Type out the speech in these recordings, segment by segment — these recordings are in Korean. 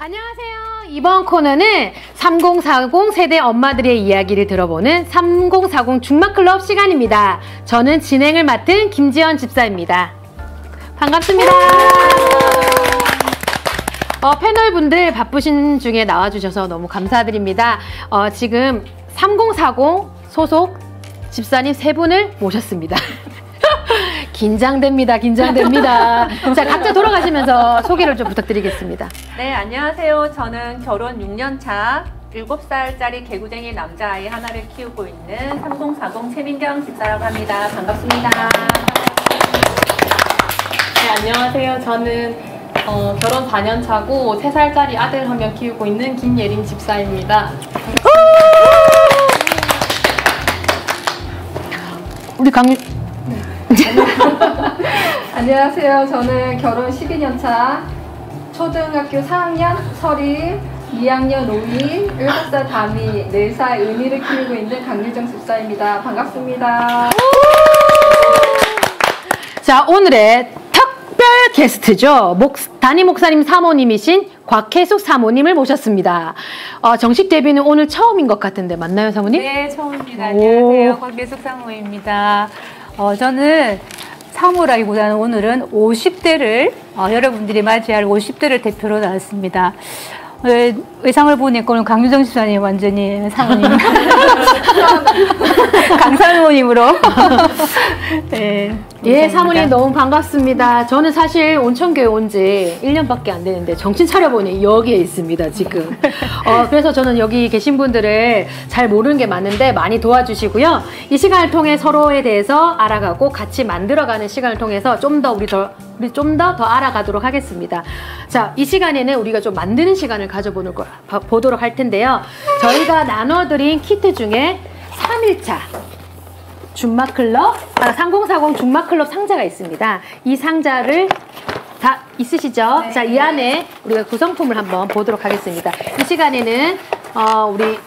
안녕하세요. 이번 코너는 3040 세대 엄마들의 이야기를 들어보는 3040 중마클럽 시간입니다. 저는 진행을 맡은 김지연 집사입니다. 반갑습니다. 패널분들 바쁘신 중에 나와주셔서 너무 감사드립니다. 지금 3040 소속 집사님 세 분을 모셨습니다. 긴장됩니다. 자, 각자 돌아가시면서 소개를 좀 부탁드리겠습니다. 네, 안녕하세요. 저는 결혼 6년 차 7살짜리 개구쟁이 남자아이 하나를 키우고 있는 3040 최민경 집사라고 합니다. 반갑습니다. 네, 안녕하세요. 저는 결혼 4년 차고 3살짜리 아들 한 명 키우고 있는 김예린 집사입니다. 우리 강유 안녕하세요. 저는 결혼 12년 차 초등학교 4학년 설이 2학년 오이 7살 담이 4살 은희를 키우고 있는 강유정 집사입니다. 반갑습니다. 자, 오늘의 특별 게스트죠. 담임 목사님 사모님이신 곽혜숙 사모님을 모셨습니다. 정식 데뷔는 오늘 처음인 것 같은데 맞나요, 사모님? 네, 처음입니다. 안녕하세요. 곽혜숙 사모입니다. 저는 사모라기보다는 오늘은 50대를 여러분들이 맞이할 50대를 대표로 나왔습니다. 의상을 보니까 오늘 강유정 집사님 완전히 사모님 강사모님으로 네, 예, 사모님 너무 반갑습니다. 저는 사실 온천교회 온 지 1년밖에 안 되는데 정신 차려보니 여기에 있습니다, 지금. 그래서 저는 여기 계신 분들을 잘 모르는 게 많은데 많이 도와주시고요. 이 시간을 통해 서로에 대해서 알아가고 같이 만들어가는 시간을 통해서 좀 더 우리 좀 더 알아가도록 하겠습니다. 자, 이 시간에는 우리가 좀 만드는 시간을 가져보도록 할 텐데요. 저희가 나눠드린 키트 중에 3일차 중마클럽, 3040 중마클럽 상자가 있습니다. 이 상자를 다 있으시죠? 네. 자, 이 안에 우리가 구성품을 한번 보도록 하겠습니다. 이 시간에는 우리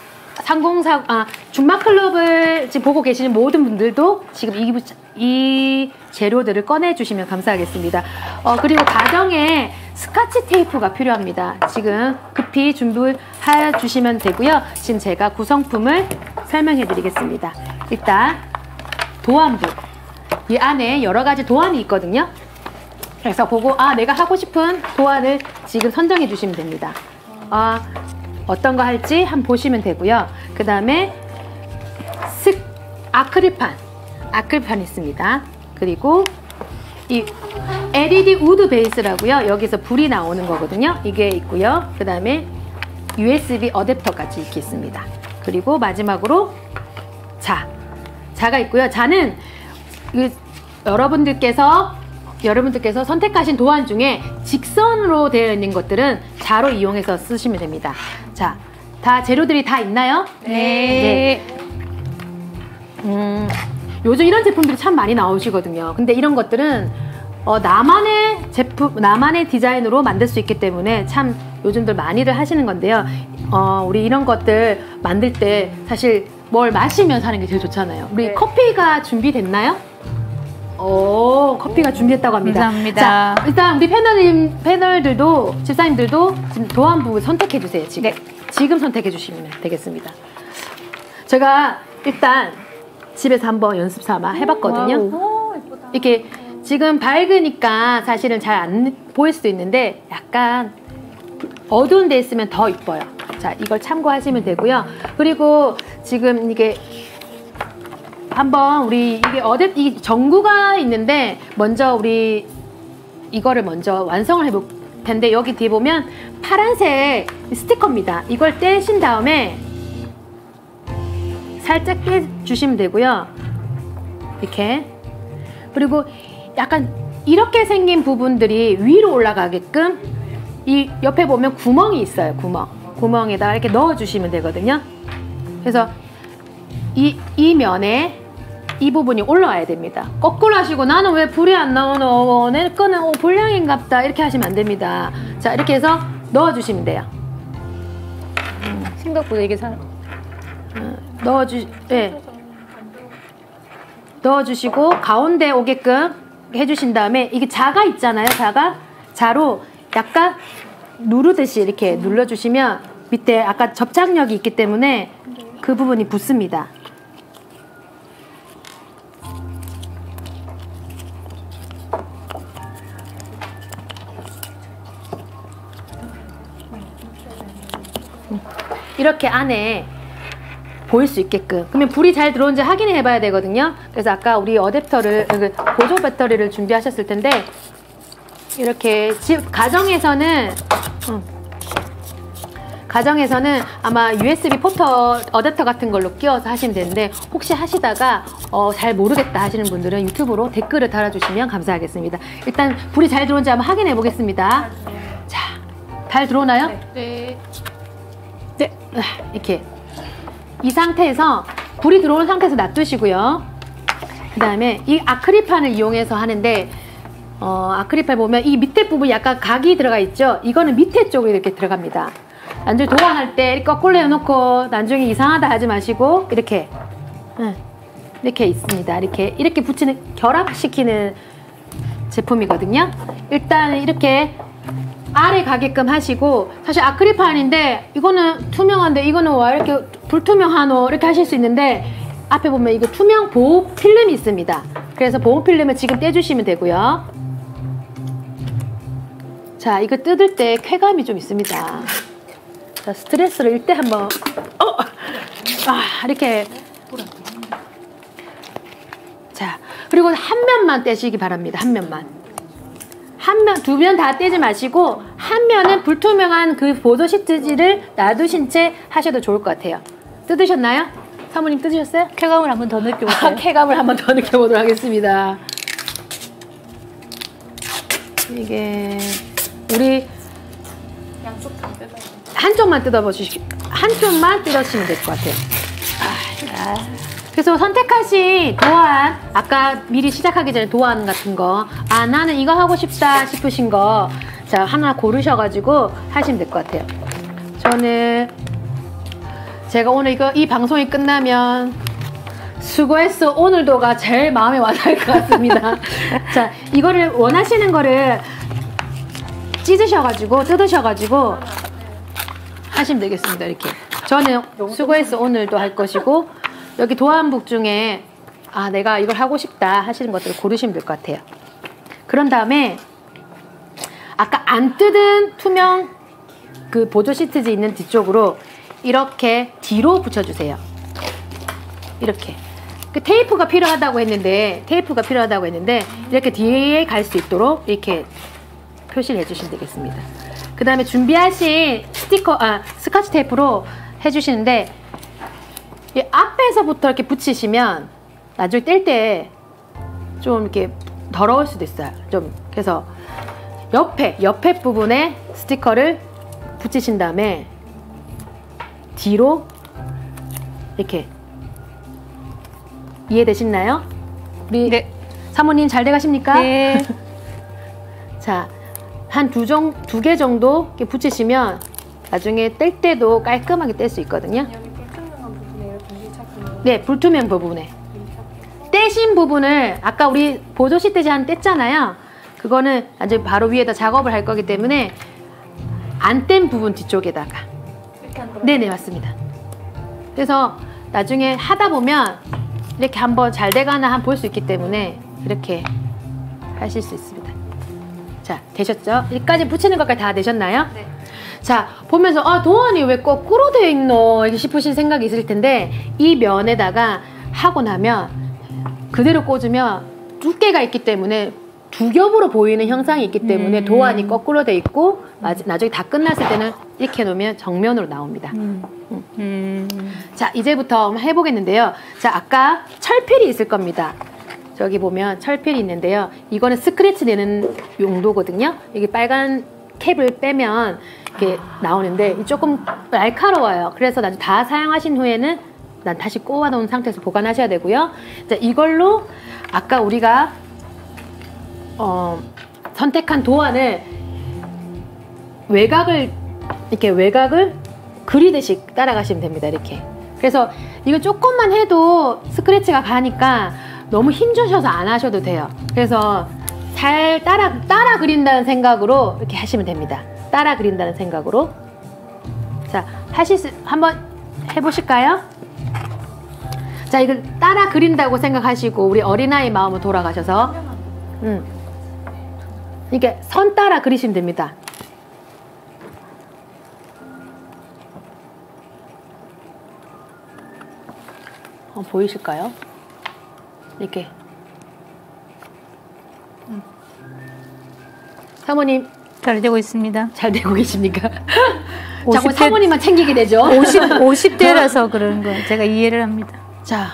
중마클럽을 지금 보고 계시는 모든 분들도 지금 이 재료들을 꺼내주시면 감사하겠습니다. 그리고 가정에 스카치 테이프가 필요합니다. 지금 급히 준비해 주시면 되고요. 지금 제가 구성품을 설명해 드리겠습니다. 일단 도안부, 이 안에 여러 가지 도안이 있거든요. 그래서 보고 내가 하고 싶은 도안을 지금 선정해 주시면 됩니다. 어떤 거 할지 한번 보시면 되고요. 그 다음에 아크릴판 있습니다. 그리고 이 LED 우드 베이스라고요. 여기서 불이 나오는 거거든요. 이게 있고요. 그 다음에 USB 어댑터까지 이렇게 있습니다. 그리고 마지막으로 자가 있고요. 자는 여러분들께서 선택하신 도안 중에 직선으로 되어 있는 것들은 자로 이용해서 쓰시면 됩니다. 자, 다 재료들이 다 있나요? 네. 요즘 이런 제품들이 참 많이 나오시거든요. 근데 이런 것들은 나만의 디자인으로 만들 수 있기 때문에 참 요즘들 많이들 하시는 건데요. 우리 이런 것들 만들 때 사실 뭘 마시면서 하는 게 제일 좋잖아요. 우리 네. 커피가 준비됐나요? 커피가 준비됐다고 합니다. 감사합니다. 자, 일단 우리 패널들도, 집사님들도 지금 도안부 선택해 주세요. 지금 선택해 주시면 되겠습니다. 제가 일단 집에서 한번 연습 삼아 해봤거든요. 이렇게 지금 밝으니까 사실은 잘 안 보일 수도 있는데 약간 어두운 데 있으면 더 이뻐요. 자, 이걸 참고하시면 되고요. 그리고 지금 이게 한번 이 전구가 있는데 먼저 우리 이거를 먼저 완성을 해볼 텐데 여기 뒤에 보면 파란색 스티커입니다. 이걸 떼신 다음에 살짝 떼주시면 되고요. 이렇게. 그리고 약간 이렇게 생긴 부분들이 위로 올라가게끔 이 옆에 보면 구멍이 있어요. 구멍에다가 이렇게 넣어주시면 되거든요. 그래서 이 면에 이 부분이 올라와야 됩니다. 거꾸로 하시고 나는 왜 불이 안 나오노? 내 거는 불량인갑다. 이렇게 하시면 안 됩니다. 자, 이렇게 해서 넣어주시면 돼요. 생각보다 이게 넣어주시고 가운데 오게끔 해주신 다음에 이게 자가 있잖아요. 자로 약간 누르듯이 이렇게 눌러주시면 밑에 아까 접착력이 있기 때문에 그 부분이 붙습니다. 이렇게 안에 보일 수 있게끔. 그러면 불이 잘 들어오는지 확인해 봐야 되거든요. 그래서 아까 우리 어댑터를, 보조 배터리를 준비하셨을 텐데 이렇게 가정에서는 아마 USB 포터 어댑터 같은 걸로 끼워서 하시면 되는데, 혹시 하시다가 잘 모르겠다 하시는 분들은 유튜브로 댓글을 달아주시면 감사하겠습니다. 일단 불이 잘 들어오는지 한번 확인해 보겠습니다. 자, 잘 들어오나요? 네. 네. 이렇게 이 상태에서 불이 들어오는 상태에서 놔두시고요. 그 다음에 이 아크릴판을 이용해서 하는데, 아크릴판 보면 이 밑에 부분 약간 각이 들어가 있죠. 이거는 밑에 쪽으로 이렇게 들어갑니다. 나중에 도안할 때 거꾸로 해놓고 나중에 이상하다 하지 마시고 이렇게 있습니다. 이렇게 붙이는, 결합시키는 제품이거든요. 일단 이렇게 아래 가게끔 하시고, 사실 아크릴판인데 이거는 투명한데 이거는 와 이렇게 불투명하노 이렇게 하실 수 있는데, 앞에 보면 이거 투명 보호 필름이 있습니다. 그래서 보호 필름을 지금 떼주시면 되고요. 자, 이거 뜯을 때 쾌감이 좀 있습니다. 자, 스트레스를 이때 한번 이렇게. 자, 그리고 한 면만 떼시기 바랍니다. 한 면만. 두 면 다 떼지 마시고 한 면은 불투명한 그 보조 시트지를 놔두신 채 하셔도 좋을 것 같아요. 뜯으셨나요? 사모님 뜯으셨어요? 쾌감을 한번 더 느껴보세요. 쾌감을 한번 더 느껴보도록 하겠습니다. 이게 우리 양쪽 다 뜯어요. 한쪽만 뜯어보시고 한쪽만 뜯으시면 될 것 같아요. 그래서 선택하신 도안, 아까 미리 시작하기 전에 도안 같은 거, 나는 이거 하고 싶다 싶으신 거, 자, 하나 고르셔가지고 하시면 될 것 같아요. 저는 제가 오늘 이 방송이 끝나면 수고했어 오늘도가 제일 마음에 와닿을 것 같습니다. 자, 이거를 원하시는 거를 뜯으셔가지고 하시면 되겠습니다. 이렇게. 저는 수고했어 오늘도 할 것이고, 여기 도안북 중에 내가 이걸 하고 싶다 하시는 것들을 고르시면 될 것 같아요. 그런 다음에 아까 안 뜯은 투명 그 보조 시트지 있는 뒤쪽으로 이렇게 뒤로 붙여주세요. 이렇게. 그 테이프가 필요하다고 했는데 이렇게 뒤에 갈 수 있도록 이렇게 표시를 해주시면 되겠습니다. 그 다음에 준비하신 스카치 테이프로 해주시는데, 이 앞에서부터 이렇게 붙이시면 나중에 뗄 때 좀 이렇게 더러울 수도 있어요. 그래서 옆에 부분에 스티커를 붙이신 다음에 뒤로 이렇게. 이해되시나요? 우리 네. 사모님 잘 돼가십니까? 네. 자, 한 두 개 정도 이렇게 붙이시면 나중에 뗄 때도 깔끔하게 뗄 수 있거든요. 여기 불투명한 부분에 분리착. 네, 불투명 부분에. 떼신 부분을 아까 우리 보조 시트지 한 뗐잖아요. 그거는 나중에 바로 위에다 작업을 할 거기 때문에 안 뗀 부분 뒤쪽에다가. 네네, 맞습니다. 그래서 나중에 하다 보면 이렇게 한번 잘 돼가나 한번 볼 수 있기 때문에 이렇게 하실 수 있습니다. 자, 되셨죠? 여기까지 붙이는 것까지 다 되셨나요? 네. 자, 보면서 도안이 왜 거꾸로 되어 있노 이렇게 싶으신 생각이 있을 텐데, 이 면에다가 하고 나면 그대로 꽂으면 두께가 있기 때문에 두 겹으로 보이는 형상이 있기 때문에 도안이 거꾸로 되어 있고 나중에 다 끝났을 때는 이렇게 놓으면 정면으로 나옵니다. 자, 이제부터 한번 해보겠는데요. 자, 아까 철필이 있을 겁니다. 저기 보면 철필이 있는데요. 이거는 스크래치 내는 용도거든요. 여기 빨간 캡을 빼면 이렇게 나오는데 조금 날카로워요. 그래서 나중에 다 사용하신 후에는 난 다시 꼬아놓은 상태에서 보관하셔야 되고요. 자, 이걸로 아까 우리가 선택한 도안을 외곽을 그리듯이 따라가시면 됩니다. 이렇게. 그래서 이거 조금만 해도 스크래치가 가니까 너무 힘주셔서 안 하셔도 돼요. 그래서 잘 따라 그린다는 생각으로 이렇게 하시면 됩니다. 따라 그린다는 생각으로. 자, 한번 해보실까요? 자, 이걸 따라 그린다고 생각하시고 우리 어린아이 마음으로 돌아가셔서 이렇게 선 따라 그리시면 됩니다. 보이실까요? 이렇게. 사모님 잘 되고 있습니다. 잘 되고 계십니까? 자꾸 사모님만 챙기게 되죠. 50대라서 그런 거 제가 이해를 합니다. 자,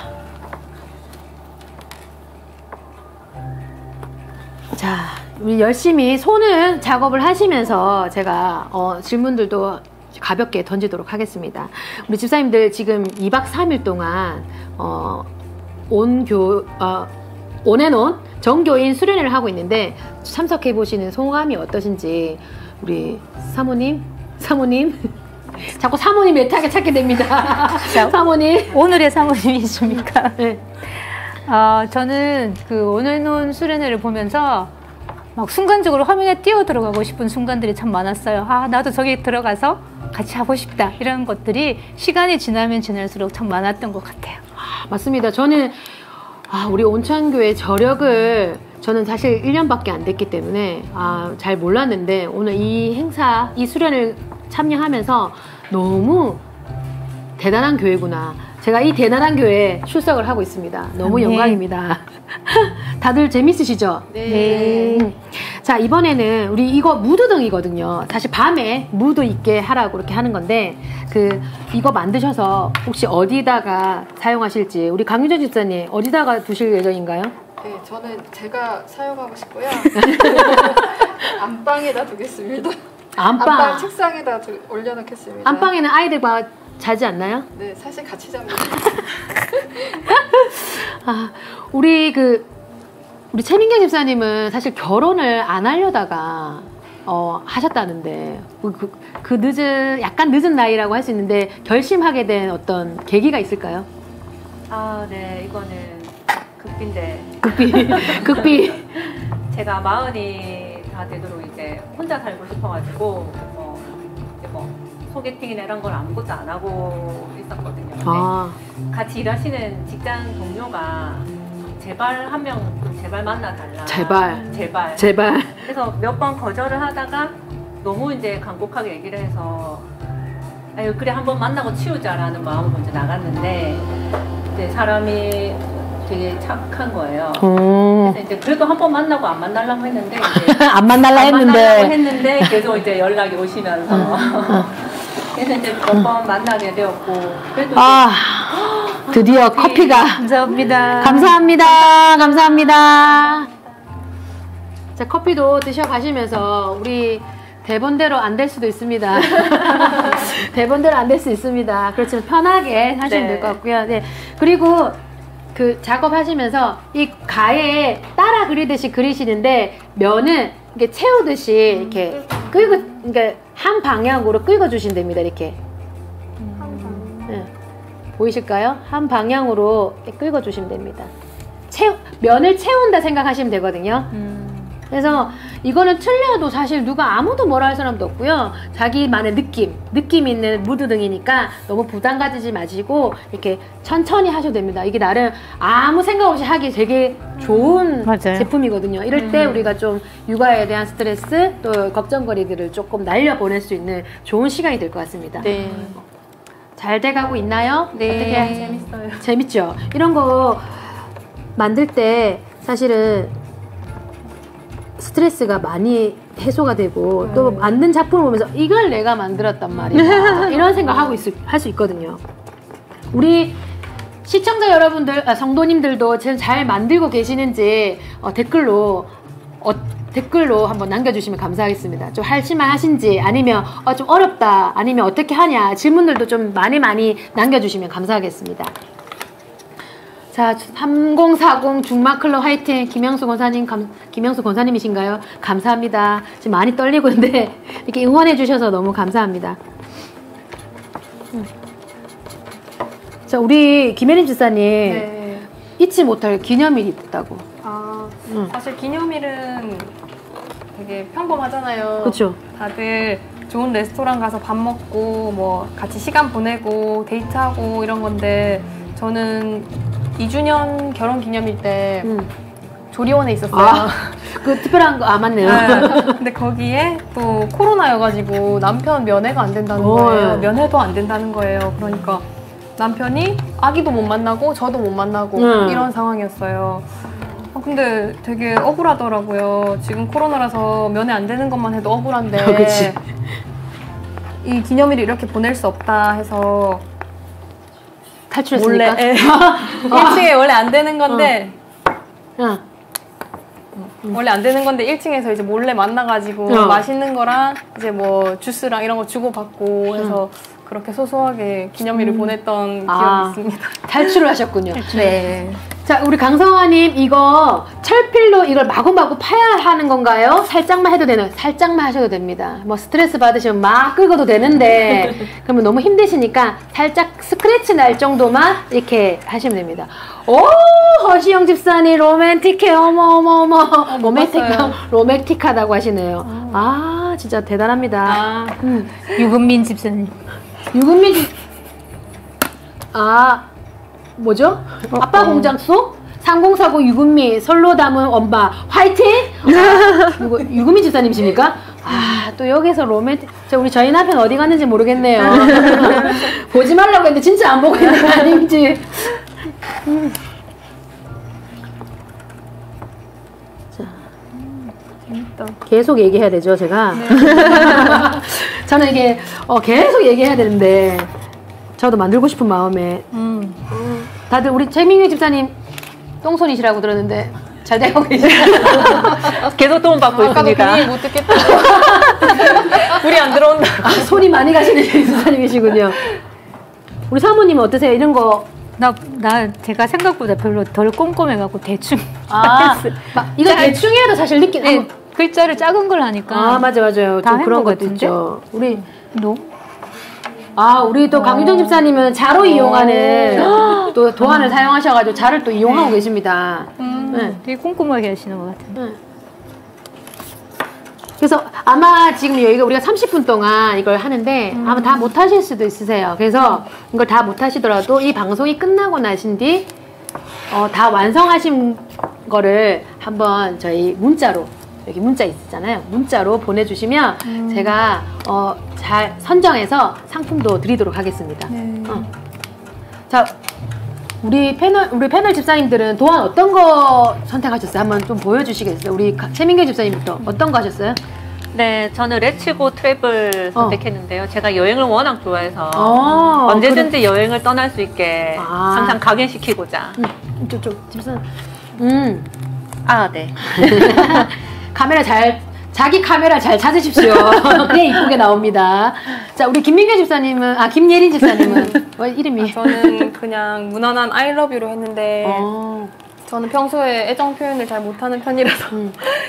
우리 열심히 손은 작업을 하시면서 제가 질문들도 가볍게 던지도록 하겠습니다. 우리 집사님들 지금 2박 3일 동안 온앤온 정교인 수련회를 하고 있는데 참석해 보시는 소감이 어떠신지 우리 사모님 자꾸 사모님 애타게 찾게 됩니다. 사모님 오늘의 사모님이십니까? 네. 저는 그 온앤온 수련회를 보면서 막 순간적으로 화면에 뛰어 들어가고 싶은 순간들이 참 많았어요. 나도 저기 들어가서 같이 하고 싶다 이런 것들이 시간이 지나면 지날수록 참 많았던 것 같아요. 맞습니다. 저는 우리 온천교회 저력을 저는 사실 1년밖에 안 됐기 때문에 잘 몰랐는데 오늘 이 행사, 이 수련을 참여하면서 너무 대단한 교회구나. 제가 이 대단한 교회에 출석을 하고 있습니다. 너무 영광입니다. 다들 재밌으시죠? 네. 자, 이번에는 우리 이거 무드등이거든요. 사실 밤에 무드 있게 하라고 이렇게 하는 건데 이거 만드셔서 혹시 어디다가 사용하실지 우리 강유정 집사님 어디다가 두실 예정인가요? 네, 저는 제가 사용하고 싶고요. 안방에다 두겠습니다. 안방 책상에다 올려놓겠습니다. 안방에는 아이들과 자지 않나요? 네, 사실 같이 잡니다. 우리 최민경 집사님은 사실 결혼을 안 하려다가 하셨다는데 약간 늦은 나이라고 할 수 있는데 결심하게 된 어떤 계기가 있을까요? 네, 이거는 극비인데. 극비. 제가 40이 다 되도록 이제 혼자 살고 싶어가지고 소개팅이나 이런 걸 아무것도 안 하고 있었거든요. 근데 같이 일하시는 직장 동료가 제발 한 명 제발 만나달라. 제발. 그래서 몇 번 거절을 하다가 너무 이제 간곡하게 얘기를 해서 그래 한번 만나고 치우자라는 마음으로 먼저 나갔는데 이제 사람이 되게 착한 거예요. 그래서 이제 그래도 한 번 만나고 안 만나려고 했는데 이제 안 만나려고 했는데 계속 이제 연락이 오시면서 그래서 이제 몇 번 만나게 되었고 그래도 드디어 커피가 감사합니다. 자, 커피도 드셔가시면서 우리 대본대로 안 될 수도 있습니다. 대본대로 안 될 수 있습니다. 그렇지만 편하게 하시면 될 것 같고요. 네. 그리고 작업하시면서 이 가에 따라 그리듯이 그리시는데 면은 이렇게 채우듯이 이렇게 그러니까 한 방향으로 긁어주시면 됩니다. 이렇게. 네. 보이실까요? 한 방향으로 이렇게 긁어주시면 됩니다. 면을 채운다 생각하시면 되거든요. 그래서 이거는 틀려도 사실 누가 아무도 뭐라 할 사람도 없고요. 자기만의 느낌 있는 무드등이니까 너무 부담 가지지 마시고 이렇게 천천히 하셔도 됩니다. 이게 나름 아무 생각 없이 하기 되게 좋은 제품이거든요. 이럴 때 우리가 좀 육아에 대한 스트레스 또 걱정거리들을 조금 날려보낼 수 있는 좋은 시간이 될 것 같습니다. 네. 잘 돼가고 있나요? 네. 어떻게 재밌어요. 재밌죠? 이런 거 만들 때 사실은 스트레스가 많이 해소가 되고 또 만든 작품을 보면서 이걸 내가 만들었단 말이야 이런 생각하고 할 수 있거든요. 우리 시청자 여러분들, 성도님들도 지금 잘 만들고 계시는지 댓글로 한번 남겨주시면 감사하겠습니다. 좀 할만 하신지 아니면 좀 어렵다 아니면 어떻게 하냐 질문들도 좀 많이 남겨주시면 감사하겠습니다. 자, 3040 중마클럽 화이팅. 김영수 권사님이신가요? 감사합니다. 지금 많이 떨리고 있는데 이렇게 응원해 주셔서 너무 감사합니다. 자, 우리 김혜림 집사님 잊지 못할 기념일이 있다고. 사실 기념일은 되게 평범하잖아요. 그렇죠. 다들 좋은 레스토랑 가서 밥 먹고 뭐 같이 시간 보내고 데이트하고 이런 건데 저는 2주년 결혼 기념일 때 조리원에 있었어요. 아, 그 특별한 거, 맞네요. 네. 근데 거기에 또 코로나여가지고 남편 면회가 안 된다는 거예요. 면회도 안 된다는 거예요. 그러니까 남편이 아기도 못 만나고 저도 못 만나고 이런 상황이었어요. 근데 되게 억울하더라고요. 지금 코로나라서 면회 안 되는 것만 해도 억울한데 그치. 이 기념일을 이렇게 보낼 수 없다 해서 탈출했으니까? 몰래 1층에 원래 안 되는 건데 원래 안 되는 건데 1층에서 이제 몰래 만나가지고 맛있는 거랑 이제 뭐 주스랑 이런 거 주고받고 해서 그렇게 소소하게 기념일을 보냈던 기억이 있습니다. 탈출을 하셨군요. 네. 자, 우리 강성화님, 이거 철필로 이걸 마구마구 파야 하는 건가요? 살짝만 해도 되는, 살짝만 하셔도 됩니다. 뭐 스트레스 받으시면 막 긁어도 되는데, 그러면 너무 힘드시니까 살짝 스크래치 날 정도만 이렇게 하시면 됩니다. 오, 허시영 집사님, 로맨틱해. 어머. 로맨틱하다고 하시네요. 아, 진짜 대단합니다. 유근민 집사님. 유근민 집, 뭐죠? 아빠 공장소? 3049 유근미 설로 담은 엄마 화이팅! 유근미 집사님이십니까? 또 여기서 로맨틱. 저희 남편 어디 갔는지 모르겠네요. 보지 말라고 했는데 진짜 안 보고 있는 거 아닌지. 자, 재밌다. 계속 얘기해야 되죠, 제가? 네. 저는 이게 계속 얘기해야 되는데 저도 만들고 싶은 마음에 다들 우리 최민규 집사님 똥손이시라고 들었는데 잘 되고 계시나요? 계속 도움 받고 있습니다. 아까도 못 듣겠다. 불이 안 들어온다. 손이 많이 가시는 집사님이시군요. 우리 사모님은 어떠세요? 이런 거 제가 생각보다 별로 덜 꼼꼼해갖고 대충 이거 대충 해도 사실 느끼는 글자를 작은 걸 하니까 맞아요. 다 좀 그런 것도 같은데? 있죠. 우리 또 강유정 집사님은 자로 이용하는 또 도안을 사용하셔가지고 자를 또 이용하고 계십니다. 되게 꼼꼼하게 하시는 것 같아요. 그래서 아마 지금 여기가 우리가 30분 동안 이걸 하는데 아마 다 못하실 수도 있으세요. 그래서 이걸 다 못하시더라도 이 방송이 끝나고 나신 뒤 다 완성하신 거를 한번 저희 문자로, 여기 문자 있잖아요. 문자로 보내주시면 제가 잘 선정해서 상품도 드리도록 하겠습니다. 자, 우리 패널 집사님들은 도안 어떤 거 선택하셨어요? 한번 좀 보여주시겠어요? 우리 최민규 집사님부터 어떤 거 하셨어요? 네, 저는 렛츠고 트래블 선택했는데요. 제가 여행을 워낙 좋아해서 언제든지 여행을 떠날 수 있게 항상 각인시키고자. 저쪽 집사님. 네. 자기 카메라 잘 찾으십시오. 그래 이쁘게 나옵니다. 자, 우리 김민규 집사님은, 김예린 집사님은 이름이? 저는 그냥 무난한 I love you로 했는데 저는 평소에 애정 표현을 잘 못하는 편이라서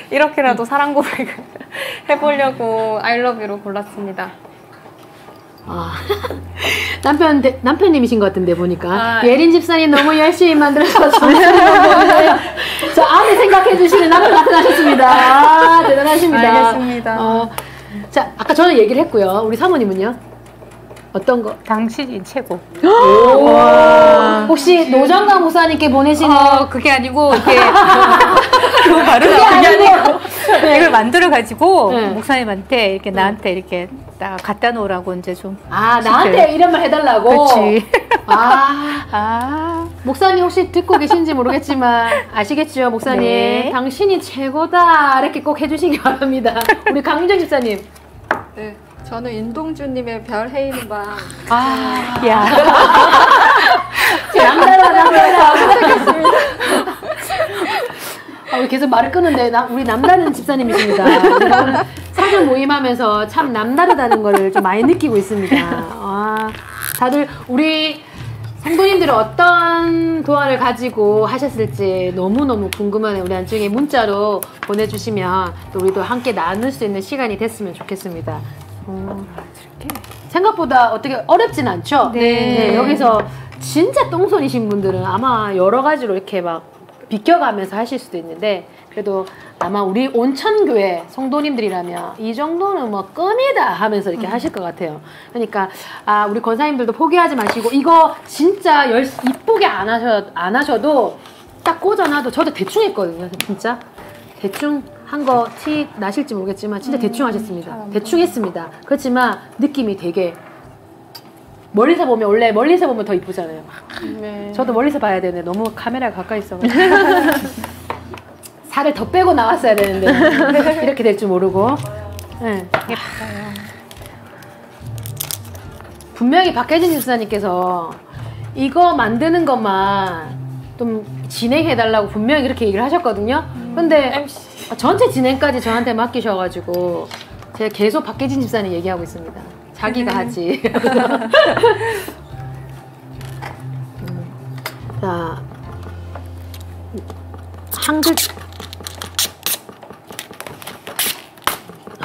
이렇게라도 사랑 고백을 해보려고 I love you로 골랐습니다. 남편님이신 것 같은데 보니까 예린 집사님 너무 열심히 만들어서 저 안에 생각해 주시는 남편 나타나셨습니다. 대단하십니다. 알겠습니다. 자, 아까 저는 얘기를 했고요. 우리 사모님은요? 어떤 거? 당신이 최고. 혹시 노정강 목사님께 보내시는 그게 아니고 이게 이걸 만들어 가지고 목사님한테 이렇게 나한테 이렇게 딱 갖다 놓으라고 이제 좀. 나한테 이런 말 해달라고. 그렇지. 목사님 혹시 듣고 계신지 모르겠지만 아시겠죠, 목사님? 네. 당신이 최고다 이렇게 꼭 해주시기 바랍니다. 우리 강윤정 집사님. 네. 저는 윤동주님의 별 헤이는 밤. 야. 남다르다 선택했습니다. 계속 말을 끊는데 우리 남다른 집사님이십니다. 오늘 사전 모임하면서 참 남다르다는 거를 좀 많이 느끼고 있습니다. 다들 우리 성도님들은 어떤 도안을 가지고 하셨을지 너무너무 궁금하네요. 우리 나중에 문자로 보내주시면 또 우리도 함께 나눌 수 있는 시간이 됐으면 좋겠습니다. 생각보다 어떻게 어렵진 않죠? 네. 여기서 진짜 똥손이신 분들은 아마 여러 가지로 이렇게 막 비껴가면서 하실 수도 있는데 그래도 아마 우리 온천교회 성도님들이라면 이 정도는 뭐 껌이다 하면서 이렇게 하실 것 같아요. 그러니까 우리 권사님들도 포기하지 마시고 이거 진짜 이쁘게 안 하셔도 딱 꽂아놔도 저도 대충 했거든요. 진짜 대충 한 거 티 나실지 모르겠지만 진짜 대충 하셨습니다. 대충 했습니다. 그렇지만 느낌이 되게 멀리서 보면 원래 멀리서 보면 더 이쁘잖아요. 네. 저도 멀리서 봐야 되는데 너무 카메라가 가까이 있어가지고 살을 더 빼고 나왔어야 되는데 이렇게 될 줄 모르고. 네. 예뻐요. 분명히 박혜진 집사님께서 이거 만드는 것만 좀 진행해달라고 분명히 그렇게 얘기를 하셨거든요. 근데 전체 진행까지 저한테 맡기셔가지고 제가 계속 박혜진 집사님 얘기하고 있습니다. 자기가 하지. 자, 한글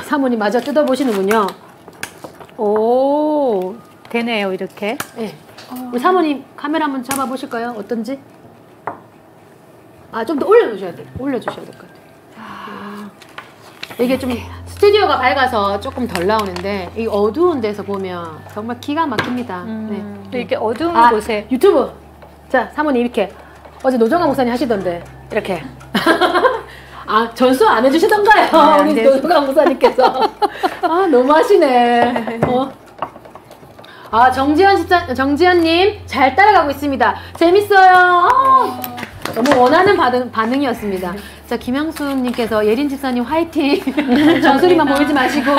사모님 마저 뜯어보시는군요. 오, 되네요, 이렇게. 네. 우리 사모님 카메라 한번 잡아보실까요? 어떤지? 좀 더 올려주셔야 될 것 같아요. 이게 좀 스튜디오가 밝아서 조금 덜 나오는데 이 어두운 데서 보면 정말 기가 막힙니다. 네. 이렇게 어두운 곳에 유튜브. 자, 사모님 이렇게 어제 노정아 목사님 하시던데 이렇게. 전수 안 해주시던가요? 우리 노정아 목사님께서. 너무 하시네. 정지현님 잘 따라가고 있습니다. 재밌어요. 너무 원하는 반응이었습니다. 자, 김영수님께서 예린 집사님 화이팅. 정수리만 보이지 마시고.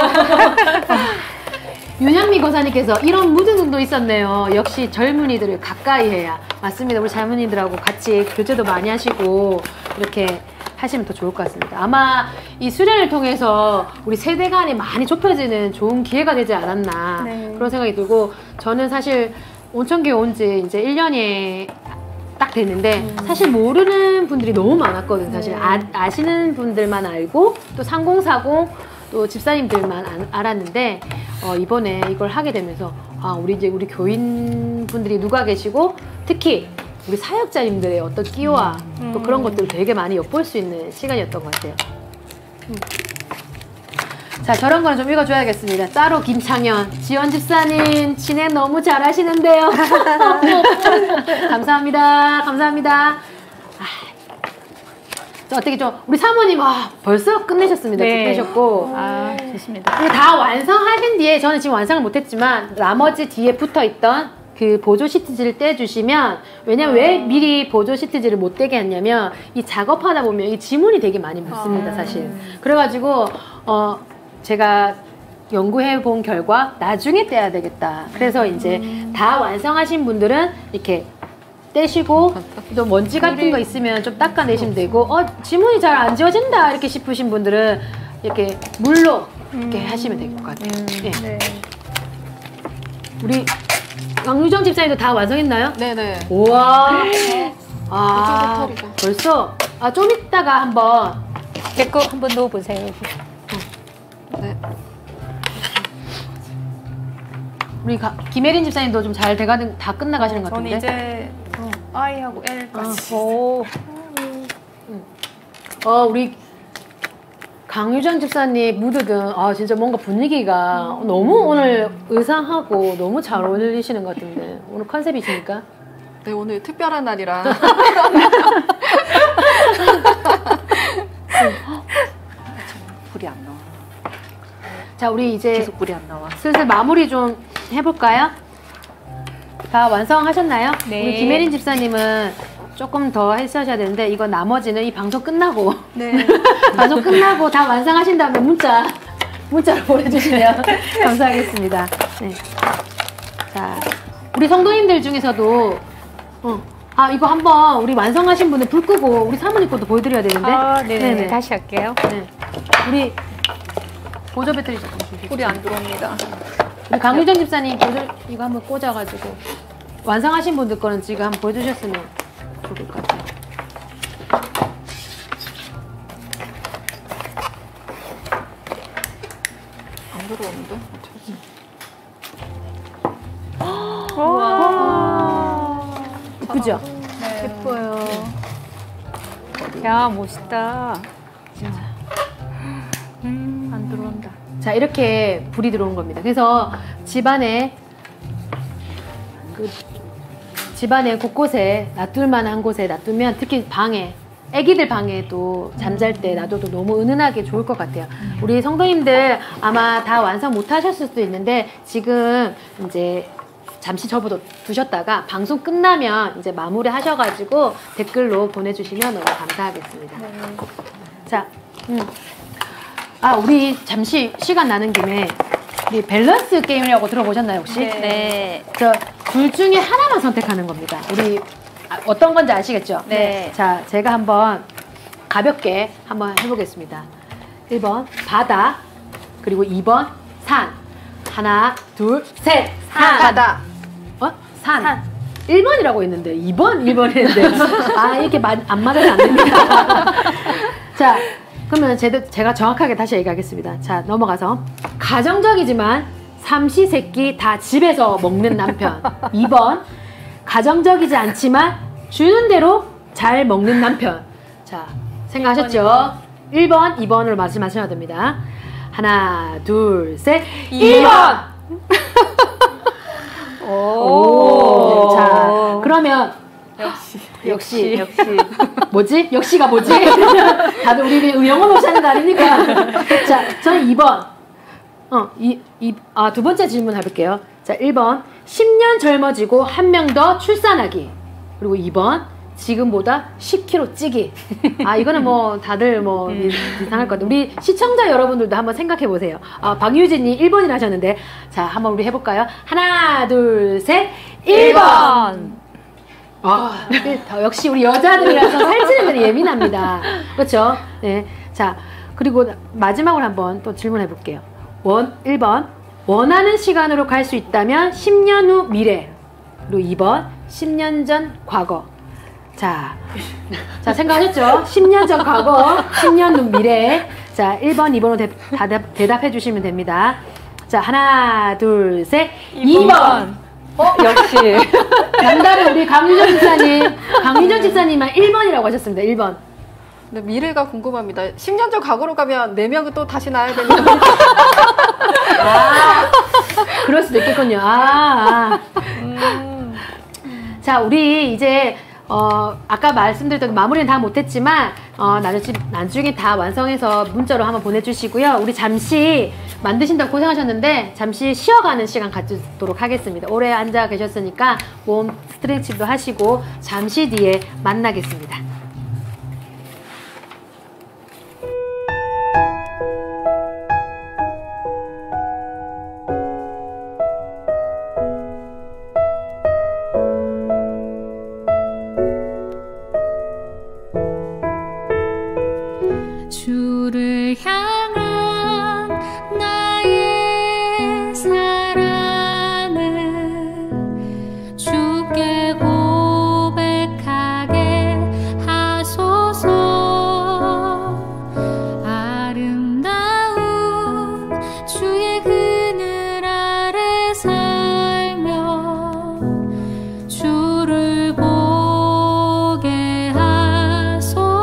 윤현미 고사님께서 이런 무드눈도 있었네요. 역시 젊은이들을 가까이 해야. 맞습니다. 우리 젊은이들하고 같이 교제도 많이 하시고 이렇게 하시면 더 좋을 것 같습니다. 아마 이 수련을 통해서 우리 세대 간이 많이 좁혀지는 좋은 기회가 되지 않았나 그런 생각이 들고, 저는 사실 온천교회 온 지 이제 1년이 딱 됐는데 사실 모르는 분들이 너무 많았거든요. 사실 아시는 분들만 알고 또 3040 또 집사님들만 알았는데 이번에 이걸 하게 되면서 우리 교인 분들이 누가 계시고 특히 우리 사역자님들의 어떤 끼와 또 그런 것들을 되게 많이 엿볼 수 있는 시간이었던 것 같아요. 자, 저런 거는 좀 읽어줘야겠습니다. 짜로 김창현, 지원 집사님 진행 너무 잘하시는데요. 감사합니다. 감사합니다. 어떻게 좀 우리 사모님 벌써 끝내셨습니다. 끝내셨고 좋습니다. 다 완성하신 뒤에 저는 지금 완성을 못했지만 나머지 뒤에 붙어있던 그 보조 시트지를 떼주시면, 왜냐면 왜 미리 보조 시트지를 못 떼게 했냐면 이 작업하다 보면 이 지문이 되게 많이 묻습니다. 사실. 그래가지고 제가 연구해 본 결과 나중에 떼야 되겠다. 그래서 이제 다 완성하신 분들은 이렇게 떼시고 또 먼지 같은 거 있으면 좀 닦아내시면 되고 지문이 잘 안 지워진다 이렇게 싶으신 분들은 이렇게 물로 이렇게 하시면 될 것 같아요. 네. 우리 강유정 집사님도 다 완성했나요? 네네. 우와. 벌써 좀 이따가 한번 제 거 한번 넣어보세요. 네. 우리 김혜린 집사님도 좀 잘 돼가는 다 끝나가시는 것 같은데. 저는 이제 I하고 L까지. 우리 강유정 집사님 무드등 진짜 뭔가 분위기가 너무 오늘 의상하고 너무 잘 어울리시는 것 같은데 오늘 컨셉이십니까? 네, 오늘 특별한 날이라. 불이 안 나와. 자, 우리 이제 계속 불이 안 나와. 슬슬 마무리 좀 해볼까요? 다 완성하셨나요? 네. 우리 김혜린 집사님은 조금 더 하셔야 되는데 이거 나머지는 이 방송 끝나고 방송 끝나고 다 완성하신 다음에 문자로 보내주시면 감사하겠습니다. 네. 자, 우리 성도님들 중에서도 이거 한번 우리 완성하신 분은 불 끄고 우리 사모님 것도 보여드려야 되는데. 네네. 다시 할게요. 네. 우리 보조 배터리 잠깐 주시죠. 불이 안 들어옵니다. 우리 강유정 집사님 보조 이거 한번 꽂아가지고 완성하신 분들 거는 지금 한번 보여주셨으면 좋을 것 같아요. 안 들어오는데? 와. 예쁘죠? 네. 예뻐요. 야, 멋있다. 자. 자, 이렇게 불이 들어온 겁니다. 그래서 집안에 곳곳에 놔둘 만한 곳에 놔두면, 특히 방에, 애기들 방에도 잠잘 때 놔둬도 너무 은은하게 좋을 것 같아요. 우리 성도님들 아마 다 완성 못 하셨을 수도 있는데, 지금 이제 잠시 접어 두셨다가 방송 끝나면 이제 마무리 하셔가지고 댓글로 보내주시면 너무 감사하겠습니다. 네. 자, 우리 잠시 시간 나는 김에 우리 밸런스 게임이라고 들어보셨나요, 혹시? 네. 저 둘 중에 하나만 선택하는 겁니다. 우리 어떤 건지 아시겠죠? 네. 자, 제가 한번 가볍게 한번 해보겠습니다. 1번 바다, 그리고 2번 산. 하나, 둘, 셋. 산. 바다. 산. 1번이라고 했는데 1번 했는데 이렇게 안 맞아서 안 됩니다. 자, 그러면 제가 정확하게 다시 얘기하겠습니다. 자, 넘어가서 가정적이지만 삼시세끼 다 집에서 먹는 남편. 2번 가정적이지 않지만 주는 대로 잘 먹는 남편. 자, 생각하셨죠? 1번, 2번으로 말씀하셔야 됩니다. 하나, 둘, 셋. 2번! 오. 자, 그러면 역시 뭐지? 역시가 뭐지? 다들 우리 영어 모시 하는 거 아닙니까? 자, 저는 2번. 두 번째 질문 해볼게요. 자, 1번 10년 젊어지고 한 명 더 출산하기. 그리고 2번 지금보다 10kg 찌기. 이거는 뭐 다들 뭐 이상할 것 같아요. 우리 시청자 여러분들도 한번 생각해 보세요. 박유진이 1번이라 하셨는데, 자, 한번 우리 해볼까요? 하나, 둘, 셋. 1번. 역시 우리 여자들이라서 살찌는 분이 예민합니다. 그렇죠? 네. 자, 그리고 마지막으로 한번 또 질문해 볼게요. 1번 원하는 시간으로 갈 수 있다면 10년 후 미래. 그리고 2번 10년 전 과거. 자, 생각하셨죠? 10년 전 과거, 10년 후 미래. 자, 1번, 2번으로 대답해 주시면 됩니다. 자, 하나, 둘, 셋. 2번. 역시. 남다른 우리 강유정 집사님만 1번이라고 하셨습니다. 1번. 근데 미래가 궁금합니다. 10년 전 과거로 가면 4명은 또 다시 낳아야 되는 그럴 수도 있겠군요. 자, 우리 이제 아까 말씀드렸던 마무리는 다 못했지만 나중에 다 완성해서 문자로 한번 보내주시고요. 우리 잠시 만드신다고 고생하셨는데 잠시 쉬어가는 시간 갖도록 하겠습니다. 오래 앉아 계셨으니까 몸 스트레칭도 하시고 잠시 뒤에 만나겠습니다. 주를 향한 나의 사랑을 주께 고백하게 하소서. 아름다운 주의 그늘 아래 살며 주를 보게 하소서.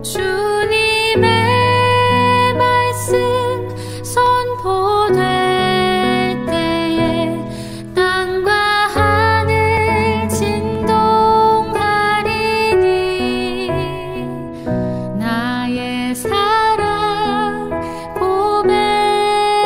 주님의 말씀 선포될 때에 땅과 하늘 진동하리니 나의 사랑 고백하리.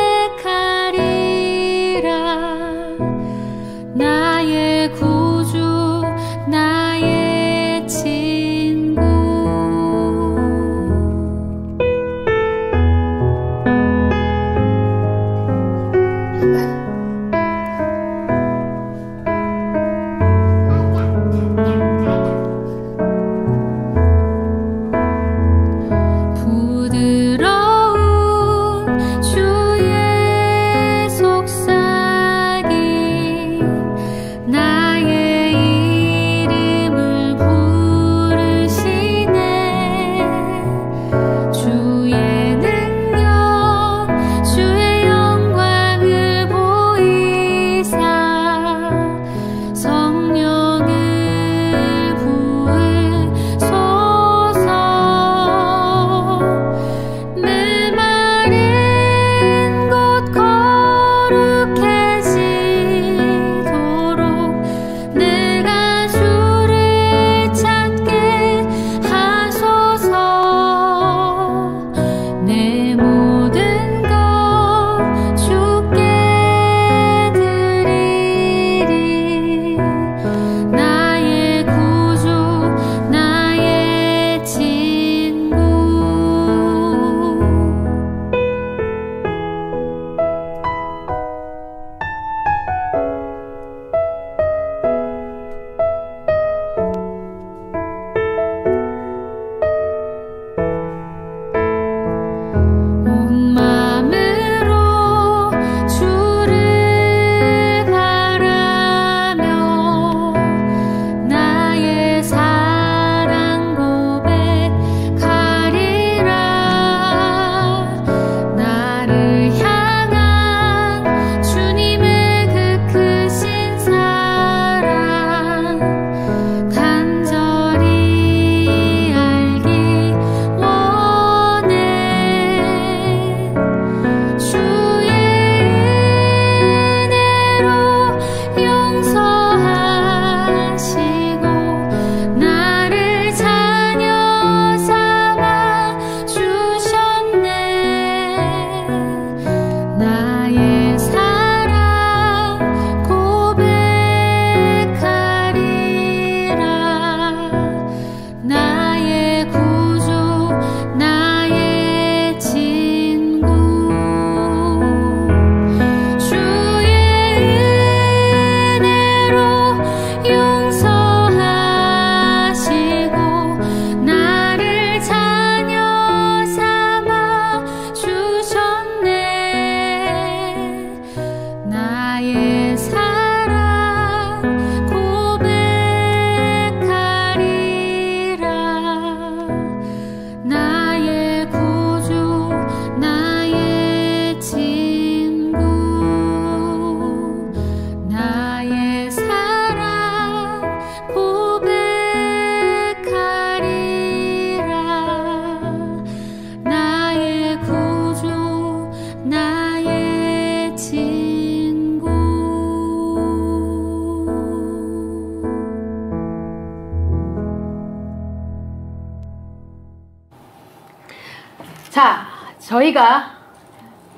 저희가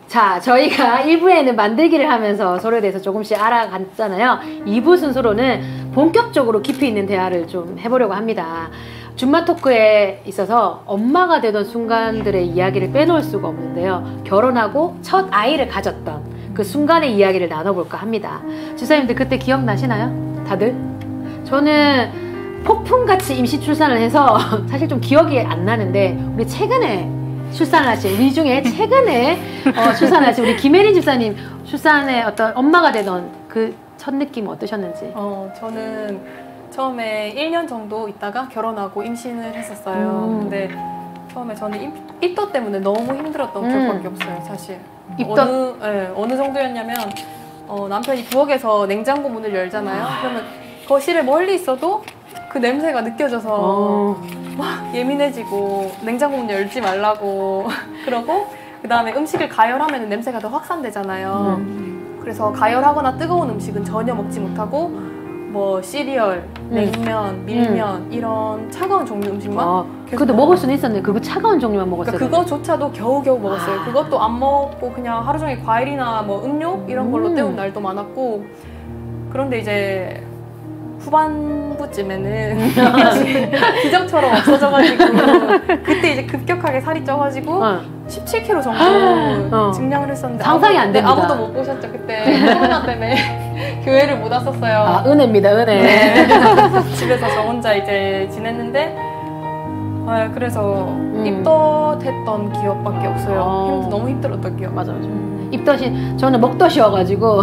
1부에는 만들기를 하면서 서로에 대해서 조금씩 알아갔잖아요. 2부 순서로는 본격적으로 깊이 있는 대화를 좀 해보려고 합니다. 줌마 토크에 있어서 엄마가 되던 순간들의 이야기를 빼놓을 수가 없는데요. 결혼하고 첫 아이를 가졌던 그 순간의 이야기를 나눠볼까 합니다. 집사님들 그때 기억나시나요? 다들? 저는 폭풍같이 임시 출산을 해서 사실 좀 기억이 안 나는데 우리 최근에 출산을 하신 우리 중에 최근에 출산을 하신 우리 김혜린 집사님 출산의 어떤 엄마가 되던 그 첫 느낌 어떠셨는지? 저는 처음에 1년 정도 있다가 결혼하고 임신을 했었어요. 근데 처음에 저는 입덧 때문에 너무 힘들었던 기억밖에 없어요, 사실. 입덧? 어느 정도였냐면 남편이 부엌에서 냉장고 문을 열잖아요. 그러면 거실에 멀리 있어도 그 냄새가 느껴져서 막 예민해지고 냉장고 문 열지 말라고 그러고 그 다음에 음식을 가열하면 냄새가 더 확산되잖아요. 그래서 가열하거나 뜨거운 음식은 전혀 먹지 못하고 뭐 시리얼, 냉면, 밀면 이런 차가운 종류 음식만 그것도 먹을 수는 있었는데 그거 차가운 종류만 먹었어요. 그러니까 그거조차도 겨우겨우 먹었어요. 그것도 안 먹고 그냥 하루 종일 과일이나 뭐 음료 이런 걸로 때운 날도 많았고 그런데 이제 후반부쯤에는 기적처럼 없어져가지고 그때 이제 급격하게 살이 쪄가지고 17kg 정도 증량을 했었는데 상상이 안 됩니다. 아무도 못 보셨죠 그때 코로나 때문에 교회를 못 왔었어요. 은혜입니다, 은혜. 네. 집에서 저 혼자 이제 지냈는데 그래서 입덧했던 기억밖에 없어요. 너무 힘들었던 기억. 맞아. 입덧이 저는 먹덧이어가지고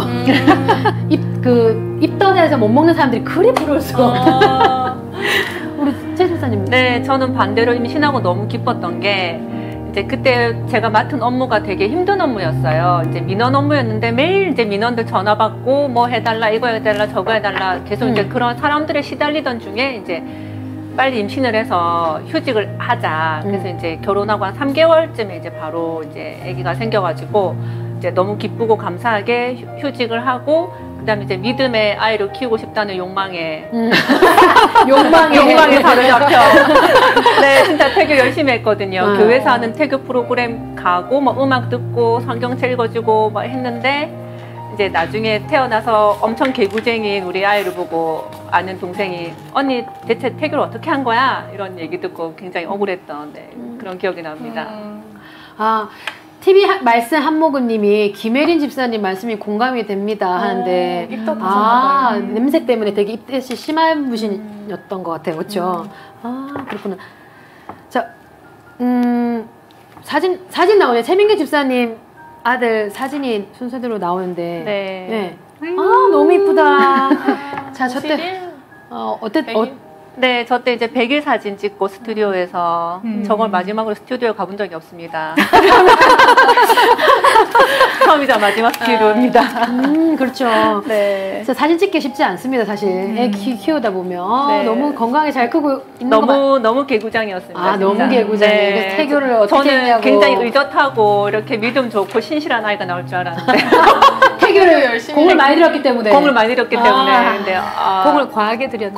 입덧해서 못 먹는 사람들이 그리 부러울 수가 없다. 우리 최 집사님. 네, 저는 반대로 임신하고 너무 기뻤던 게 이제 그때 제가 맡은 업무가 되게 힘든 업무였어요. 이제 민원 업무였는데 매일 이제 민원들 전화 받고 뭐 해달라, 이거 해달라, 저거 해달라 계속 이제 그런 사람들에 시달리던 중에 이제 빨리 임신을 해서 휴직을 하자. 그래서 이제 결혼하고 한 3개월쯤에 이제 바로 이제 아기가 생겨가지고 이제 너무 기쁘고 감사하게 휴직을 하고 그다음에 이제 믿음의 아이를 키우고 싶다는 욕망에 욕망에 사로잡혀 네 진짜 태교 열심히 했거든요. 교회에서 하는 태교 프로그램 가고 뭐 음악 듣고 성경책 읽어주고 뭐 했는데 이제 나중에 태어나서 엄청 개구쟁이인 우리 아이를 보고 아는 동생이 언니 대체 태교를 어떻게 한 거야? 이런 얘기 듣고 굉장히 억울했던 그런 기억이 납니다. TV 말씀 한모금님이 김혜린 집사님 말씀이 공감이 됩니다 하는데 냄새 때문에 되게 입덧이 심한 분이었던 것 같아요. 그렇죠? 그렇구나. 자, 사진 나오네. 최민규 집사님 아들 사진이 순서대로 나오는데 네. 너무 이쁘다. 자, 저때 네, 저 때 이제 100일 사진 찍고 스튜디오에서 저걸 마지막으로 스튜디오에 가본 적이 없습니다. 처음이자 마지막 스튜디오입니다. 그렇죠. 네. 사진 찍기 쉽지 않습니다, 사실. 애 키우다 보면 너무 건강하게 잘 크고 있는 너무 개구장이었습니다. 너무 개구장이. 네. 태교를 어떻게 했냐고. 저는 굉장히 의젓하고 이렇게 믿음 좋고 신실한 아이가 나올 줄 알았는데 태교를 열심히 공을 많이 들였기 때문에. 공을 근데 공을 과하게 들였네.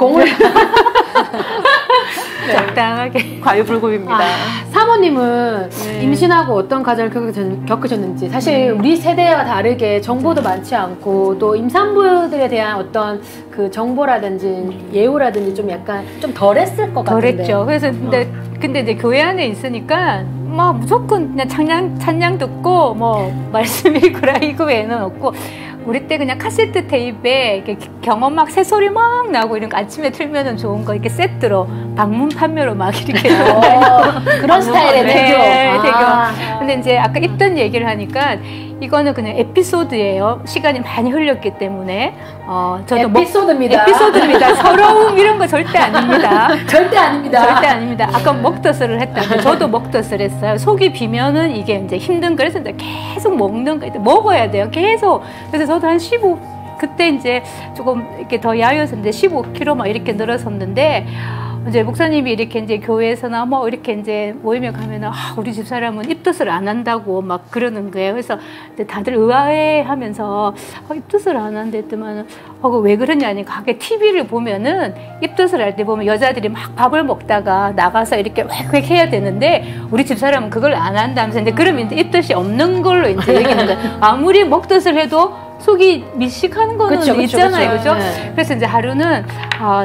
적당하게 과유불급입니다. 사모님은 임신하고 어떤 과정을 겪으셨는지. 사실 우리 세대와 다르게 정보도 많지 않고 또 임산부들에 대한 어떤 그 정보라든지 예우라든지 좀 약간 좀 덜했을 것 같은데. 덜했죠. 그래서 근데 이제 교회 안에 있으니까 뭐 무조건 그냥 찬양 듣고 뭐 말씀 읽으라 이거 외에는 없고 우리 때 그냥 카세트 테이프에 이렇게 경험막 새소리 막 나고 이런 거 아침에 틀면은 좋은 거 이렇게 세트로 방문 판매로 막 이렇게 그런 스타일의 태교. 태교. 근데 이제 아까 입던 얘기를 하니까 이거는 그냥 에피소드예요. 시간이 많이 흘렸기 때문에 저도 에피소드입니다. 서러움 이런 거 절대 아닙니다. 절대 아닙니다. 아까 먹덧을 했다고 저도 먹덧을 했어요. 속이 비면은 이게 이제 힘든 거 그래서 이제 계속 먹는 거 먹어야 돼요. 계속. 그래서 저도 한 15 그때 이제 조금 이렇게 더 야였었는데 15kg 막 이렇게 늘었었는데 이제 목사님이 이렇게 이제 교회에서나 뭐 이렇게 이제 모임에 가면은 우리 집 사람은 입덧을 안 한다고 막 그러는 거예요. 그래서 이제 다들 의아해하면서 입덧을 안 한다 했더만 왜 그러냐니 가게 TV를 보면은 입덧을 할 때 보면 여자들이 막 밥을 먹다가 나가서 이렇게 획획 해야 되는데 우리 집 사람은 그걸 안 한다면서 이제 그러면 이제 입덧이 없는 걸로 이제 얘기하는 거예요. 아무리 먹덧을 해도 속이 미식하는 거는 그쵸, 있잖아요. 그죠? 네. 그래서 이제 하루는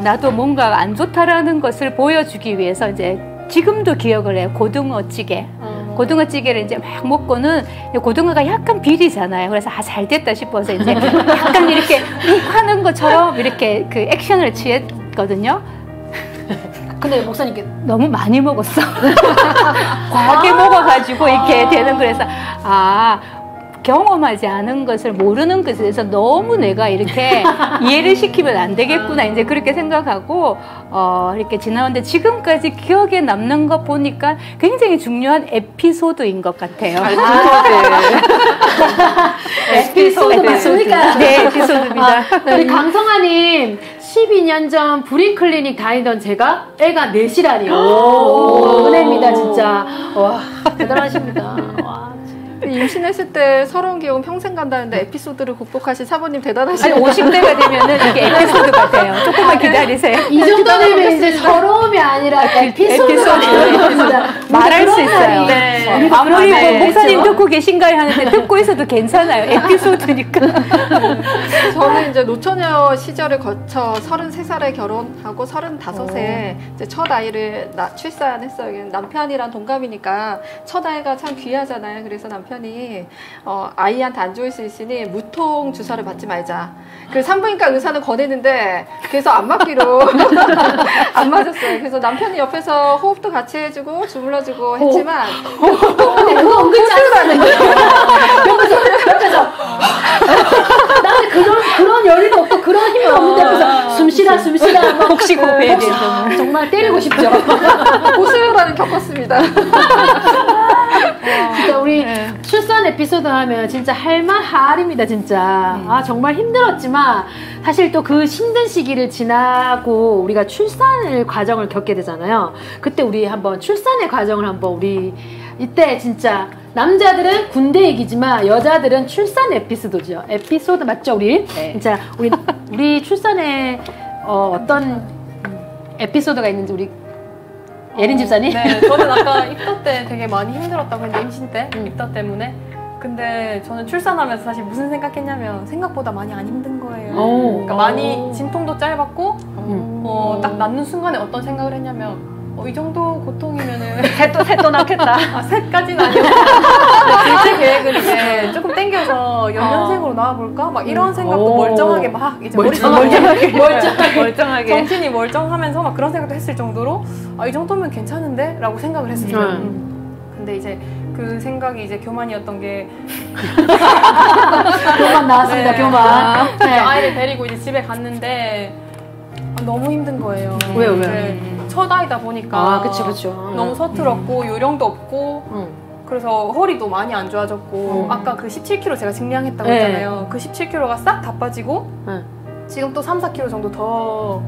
나도 뭔가 안 좋다라는 것을 보여주기 위해서 이제 지금도 기억을 해요. 고등어찌개. 고등어찌개를 이제 막 먹고는 고등어가 약간 비리잖아요. 그래서 잘 됐다 싶어서 이제 약간 이렇게 하는 것처럼 이렇게 그 액션을 취했거든요. 근데 목사님께 너무 많이 먹었어. 과하게 먹어가지고 이렇게 되는 그래서 경험하지 않은 것을 모르는 것에 대해서 너무 내가 이렇게 이해를 시키면 안 되겠구나 이제 그렇게 생각하고 이렇게 지나왔는데 지금까지 기억에 남는 것 보니까 굉장히 중요한 에피소드인 것 같아요. 에피소드 맞습니까? 네, 에피소드입니다. 우리 강성아님 12년 전 브리클리닉 다니던 제가 애가 넷이라니요. 은혜입니다 진짜. 와 대단하십니다. 와. 임신했을 때 서러운 기억은 평생 간다는데 에피소드를 극복하신 사모님 대단하시네요. 아니 50대가 되면은 이게 에피소드가 돼요. 조금만 기다리세요. 이 정도 되면 이제 서러움이 아니라 에피소드가 말할 수 있어요. 네. 아무리 목사님 듣고 계신가요 하는데 듣고 있어도 괜찮아요. 에피소드니까. 저는 이제 노처녀 시절을 거쳐 33살에 결혼하고 35에 이제 첫 아이를 출산했어요. 남편이랑 동갑이니까 첫 아이가 참 귀하잖아요. 그래서 남편이 아이한테 안 좋을 수 있으니 무통 주사를 맞지 말자. 그래서 산부인과 의사는 권했는데 그래서 안 맞기로 안 맞았어요. 그래서 남편이 옆에서 호흡도 같이 해주고 주물러주고 했지만 근데 그거 은근 짜증나는 거예요. 옆에서 나는 그런 열의도 없고 그런 힘이 없는데 옆에서 숨쉬라 혹시 고배에 대해서 정말 때리고 싶죠. 고수혈환을 겪었습니다. 진짜 우리 출산 에피소드 하면 진짜 할말 할입니다 진짜. 정말 힘들었지만 사실 또 그 힘든 시기를 지나고 우리가 출산을 과정을 겪게 되잖아요. 그때 우리 한번 출산의 과정을 한번 우리 이때 진짜 남자들은 군대 얘기지만 여자들은 출산 에피소드죠. 에피소드 맞죠 우리? 네. 진짜 우리 출산에 어떤 에피소드가 있는지 우리 예린 집사님? 네, 저는 아까 입덧 때 되게 많이 힘들었다고 했는데 임신 때 입덧 때문에. 근데 저는 출산하면서 사실 무슨 생각했냐면 생각보다 많이 안 힘든 거예요. 그러니까 많이 진통도 짧았고 딱 낳는 순간에 어떤 생각을 했냐면 이 정도 고통이면은 셋도 낳겠다. 셋까지는 아니었고 둘째 계획은 이제 조금 땡겨서 연년생으로 나와볼까? 막 이런 생각도 멀쩡하게 막 이제 멀쩡하게 정신이 멀쩡하면서 막 그런 생각도 했을 정도로 이 정도면 괜찮은데? 라고 생각을 했었어요. 근데 이제 그 생각이 이제 교만이었던 게 교만 나왔습니다. 네. 교만. 네. 아이를 데리고 이제 집에 갔는데 너무 힘든 거예요. 왜요? 첫 아이다 보니까 그쵸. 너무 서툴었고 요령도 없고 그래서 허리도 많이 안 좋아졌고 아까 그 17kg 제가 증량했다고 했잖아요. 그 17kg가 싹 다 빠지고 지금 또 3, 4kg 정도 더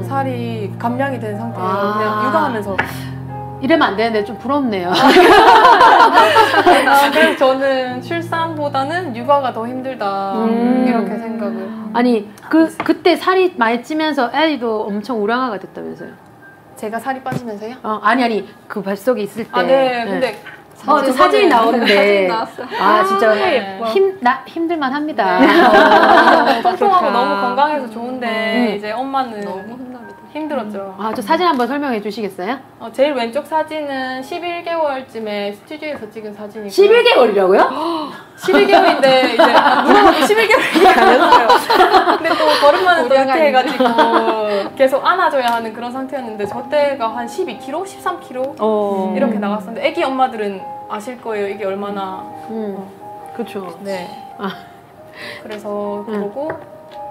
살이 감량이 된 상태예요. 그냥 육아하면서 이러면 안 되는데 좀 부럽네요. 그래서 저는 출산보다는 육아가 더 힘들다 이렇게 생각을. 아니 그때 살이 많이 찌면서 애도 엄청 우량아가 됐다면서요? 제가 살이 빠지면서요? 아니 그 뱃속에 있을 때. 네. 근데 사진이 나오는데. 사진 나왔어요. 진짜 힘들만 합니다. 통통하고 너무 건강해서 좋은데 이제 엄마는 너무 힘듭니다. 힘들었죠. 저 사진 한번 설명해 주시겠어요? 제일 왼쪽 사진은 11개월쯤에 스튜디오에서 찍은 사진이고요. 11개월이라고요? 11개월인데 이제 물어보고 11개월이 아니었어요. 근데 또 걸음마는 또 이렇게 해가지고 계속 안아줘야 하는 그런 상태였는데 저 때가 한 12kg? 13kg? 이렇게 나갔었는데 애기 엄마들은 아실 거예요. 이게 얼마나 그렇죠. 네. 그래서 그러고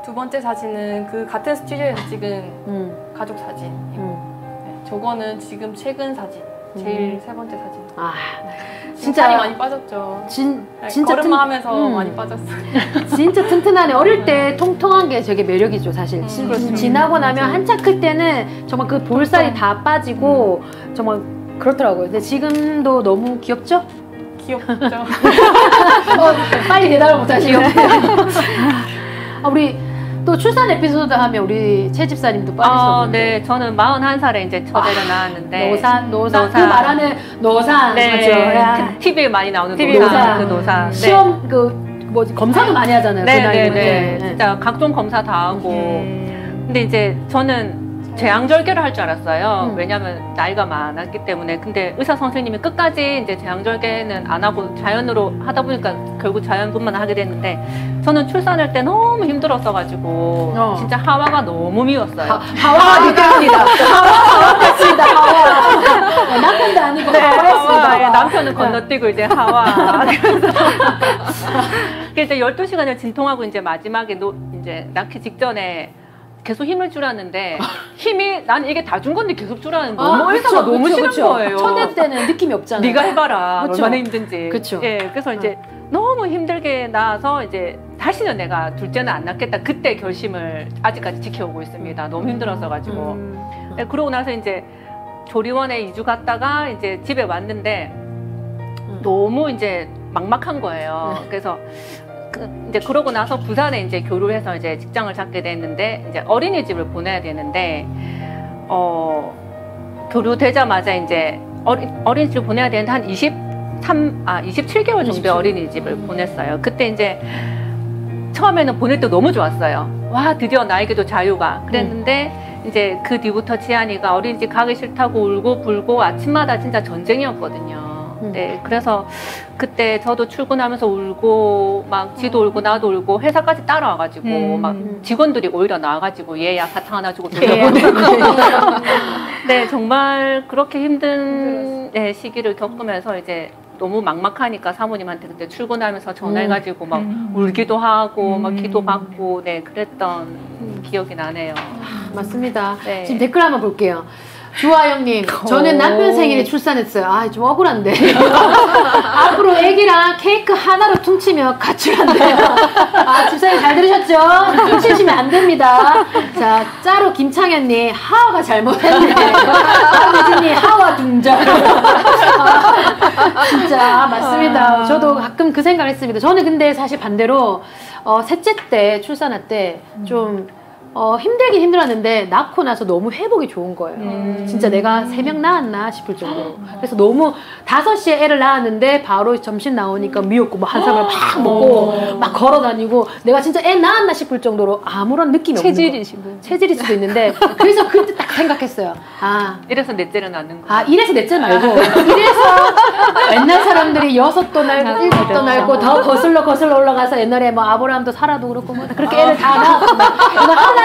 두 번째 사진은 그 같은 스튜디오에서 찍은 가족 사진. 네, 저거는 지금 최근 사진. 제일 세 번째 사진. 진짜 살이 많이 빠졌죠. 진짜 걸음마하면서 많이 빠졌어요. 진짜 튼튼하네. 어릴 때 통통한 게 되게 매력이죠, 사실. 지나고 나면 한참 클 때는 정말 그 볼살이 다 빠지고 정말 그렇더라고요. 근데 지금도 너무 귀엽죠? 귀엽죠. 빨리 대답을 못하시고. 우리 또 출산 에피소드 하면 우리 최 집사님도 빠졌었는데. 네, 저는 41살에 이제 첫애를 낳았는데. 노산. 그 말하는 노산. 네, 맞죠. TV에 많이 나오는 노산. 그 노산. 시험 검사도 많이 하잖아요. 네. 진짜 각종 검사 다 하고. 근데 이제 저는 제왕절개를 할 줄 알았어요. 왜냐면 나이가 많았기 때문에. 근데 의사 선생님이 끝까지 이제 제왕절개는 안 하고 자연으로 하다 보니까 결국 자연분만 하게 됐는데, 저는 출산할 때 너무 힘들었어가지고 진짜 하와가 너무 미웠어요. 하와가 미웠습니다. 하와. 남편도 아니고 하와였습니다. 남편은 건너뛰고 이제 하와. 그래서 이제 12시간을 진통하고 이제 마지막에 이제 낳기 직전에 계속 힘을 주라는데, 힘이 나는 이게 다 준 건데 계속 주라는 거. 의사가 너무 싫은 거예요. 첫애 때는 느낌이 없잖아요. 네가 해봐라. 얼마나 힘든지. 그렇죠. 예, 그래서 이제 너무 힘들게 나와서 이제 다시는 내가 둘째는 안 낳겠다. 그때 결심을 아직까지 지켜오고 있습니다. 너무 힘들어서 가지고. 예, 그러고 나서 이제 조리원에 2주 갔다가 이제 집에 왔는데 너무 이제 막막한 거예요. 그래서 이제 그러고 나서 부산에 이제 교류를 해서 이제 직장을 잡게 됐는데, 이제 어린이집을 보내야 되는데, 교류되자마자 이제 어린이집을 보내야 되는데 한 27개월 정도의 어린이집을 보냈어요. 그때 이제 처음에는 보낼 때 너무 좋았어요. 와, 드디어 나에게도 자유가. 그랬는데 이제 그 뒤부터 지안이가 어린이집 가기 싫다고 울고 불고 아침마다 진짜 전쟁이었거든요. 네, 그래서 그때 저도 출근하면서 울고 막 지도 울고 나도 울고 회사까지 따라와가지고 막 직원들이 오히려 나와가지고 얘야 사탕 하나 주고 돌려보내고. 네, 정말 그렇게 힘든 시기를 겪으면서 이제 너무 막막하니까 사모님한테 그때 출근하면서 전화해가지고 막 울기도 하고 막 기도받고 그랬던 기억이 나네요. 맞습니다. 네. 지금 댓글 한번 볼게요. 주하영님, 저는 남편 생일에 출산했어요. 좀 억울한데. 앞으로 애기랑 케이크 하나로 퉁치며 가출한대요. 집사님 잘 들으셨죠? 퉁치시면 안 됩니다. 자, 짜로 김창현님, 하와가 잘못했네. 한혜진님, 하와 둥절. 진짜, 맞습니다. 저도 가끔 그 생각을 했습니다. 저는 근데 사실 반대로, 셋째 때, 출산할 때, 좀, 힘들긴 힘들었는데 낳고 나서 너무 회복이 좋은 거예요. 진짜 내가 3명 낳았나 싶을 정도로. 그래서 너무 5시에 애를 낳았는데 바로 점심 나오니까 미역국 한 사발 막 먹고 막 걸어다니고 내가 진짜 애 낳았나 싶을 정도로 아무런 느낌이 없는 거예요. 체질일 수도 있는데 그래서 그때 딱 생각했어요. 이래서 넷째를 낳는 거. 이래서 넷째 말고 이래서 옛날 사람들이 6도 낳고 7도 낳고 더 거슬러 올라가서 옛날에 뭐 아브라함도 사라도 그렇고 뭐 그렇게 애를 다 낳았구나.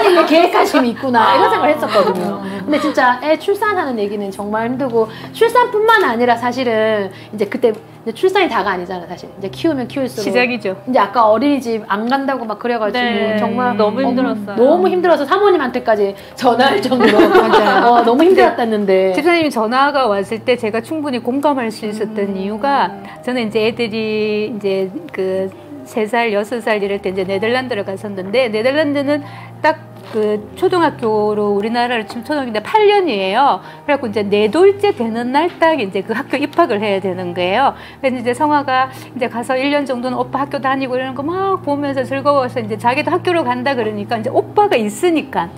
하나님의 계획하심이 있구나 이런 생각을 했었거든요. 근데 진짜 애 출산하는 얘기는 정말 힘들고 출산뿐만 아니라 사실은 이제 그때 이제 출산이 다가 아니잖아 사실. 이제 키우면 키울수록 시작이죠. 이제 아까 어린이집 안 간다고 막 그래가지고 정말 너무 힘들었어요. 너무 힘들어서 사모님한테까지 전화할 정도로 맞아요. 너무 힘들었다는데 집사님이 전화가 왔을 때 제가 충분히 공감할 수 있었던 이유가 저는 이제 애들이 이제 그 3살, 6살 이럴 때 이제 네덜란드를 갔었는데 네덜란드는 딱 그 초등학교로 우리나라를 지금 초등학교인데 8년이에요. 그래갖고 이제 4돌째 되는 날 딱 이제 그 학교 입학을 해야 되는 거예요. 그래서 이제 성화가 이제 가서 1년 정도는 오빠 학교 다니고 이러는 거 막 보면서 즐거워서 이제 자기도 학교로 간다 그러니까 이제 오빠가 있으니까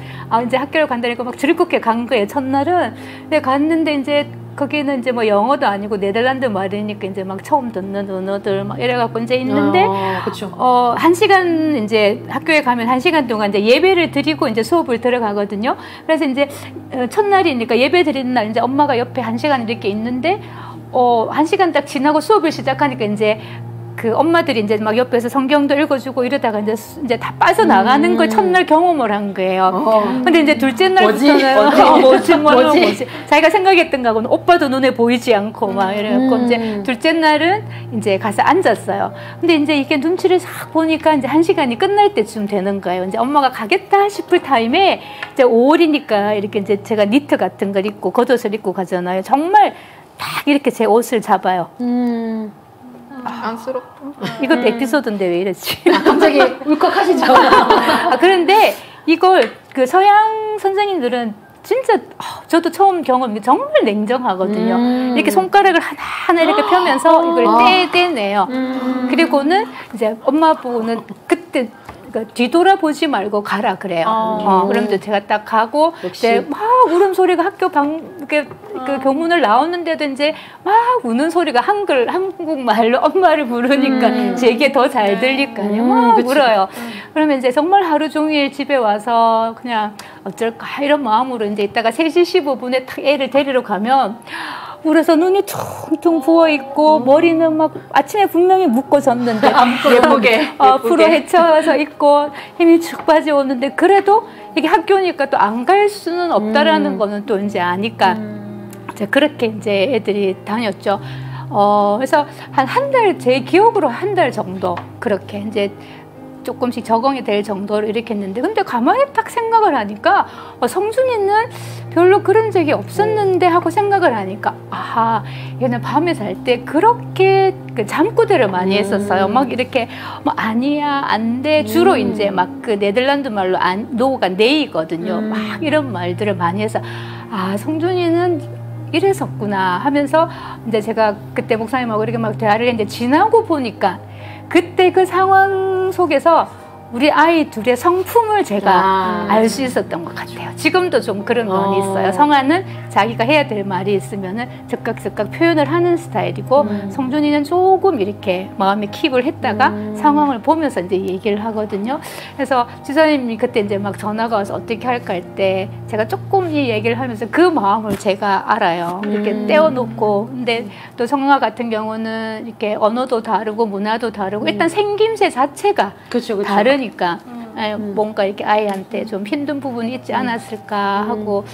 이제 학교로 간다니까 막 즐겁게 간 거예요. 첫날은. 근데 갔는데 이제 거기는 이제 뭐 영어도 아니고 네덜란드 말이니까 이제 막 처음 듣는 언어들 막 이래갖고 이제 있는데, 그쵸. 1시간 이제 학교에 가면 1시간 동안 이제 예배를 드리고 이제 수업을 들어가거든요. 그래서 이제 첫날이니까 예배 드리는 날 이제 엄마가 옆에 1시간 이렇게 있는데, 1시간 딱 지나고 수업을 시작하니까 이제 그 엄마들이 이제 막 옆에서 성경도 읽어주고 이러다가 이제 다 빠져나가는 걸 첫날 경험을 한 거예요. 근데 이제 둘째 날부터는 뭐지? 자기가 생각했던 거하고는 오빠도 눈에 보이지 않고 막 이래갖고 이제 둘째 날은 이제 가서 앉았어요. 근데 이제 이게 눈치를 싹 보니까 이제 1시간이 끝날 때쯤 되는 거예요. 이제 엄마가 가겠다 싶을 타임에 이제 5월이니까 이렇게 이제 제가 니트 같은 걸 입고 겉옷을 입고 가잖아요. 정말 딱 이렇게 제 옷을 잡아요. 안쓰럽다. 이것도 에피소드인데 왜 이러지? 갑자기 울컥하시죠? 그런데 이걸 그 서양 선생님들은 진짜 저도 처음 경험 정말 냉정하거든요. 이렇게 손가락을 하나하나 이렇게 펴면서 이걸 떼내요. 그리고는 이제 엄마 보고는 그때 뒤돌아보지 말고 가라 그래요. 그러면 제가 딱 가고 이제 막 울음소리가 학교 그 교문을 나오는데도 이제 막 우는 소리가 한국말로 엄마를 부르니까 제게 더 잘 들릴까요? 막 울어요. 그러면 이제 정말 하루 종일 집에 와서 그냥 어쩔까 이런 마음으로 이제 이따가 3시 15분에 딱 애를 데리러 가면 울어서 눈이 퉁퉁 부어있고 머리는 막 아침에 분명히 묶어졌는데 예쁘게 풀어 헤쳐서 있고 힘이 축 빠져오는데 그래도 이게 학교니까 또 안 갈 수는 없다라는 거는 또 이제 아니까 이제 그렇게 이제 애들이 다녔죠. 그래서 한 달, 제 기억으로 한 달 정도 그렇게 이제 조금씩 적응이 될 정도로 이렇게 했는데 근데 가만히 딱 생각을 하니까 성준이는 별로 그런 적이 없었는데 하고 생각을 하니까 아하 얘는 밤에 잘 때 그렇게 그 잠꼬대를 많이 했었어요. 막 이렇게 뭐 아니야 안 돼 주로 이제 막 그 네덜란드 말로 노가 네이거든요. 막 이런 말들을 많이 해서 아 성준이는 이랬었구나 하면서 이제 제가 그때 목사님하고 이렇게 막 대화를 했는데 지나고 보니까 그때 그 상황 속에서 우리 아이 둘의 성품을 제가 알 수 있었던 것 같아요. 지금도 좀 그런 면이 있어요. 성아는 자기가 해야 될 말이 있으면은 즉각 표현을 하는 스타일이고 성준이는 조금 이렇게 마음에 킥을 했다가 상황을 보면서 이제 얘기를 하거든요. 그래서 지사님이 그때 이제 막 전화가 와서 어떻게 할까 할 때 제가 조금 이 얘기를 하면서 그 마음을 제가 알아요. 이렇게 떼어놓고 근데 또 성아 같은 경우는 이렇게 언어도 다르고 문화도 다르고 일단 생김새 자체가 그쵸. 다르니까 뭔가 이렇게 아이한테 좀 힘든 부분이 있지 않았을까 하고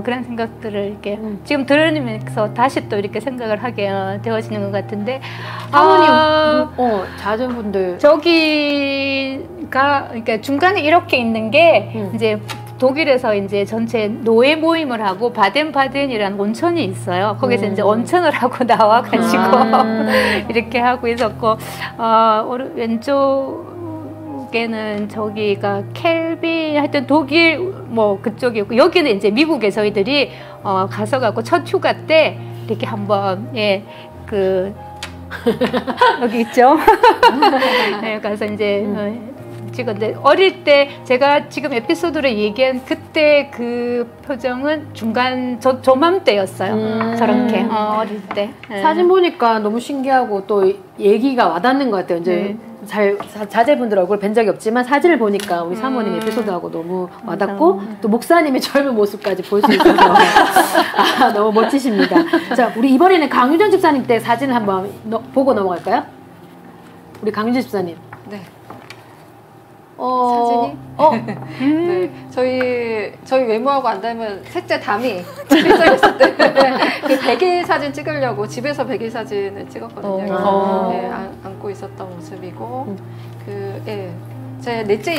그런 생각들을 이렇게 지금 들으면서 다시 또 이렇게 생각을 하게 되어지는 것 같은데 사모님 자녀분들 저기가 그러니까 중간에 이렇게 있는 게 이제 독일에서 이제 전체 노예 모임을 하고 바덴바덴이라는 온천이 있어요. 거기서 이제 온천을 하고 나와가지고 이렇게 하고 있었고 왼쪽에는 저기가 켈빈 하여튼 독일 뭐 그쪽이고 여기는 이제 미국에 저희들이 가서 갖고 첫 휴가 때 이렇게 한번 여기 있죠. 네, 가서 이제 찍었는데 어릴 때 제가 지금 에피소드로 얘기한 그때 그 표정은 중간 조맘때였어요. 저렇게 어릴 때 사진 보니까 너무 신기하고 또 얘기가 와닿는 것 같아요. 이제 자제분들 얼굴 뵌 적이 없지만 사진을 보니까 우리 사모님 에피소드하고 너무 와닿고 또 목사님의 젊은 모습까지 볼 수 있어서 너무 멋지십니다. 자, 우리 이번에는 강유정 집사님 때 사진을 한번 보고 넘어갈까요? 우리 강유정 집사님. 네. 사진이? 네. 저희 외모하고 안 닮은 셋째 담이 집에서 있을 때 그 100일 사진 찍으려고 집에서 100일 사진을 찍었거든요. 네, 안고 있었던 모습이고 제 넷째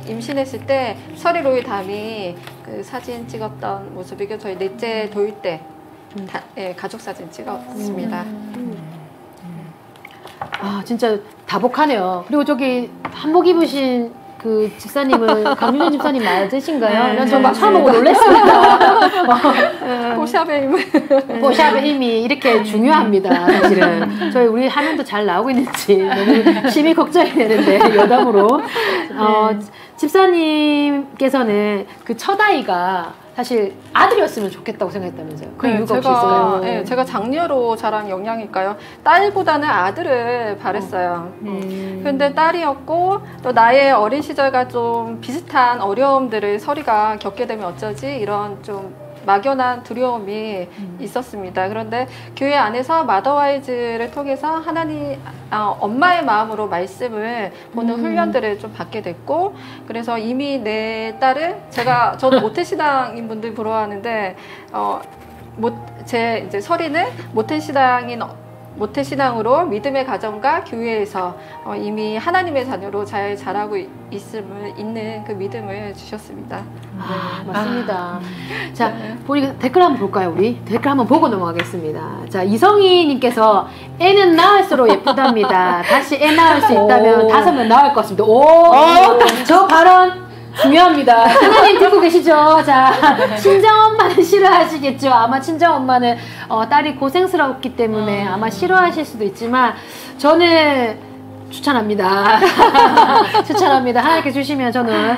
임신했을 때 서리로이 담이 그 사진 찍었던 모습이고 저희 넷째 돌 때 가족 사진 찍었습니다. 아 진짜 다복하네요. 그리고 저기 한복 입으신 그 집사님은 강유정 집사님 맞으신가요? 난 정말 처음 보고 놀랐습니다. 뽀샵의 힘이 이렇게 중요합니다. 사실은 저희 우리 화면도 잘 나오고 있는지 너무 심히 걱정이 되는데 여담으로 집사님께서는 그 첫 아이가 사실 아들이었으면 좋겠다고 생각했다면서요? 그 이유가 혹시 있을까요? 네, 제가 장녀로 자란 영향일까요? 딸보다는 아들을 바랬어요. 그런데 딸이었고 또 나의 어린 시절과 좀 비슷한 어려움들을 서리가 겪게 되면 어쩌지? 이런 좀 막연한 두려움이 있었습니다. 그런데 교회 안에서 마더와이즈를 통해서 하나님 엄마의 마음으로 말씀을 보는 훈련들을 좀 받게 됐고 그래서 이미 내 딸은 저는 모태신앙인 분들 부러워하는데 제 이제 서리는 모태신앙인 모태신앙으로 믿음의 가정과 교회에서 이미 하나님의 자녀로 잘 자라고 있는 그 믿음을 주셨습니다. 맞습니다. 자, 보니까 댓글 한번 볼까요, 우리? 댓글 한번 보고 넘어가겠습니다. 자, 이성희님께서 애는 낳을수록 예쁘답니다. 다시 애 낳을 수 있다면 5명 낳을 것 같습니다. 저 발언 중요합니다. 하나님 듣고 계시죠? 자, 친정엄마는 싫어하시겠죠? 아마 친정엄마는 딸이 고생스럽기 때문에 아마 싫어하실 수도 있지만 저는 추천합니다. 추천합니다. 하나님께 주시면 저는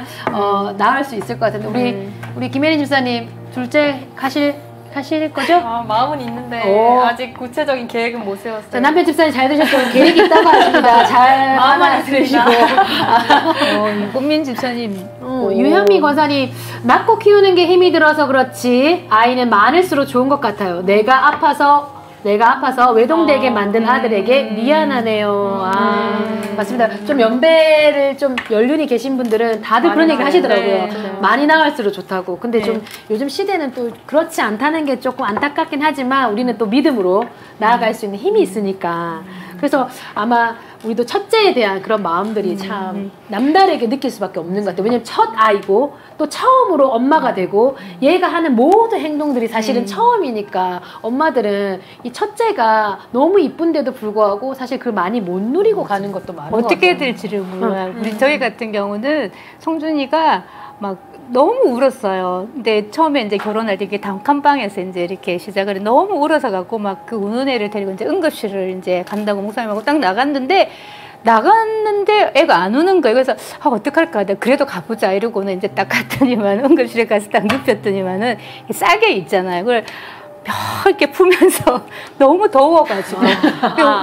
나을 수 있을 것 같은데 우리 김혜린 집사님 둘째 가실 거죠? 마음은 있는데 아직 구체적인 계획은 못 세웠어요. 자, 남편 집사님 잘 들으셨죠? 계획이 있다고 하십니다. 잘 마음만 들으시고. 꽃민 집사님. 유현미 권사님, 낳고 키우는 게 힘이 들어서 그렇지 아이는 많을수록 좋은 것 같아요. 내가 아파서 외동되게 만든 아들에게 미안하네요. 맞습니다. 좀 연배를 좀 연륜이 계신 분들은 다들 그런 얘기 하시더라고요. 네. 많이 나갈수록 좋다고. 근데 좀 요즘 시대는 또 그렇지 않다는 게 조금 안타깝긴 하지만 우리는 또 믿음으로 나아갈 수 있는 힘이 있으니까. 그래서 아마 우리도 첫째에 대한 그런 마음들이 참 남다르게 느낄 수밖에 없는 것 같아요. 왜냐면 첫 아이고 또 처음으로 엄마가 되고 얘가 하는 모든 행동들이 사실은 처음이니까 엄마들은 이 첫째가 너무 이쁜데도 불구하고 사실 그걸 많이 못 누리고 가는 것도 많은 것 같아요. 어떻게 될지를 몰라요. 우리 저희 같은 경우는 성준이가 막 너무 울었어요. 근데 처음에 이제 결혼할 때 이렇게 단칸방에서 이제 이렇게 시작을 해. 너무 울어서 갖고 막 그 우는 애를 데리고 이제 응급실을 이제 간다고 목사님하고 딱 나갔는데 애가 안 우는 거예요. 그래서 어떡할까? 내가 그래도 가보자 이러고는 이제 딱 갔더니만 응급실에 가서 딱 눕혔더니만은 싸게 있잖아요. 그걸 이렇게 풀면서 너무 더워가지고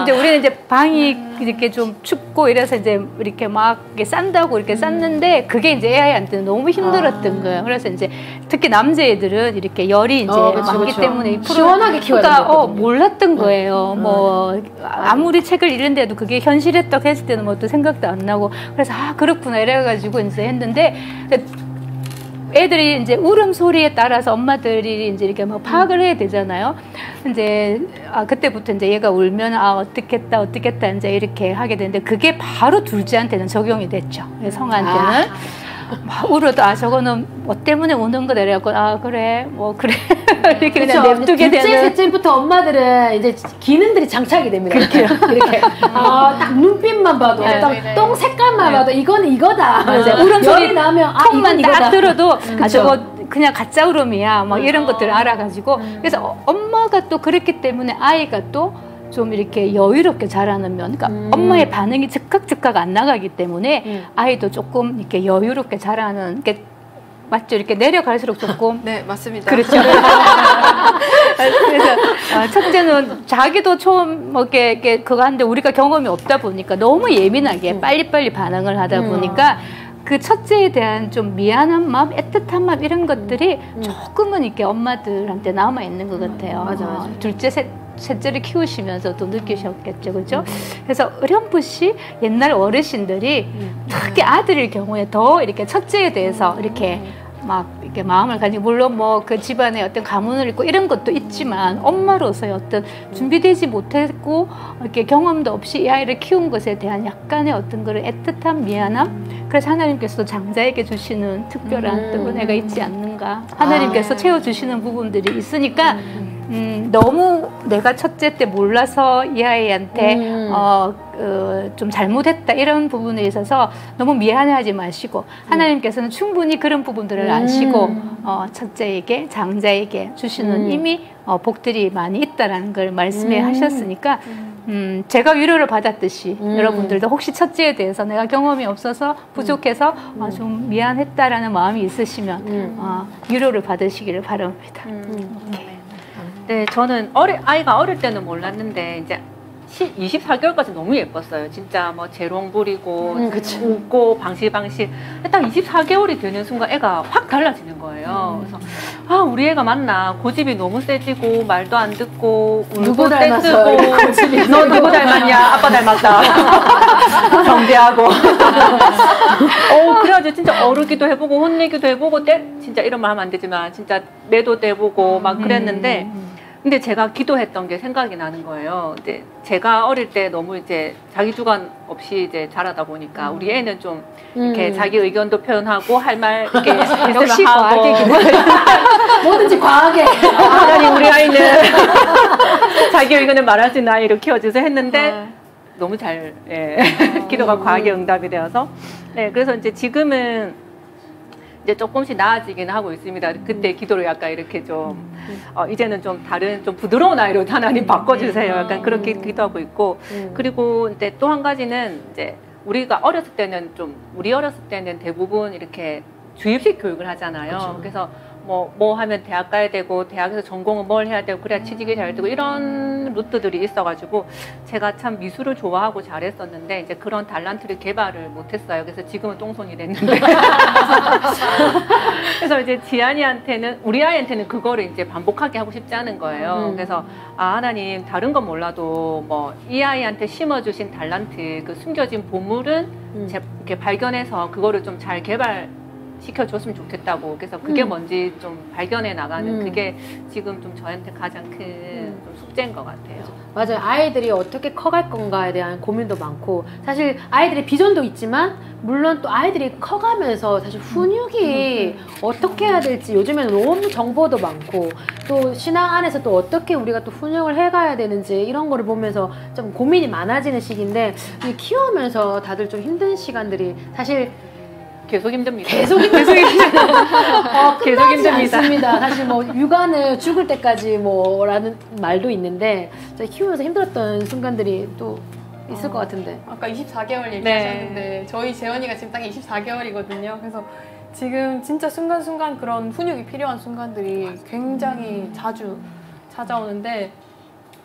이제 우리는 이제 방이 이렇게 좀 춥고 이래서 이제 이렇게 막 이렇게 싼다고 이렇게 쌌는데 그게 이제 애한테는 너무 힘들었던 거예요. 그래서 이제 특히 남자애들은 이렇게 열이 이제 많기 때문에 시원하게 키워야 그러니까 몰랐던 거예요. 뭐 아무리 책을 읽는데도 그게 현실했다고 했을 때는 뭐 또 생각도 안 나고 그래서 그렇구나 이래가지고 이제 했는데. 애들이 이제 울음소리에 따라서 엄마들이 이제 이렇게 막 파악을 해야 되잖아요. 이제, 그때부터 이제 얘가 울면, 어떻겠다, 이제 이렇게 하게 되는데, 그게 바로 둘째한테는 적용이 됐죠. 성한테는. 막 울어도, 저거는 뭐 때문에 우는 거다. 이래갖고, 그래, 그래. 이렇게 그냥 냅두게 되는. 둘째, 셋째부터 엄마들은 이제 기능들이 장착이 됩니다. 이렇게. 딱 눈빛만 봐도, 똥 색깔만 봐도, 이거는 이거다. 울음소리 나면, 톤만 딱 들어도, 저거 그냥 가짜 울음이야. 막 이런 것들을 알아가지고. 그래서 엄마가 또 그랬기 때문에 아이가 또 좀 이렇게 여유롭게 자라는 면, 그러니까 엄마의 반응이 즉각 안 나가기 때문에 아이도 조금 이렇게 여유롭게 자라는 게 맞죠? 이렇게 내려갈수록 조금 네, 맞습니다. 그렇죠. 그래서 첫째는 자기도 처음 이렇게 그거 하는데 우리가 경험이 없다 보니까 너무 예민하게 빨리빨리 반응을 하다 보니까 그 첫째에 대한 좀 미안한 마음, 애틋한 마음 이런 것들이 조금은 이렇게 엄마들한테 남아 있는 것 같아요. 맞아. 둘째, 셋째를 키우시면서도 느끼셨겠죠, 그죠? 그래서 어렴풋이 옛날 어르신들이 특히 아들일 경우에 더 이렇게 첫째에 대해서 이렇게 막 이렇게 마음을 가지고 물론 뭐 그 집안에 어떤 가문을 있고 이런 것도 있지만 엄마로서의 어떤 준비되지 못했고 이렇게 경험도 없이 이 아이를 키운 것에 대한 약간의 어떤 그런 애틋한 미안함. 그래서 하나님께서 장자에게 주시는 특별한 또 은혜가 있지 않는가. 하나님께서 채워주시는 부분들이 있으니까 너무 내가 첫째 때 몰라서 이 아이한테 좀 잘못했다 이런 부분에 있어서 너무 미안해하지 마시고 하나님께서는 충분히 그런 부분들을 아시고 첫째에게 장자에게 주시는 이미 복들이 많이 있다라는 걸 말씀해 하셨으니까 제가 위로를 받았듯이 여러분들도 혹시 첫째에 대해서 내가 경험이 없어서 부족해서 좀 미안했다라는 마음이 있으시면 위로를 받으시기를 바랍니다. 네, 저는 아이가 어릴 때는 몰랐는데 이제 24개월까지 너무 예뻤어요. 진짜 뭐 재롱 부리고 웃고 방실방실. 딱 24개월이 되는 순간 애가 확 달라지는 거예요. 그래서 우리 애가 맞나? 고집이 너무 세지고 말도 안 듣고 누구 닮았어요? 너 누구 닮았냐? 아빠 닮았다. 정죄하고. 그래가지고 진짜 어르기도 해보고 혼내기도 해보고 진짜 이런 말 하면 안 되지만 진짜 매도 돼보고 막 그랬는데 근데 제가 기도했던 게 생각이 나는 거예요. 이제 제가 어릴 때 너무 이제 자기 주관 없이 이제 자라다 보니까 우리 애는 좀 이렇게 자기 의견도 표현하고 할 말 이렇게 역시 과하게 뭐든지 과하게. 하나님 우리 아이는 자기 의견을 말할 수 있는 아이로 키워주세요 했는데 너무 잘 기도가 과하게 응답이 되어서 그래서 이제 지금은 이제 조금씩 나아지긴 하고 있습니다. 그때 기도를 약간 이렇게 좀 이제는 좀 다른 좀 부드러운 아이로 하나님 바꿔주세요. 약간 그렇게 기도하고 있고 그리고 이제 또 한 가지는 이제 우리가 어렸을 때는 우리 어렸을 때는 대부분 이렇게 주입식 교육을 하잖아요. 그쵸. 그래서 뭐 하면 대학 가야 되고 대학에서 전공은 뭘 해야 되고 그래야 취직이 잘 되고 이런 루트들이 있어가지고 제가 참 미술을 좋아하고 잘했었는데 이제 그런 달란트를 개발을 못했어요. 그래서 지금은 똥손이 됐는데 그래서 이제 지안이한테는 우리 아이한테는 그거를 이제 반복하게 하고 싶지 않은 거예요. 그래서 하나님 다른 건 몰라도 뭐 이 아이한테 심어주신 달란트 그 숨겨진 보물은 이렇게 발견해서 그거를 좀 잘 시켜줬으면 좋겠다고. 그래서 그게 뭔지 좀 발견해 나가는 그게 지금 좀 저한테 가장 큰 좀 숙제인 것 같아요. 맞아요. 아이들이 어떻게 커갈 건가에 대한 고민도 많고 사실 아이들의 비전도 있지만 물론 또 아이들이 커가면서 사실 훈육이 어떻게 해야 될지 요즘에는 너무 정보도 많고 또 신앙 안에서 또 어떻게 우리가 또 훈육을 해가야 되는지 이런 거를 보면서 좀 고민이 많아지는 시기인데 키우면서 다들 좀 힘든 시간들이 사실 계속 힘듭니다. 계속 힘듭니다. 계속 힘듭니다. 않습니다. 사실 뭐 육아는 죽을 때까지 뭐라는 말도 있는데 키우면서 힘들었던 순간들이 또 있을 것 같은데. 아까 24개월 얘기하셨는데 저희 재현이가 지금 딱 24개월이거든요. 그래서 지금 진짜 순간순간 그런 훈육이 필요한 순간들이 굉장히 자주 찾아오는데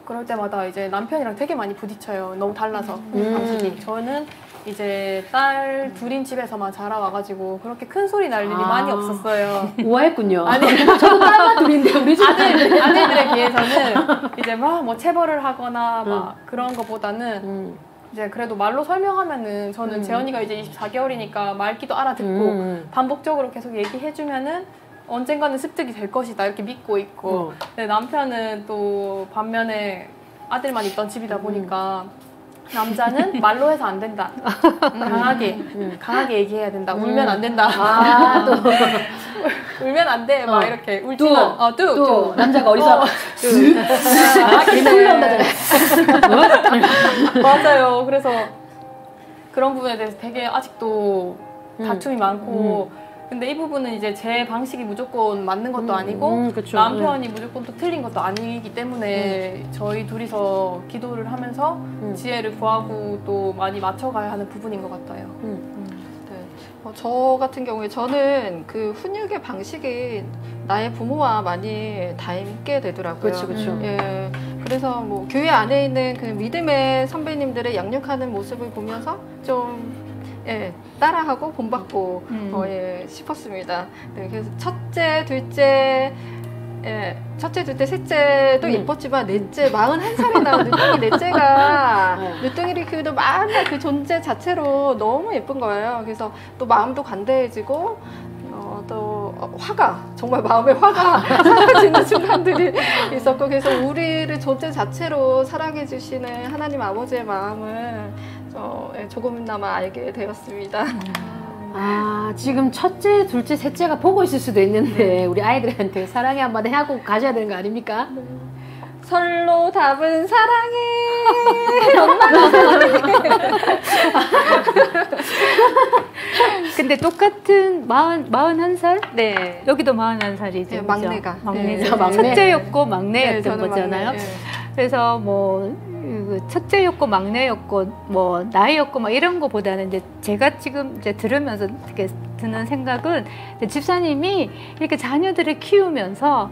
그럴 때마다 이제 남편이랑 되게 많이 부딪혀요. 너무 달라서 방식이. 저는 이제 딸 둘인 집에서만 자라와가지고 그렇게 큰 소리 날 일이 많이 없었어요. 우아했군요. 아니, 저도 딸만 둘인데 우리 집 아들들에 비해서는 이제 막 뭐 체벌을 하거나 막 그런 거보다는 이제 그래도 말로 설명하면은 저는 재현이가 이제 24개월이니까 말귀도 알아듣고 반복적으로 계속 얘기해주면은 언젠가는 습득이 될 것이다 이렇게 믿고 있고 근데 남편은 또 반면에 아들만 있던 집이다 보니까 남자는 말로 해서 안 된다. 강하게 얘기해야 된다. 울면 안 된다. 또 울면 안 돼. 막 이렇게 울지만. 또 남자가 어디서 맞아요. 그래서 그런 부분에 대해서 되게 아직도 다툼이 많고 근데 이 부분은 이제 제 방식이 무조건 맞는 것도 아니고 남편이 무조건 또 틀린 것도 아니기 때문에 저희 둘이서 기도를 하면서 지혜를 구하고 또 많이 맞춰가야 하는 부분인 것 같아요. 네. 저 같은 경우에 저는 그 훈육의 방식이 나의 부모와 많이 닮게 되더라고요. 그렇죠. 예. 그래서 뭐 교회 안에 있는 그 믿음의 선배님들의 양육하는 모습을 보면서 좀 따라하고 본받고 싶었습니다. 네, 그래서 첫째, 둘째, 셋째도 예뻤지만 넷째, 41살이 나온 누뚱이가 누뚱이를 키우던 만날 그 존재 자체로 너무 예쁜 거예요. 그래서 또 마음도 관대해지고 또 정말 마음에 화가 사라지는 순간들이 있었고 그래서 우리를 존재 자체로 사랑해 주시는 하나님 아버지의 마음을 조금이나마 알게 되었습니다. 지금 첫째, 둘째, 셋째가 보고 있을 수도 있는데 우리 아이들한테 사랑해 한마디 하고 가셔야 되는 거 아닙니까? 설로 답은 사랑해. 엄마가 사랑해. 근데 똑같은 41살? 네. 여기도 41살이죠. 네, 막내가. 막내죠. 첫째였고 막내였던 거잖아요. 막내. 그래서 뭐 첫째였고 막내였고 뭐 나이였고 막 이런 거보다는 이제 제가 지금 이제 들으면서 이렇게 드는 생각은 집사님이 이렇게 자녀들을 키우면서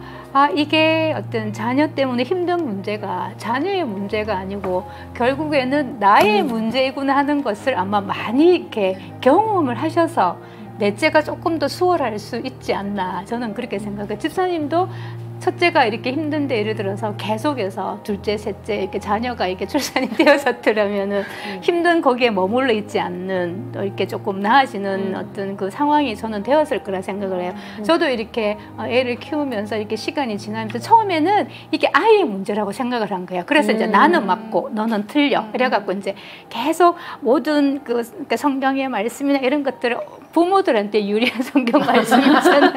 이게 어떤 자녀 때문에 힘든 문제가 자녀의 문제가 아니고 결국에는 나의 문제이구나 하는 것을 아마 많이 이렇게 경험을 하셔서 넷째가 조금 더 수월할 수 있지 않나 저는 그렇게 생각해요. 집사님도 첫째가 이렇게 힘든데 예를 들어서 계속해서 둘째, 셋째 이렇게 자녀가 이렇게 출산이 되어졌더라면은 힘든 거기에 머물러 있지 않는 또 이렇게 조금 나아지는 어떤 그 상황이 저는 되었을 거라 생각을 해요. 저도 이렇게 애를 키우면서 이렇게 시간이 지나면서 처음에는 이게 아이의 문제라고 생각을 한 거예요. 그래서 이제 나는 맞고 너는 틀려. 이래갖고 이제 계속 모든 그러니까 성경의 말씀이나 이런 것들을 부모들한테 유리한 성경 말씀이잖아요.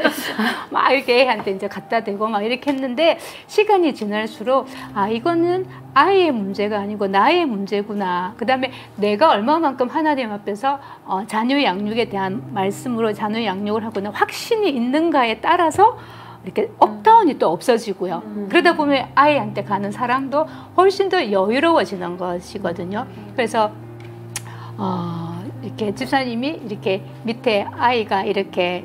막 이렇게 애한테 이제 갖다 대고 막 이렇게 했는데 시간이 지날수록 아 이거는 아이의 문제가 아니고 나의 문제구나. 그 다음에 내가 얼마만큼 하나님 앞에서 자녀 양육에 대한 말씀으로 자녀 양육을 하거나 확신이 있는가에 따라서 이렇게 업다운이 또 없어지고요. 그러다 보면 아이한테 가는 사랑도 훨씬 더 여유로워지는 것이거든요. 그래서 이렇게 집사님이 이렇게 밑에 아이가 이렇게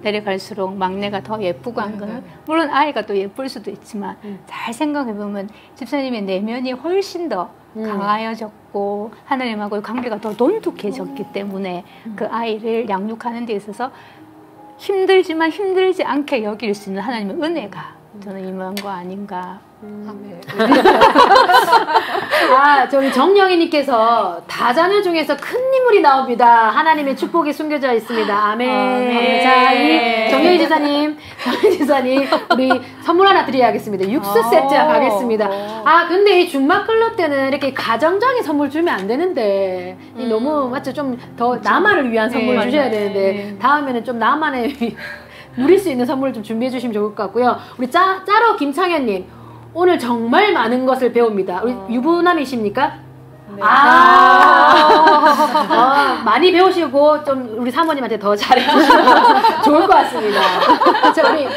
내려갈수록 막내가 더 예쁘고 한 거는 물론 아이가 또 예쁠 수도 있지만 잘 생각해 보면 집사님의 내면이 훨씬 더 강하여졌고 하나님하고의 관계가 더 돈독해졌기 때문에 그 아이를 양육하는 데 있어서 힘들지만 힘들지 않게 여길 수 있는 하나님의 은혜가 저는 임한 거 아닌가. 저희 정영희님께서 다자녀 중에서 큰 인물이 나옵니다. 하나님의 축복이 숨겨져 있습니다. 아멘. 자, 이 정영희 지사님, 우리 선물 하나 드려야겠습니다. 육수 세트 가겠습니다. 근데 이 준마클럽 때는 이렇게 가정적인 선물 주면 안 되는데, 너무, 맞죠? 좀 더 나만을 위한 선물 주셔야 되는데, 다음에는 좀 나만의 누릴 수 있는 선물을 좀 준비해 주시면 좋을 것 같고요. 우리 짜러 김창현님, 오늘 정말 많은 것을 배웁니다. 우리 유부남이십니까? 네. 많이 배우시고 좀 우리 사모님한테 더 잘해주시면 좋을 것 같습니다. 자, 우리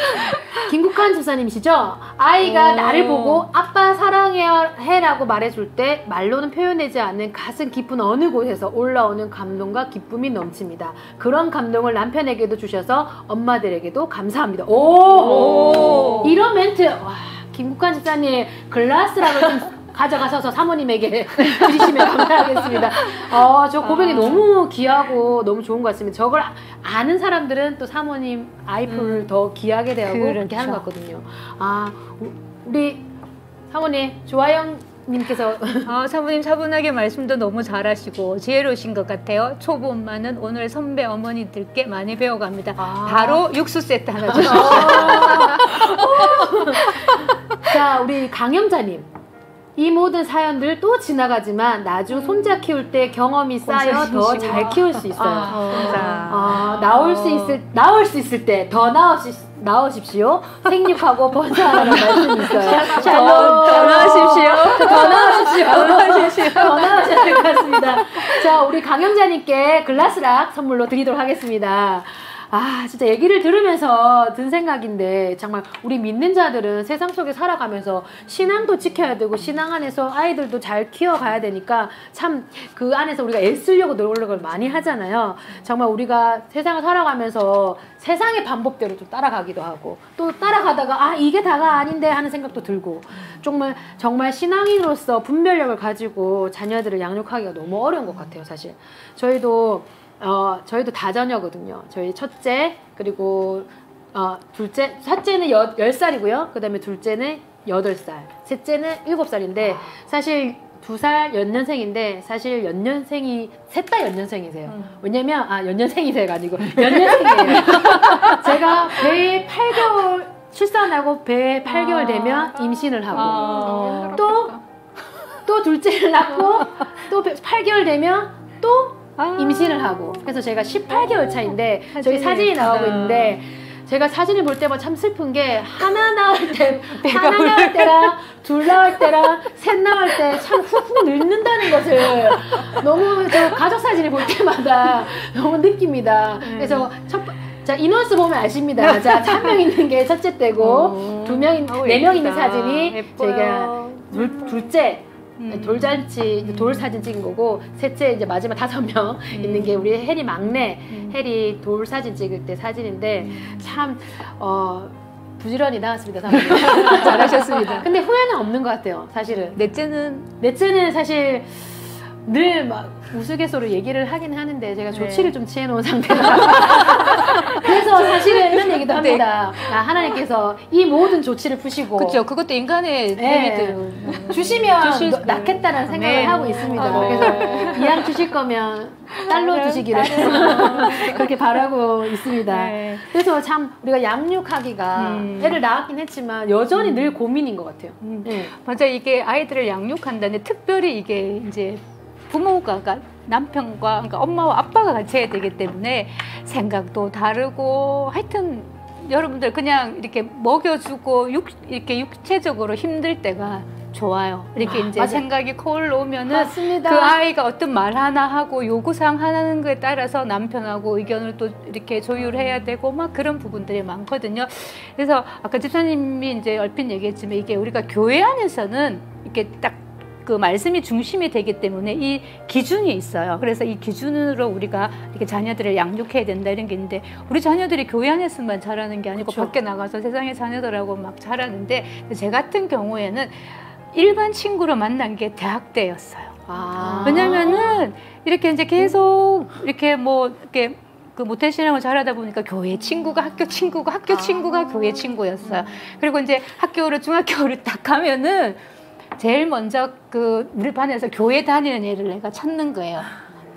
김국환 집사님이시죠? 아이가 나를 보고 아빠 사랑해라고 말해줄 때 말로는 표현되지 않는 가슴 깊은 어느 곳에서 올라오는 감동과 기쁨이 넘칩니다. 그런 감동을 남편에게도 주셔서 엄마들에게도 감사합니다. 이런 멘트, 와, 김국환 집사님 글라스락을 좀 가져가셔서 사모님에게 드리시면 감사하겠습니다. 저 고백이 너무 귀하고 너무 좋은 것 같습니다. 저걸 아는 사람들은 또 사모님 아이풀을 더 귀하게 대하고 그렇게 하는 것 같거든요. 우리 사모님, 조아영님께서 사모님 차분하게 말씀도 너무 잘하시고 지혜로우신 것 같아요. 초보 엄마는 오늘 선배 어머니들께 많이 배워갑니다. 바로 육수 세트 하나 주세요. 자, 우리 강영자님. 이 모든 사연들 또 지나가지만 나중 손자 키울 때 경험이 쌓여 더 잘 키울 수 있어요. 나올 수 있을 때 더 나오십시오. 생육하고 번성하라는 말씀이 있어요. 더 나으십시오. 더 나으셔야 될 것 같습니다. 자, 우리 강영자님께 글라스락 선물로 드리도록 하겠습니다. 진짜 얘기를 들으면서 든 생각인데, 정말 우리 믿는 자들은 세상 속에 살아가면서 신앙도 지켜야 되고 신앙 안에서 아이들도 잘 키워가야 되니까 참 그 안에서 우리가 애쓰려고 노력을 많이 하잖아요. 정말 우리가 세상을 살아가면서 세상의 방법대로 좀 따라가기도 하고, 또 따라가다가 이게 다가 아닌데 하는 생각도 들고, 정말 신앙인으로서 분별력을 가지고 자녀들을 양육하기가 너무 어려운 것 같아요. 사실 저희도 다자녀거든요. 저희 첫째, 그리고 셋째는 10살이고요. 그 다음에 둘째는 8살, 셋째는 7살인데, 사실 2살 연년생인데, 사실 셋 다 연년생이세요. 왜냐면, 연년생이세가 아니고, 연년생이에요. 제가 배에 8개월, 출산하고 배에 8개월 되면 임신을 하고, 또 둘째를 낳고, 또 8개월 되면 또 임신을 하고, 그래서 제가 18개월 차인데 저희 사진이 나오고 있는데, 제가 사진을 볼 때마다 참 슬픈 게, 하나 나올 때랑 둘 나올 때랑 셋 나올 때 참 훅훅 늙는다는 것을 너무 저 가족 사진을 볼 때마다 너무 느낍니다. 그래서 자, 인원수 보면 아십니다. 자, 1명 있는 게 첫째 때고, 4명 있는 사진이 제가 둘째 돌잔치 돌 사진 찍은 거고, 셋째 이제 마지막 5명 있는 게 우리 혜리 막내 혜리 돌 사진 찍을 때 사진인데, 참 부지런히 나왔습니다. 잘하셨습니다. 근데 후회는 없는 것 같아요. 사실은 넷째는 사실 늘 막 우스갯소리로 얘기를 하긴 하는데 제가 조치를 좀 취해놓은 상태라 그래서 사실은 이런 얘기도 합니다. 하나님께서 이 모든 조치를 푸시고 그렇죠. 그것도 인간의 데미드 주시면 낫겠다는 생각을 하고 있습니다. 그래서 이왕 주실 거면 딸로 주시기를 그렇게 바라고 있습니다. 그래서 참 우리가 양육하기가 애를 낳았긴 했지만 여전히 늘 고민인 것 같아요. 맞아, 이게 아이들을 양육한다는데 특별히 이게 이제 부모가 남편과 그러니까 엄마와 아빠가 같이 해야 되기 때문에 생각도 다르고 하여튼 여러분들 그냥 이렇게 먹여주고 이렇게 육체적으로 힘들 때가 좋아요. 이렇게 이제 맞아. 생각이 올라오면은 맞습니다. 그 아이가 어떤 말 하나 하고 요구사항 하는 거에 따라서 남편하고 의견을 또 이렇게 조율해야 되고 막 그런 부분들이 많거든요. 그래서 아까 집사님이 이제 얼핏 얘기했지만 이게 우리가 교회 안에서는 이렇게 딱 그 말씀이 중심이 되기 때문에 이 기준이 있어요. 그래서 이 기준으로 우리가 이렇게 자녀들을 양육해야 된다 이런 게 있는데 우리 자녀들이 교회 안에서만 자라는 게 아니고 밖에 나가서 세상의 자녀들하고 막 자라는데 제 같은 경우에는 일반 친구로 만난 게 대학 때였어요. 왜냐면은 이렇게 이제 계속 이렇게 뭐 이렇게 그 모태신앙을 잘하다 보니까 교회 친구가 학교 친구고 학교 친구가 교회 친구였어요. 그리고 이제 학교를 중학교를 딱 가면은 제일 먼저 그 우리 반에서 교회 다니는 애를 내가 찾는 거예요.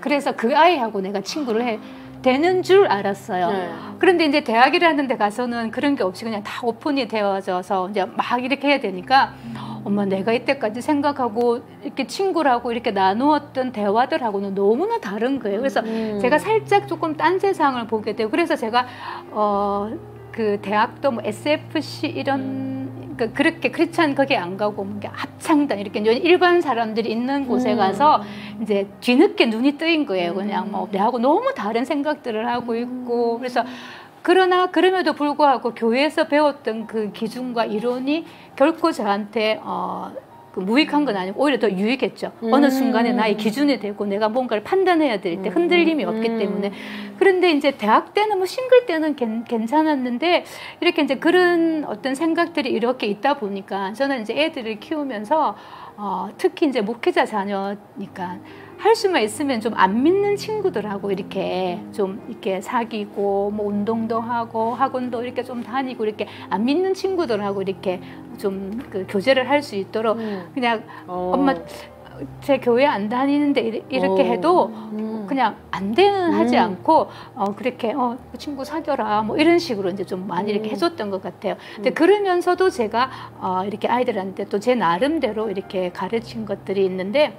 그래서 그 아이하고 내가 친구를 되는 줄 알았어요. 그런데 이제 대학이라는 데 가서는 그런 게 없이 그냥 다 오픈이 되어져서 이제 막 이렇게 해야 되니까 엄마 내가 이때까지 생각하고 이렇게 친구라고 이렇게 나누었던 대화들하고는 너무나 다른 거예요. 그래서 제가 살짝 조금 딴 세상을 보게 되고 그래서 제가 그 대학도 뭐 SFC 이런 그렇게 크리스찬 거기 안 가고 뭐 합창단 이렇게 일반 사람들이 있는 곳에 가서 이제 뒤늦게 눈이 뜨인 거예요. 그냥 뭐 내하고 너무 다른 생각들을 하고 있고 그래서 그러나 그럼에도 불구하고 교회에서 배웠던 그 기준과 이론이 결코 저한테 그 무익한 건 아니고 오히려 더 유익했죠. 어느 순간에 나의 기준이 되고 내가 뭔가를 판단해야 될 때 흔들림이 없기 때문에. 그런데 이제 대학 때는 뭐 싱글 때는 괜찮았는데 이렇게 이제 그런 어떤 생각들이 이렇게 있다 보니까 저는 이제 애들을 키우면서 특히 이제 목회자 자녀니까 할 수만 있으면 좀 안 믿는 친구들하고 이렇게 좀 이렇게 사귀고 뭐 운동도 하고 학원도 이렇게 좀 다니고 이렇게 안 믿는 친구들하고 이렇게 좀 그 교제를 할 수 있도록 그냥 엄마 제 교회 안 다니는데 이렇게 해도 그냥 안 되는 하지 않고 그렇게 그 친구 사귀어라 뭐 이런 식으로 이제 좀 많이 이렇게 해줬던 것 같아요. 근데 그러면서도 제가 이렇게 아이들한테 또 제 나름대로 이렇게 가르친 것들이 있는데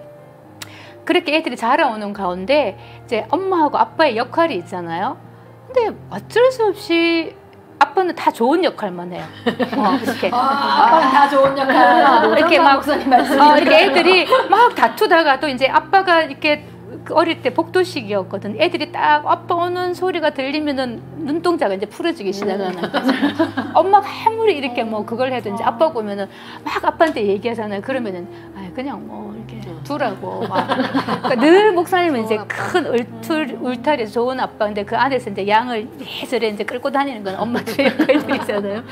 그렇게 애들이 자라오는 가운데 이제 엄마하고 아빠의 역할이 있잖아요. 근데 어쩔 수 없이 아빠는 다 좋은 역할만 해요. 이렇게. 아빠는 다 좋은 역할. 이렇게 막 이렇게 애들이 막 다투다가 또 이제 아빠가 이렇게 어릴 때 복도식이었거든. 애들이 딱 아빠 오는 소리가 들리면은 눈동자가 이제 풀어지기 시작하는 거지. 엄마가 아무리 이렇게 뭐 그걸 해도 이제 아빠 보면은 막 아빠한테 얘기하잖아요. 그러면은 그냥 뭐 이렇게 두라고. 그러니까 늘 목사님은 이제 큰 울타리 좋은 아빠인데 그 안에서 이제 양을 예절에 이제 끌고 다니는 건 엄마들의 역할들이잖아요.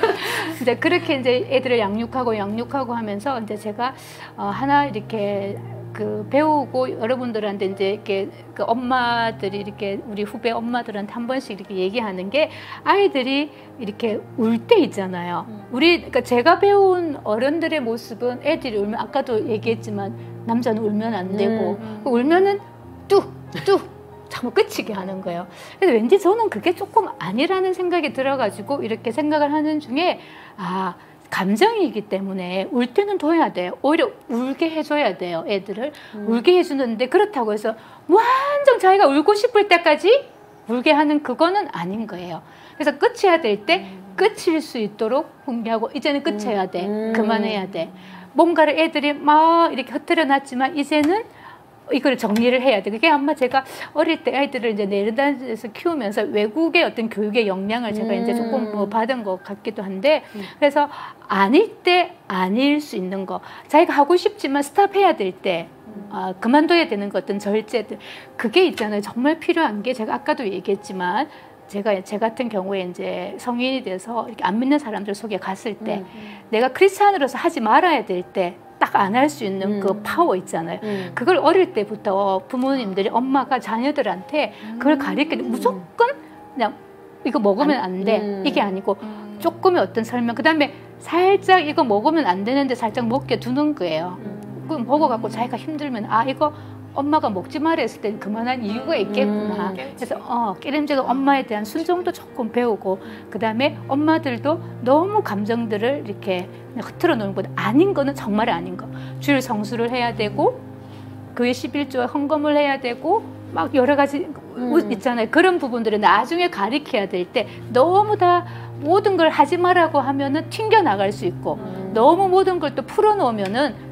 이제 그렇게 이제 애들을 양육하고 하면서 이제 제가 하나 이렇게 그 배우고 여러분들한테 이제 이렇게 그 엄마들이 이렇게 우리 후배 엄마들한테 한 번씩 이렇게 얘기하는 게 아이들이 이렇게 울 때 있잖아요. 그러니까 제가 배운 어른들의 모습은 애들이 울면 아까도 얘기했지만 남자는 울면 안 되고 울면은 뚝뚝 정말 끝이게 하는 거예요. 그래서 왠지 저는 그게 조금 아니라는 생각이 들어가지고 이렇게 생각을 하는 중에 감정이기 때문에 울 때는 둬야 돼요. 오히려 울게 해줘야 돼요. 애들을 울게 해주는데 그렇다고 해서 완전 자기가 울고 싶을 때까지 울게 하는 그거는 아닌 거예요. 그래서 끝이야 될 때 끝일 수 있도록 훈계하고 이제는 끝해야 돼. 그만해야 돼. 뭔가를 애들이 막 이렇게 흐트려 놨지만 이제는 이걸 정리를 해야 돼. 그게 아마 제가 어릴 때 아이들을 이제 네덜란드에서 키우면서 외국의 어떤 교육의 영향을 제가 이제 조금 뭐 받은 것 같기도 한데, 그래서 아닐 때 아닐 수 있는 거, 자기가 하고 싶지만 스탑해야 될 때, 그만둬야 되는 것 어떤 절제들, 그게 있잖아요. 정말 필요한 게 제가 아까도 얘기했지만, 제 같은 경우에 이제 성인이 돼서 이렇게 안 믿는 사람들 속에 갔을 때, 내가 크리스찬으로서 하지 말아야 될 때, 딱 안 할 수 있는 그 파워 있잖아요. 그걸 어릴 때부터 부모님들이 엄마가 자녀들한테 그걸 가르치는 무조건 그냥 이거 먹으면 안 돼. 이게 아니고 조금의 어떤 설명, 그 다음에 살짝 이거 먹으면 안 되는데 살짝 먹게 두는 거예요. 그 먹어갖고 자기가 힘들면 아 이거 엄마가 먹지 말라 했을 땐 그만한 이유가 있겠구나. 그래서 끼림제도 엄마에 대한 순종도 조금 배우고, 그 다음에 엄마들도 너무 감정들을 이렇게 흐트러 놓는 것 아닌 거는 정말 아닌 거. 주일 성수를 해야 되고 교회 11조에 헌금을 해야 되고 막 여러 가지 있잖아요. 그런 부분들을 나중에 가르쳐야 될 때 너무 다 모든 걸 하지 말라고 하면은 튕겨 나갈 수 있고 너무 모든 걸 또 풀어놓으면은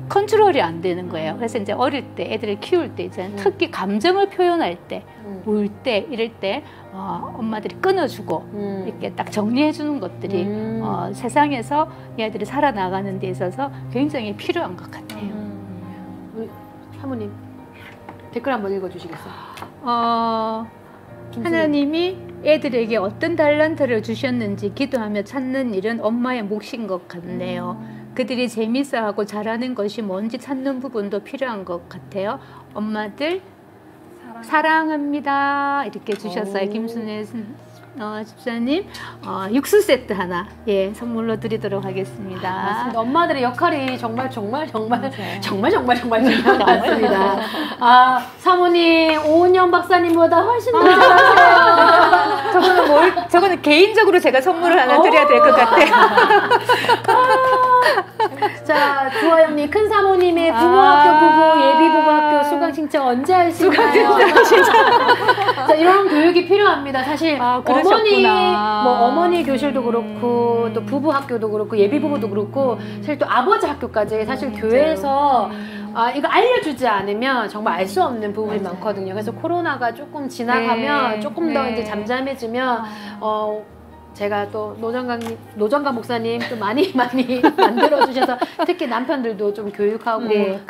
컨트롤이 안 되는 거예요. 그래서 이제 어릴 때 애들을 키울 때 이제 특히 감정을 표현할 때, 울 때, 이럴 때 엄마들이 끊어주고 이렇게 딱 정리해 주는 것들이 세상에서 얘들이 살아나가는 데 있어서 굉장히 필요한 것 같아요. 사모님 댓글 한번 읽어주시겠어요? 하나님이 애들에게 어떤 달란트를 주셨는지 기도하며 찾는 일은 엄마의 몫인 것 같네요. 그들이 재밌어하고 잘하는 것이 뭔지 찾는 부분도 필요한 것 같아요. 엄마들 사랑합니다. 이렇게 주셨어요. 김순애 집사님. 육수 세트 하나 선물로 드리도록 하겠습니다. 맞습니다. 엄마들의 역할이 정말 중요한 것 같습니다. 사모님 오은영 박사님보다 훨씬 더 잘하세요. 저거는 개인적으로 제가 선물을 하나 드려야 될 것 같아요. 자, 주화영님, 큰 사모님의 부모학교 부부, 예비 부부학교 수강 신청 언제 하시나요? 자, 이런 교육이 필요합니다. 사실 어머니 교실도 그렇고 또 부부 학교도 그렇고 예비 부부도 그렇고 사실 또 아버지 학교까지 사실 교회에서 이거 알려주지 않으면 정말 알 수 없는 부분이 많거든요. 그래서 코로나가 조금 지나가면 조금 더 이제 잠잠해지면 제가 또 노정강 목사님 또 많이 만들어 주셔서 특히 남편들도 좀 교육하고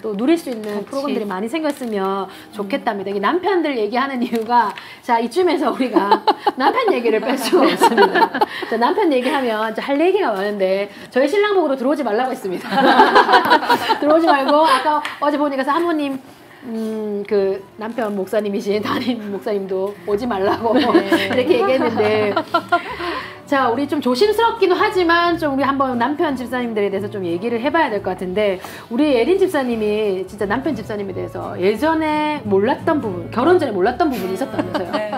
또 누릴 수 있는 프로그램들이 많이 생겼으면 좋겠답니다. 이 남편들 얘기하는 이유가 자 이쯤에서 우리가 남편 얘기를 뺄 수가 없습니다. 자, 남편 얘기하면 할 얘기가 많은데 저희 신랑 보고도 들어오지 말라고 했습니다. 들어오지 말고 아까 어제 보니까 사모님 그 남편 목사님이신 담임 목사님도 오지 말라고 이렇게 얘기했는데 자, 우리 좀 조심스럽기도 하지만 좀 우리 한번 남편 집사님들에 대해서 좀 얘기를 해봐야 될 것 같은데 우리 예린 집사님이 진짜 남편 집사님에 대해서 예전에 몰랐던 부분, 결혼 전에 몰랐던 부분이 있었다면서요? 네.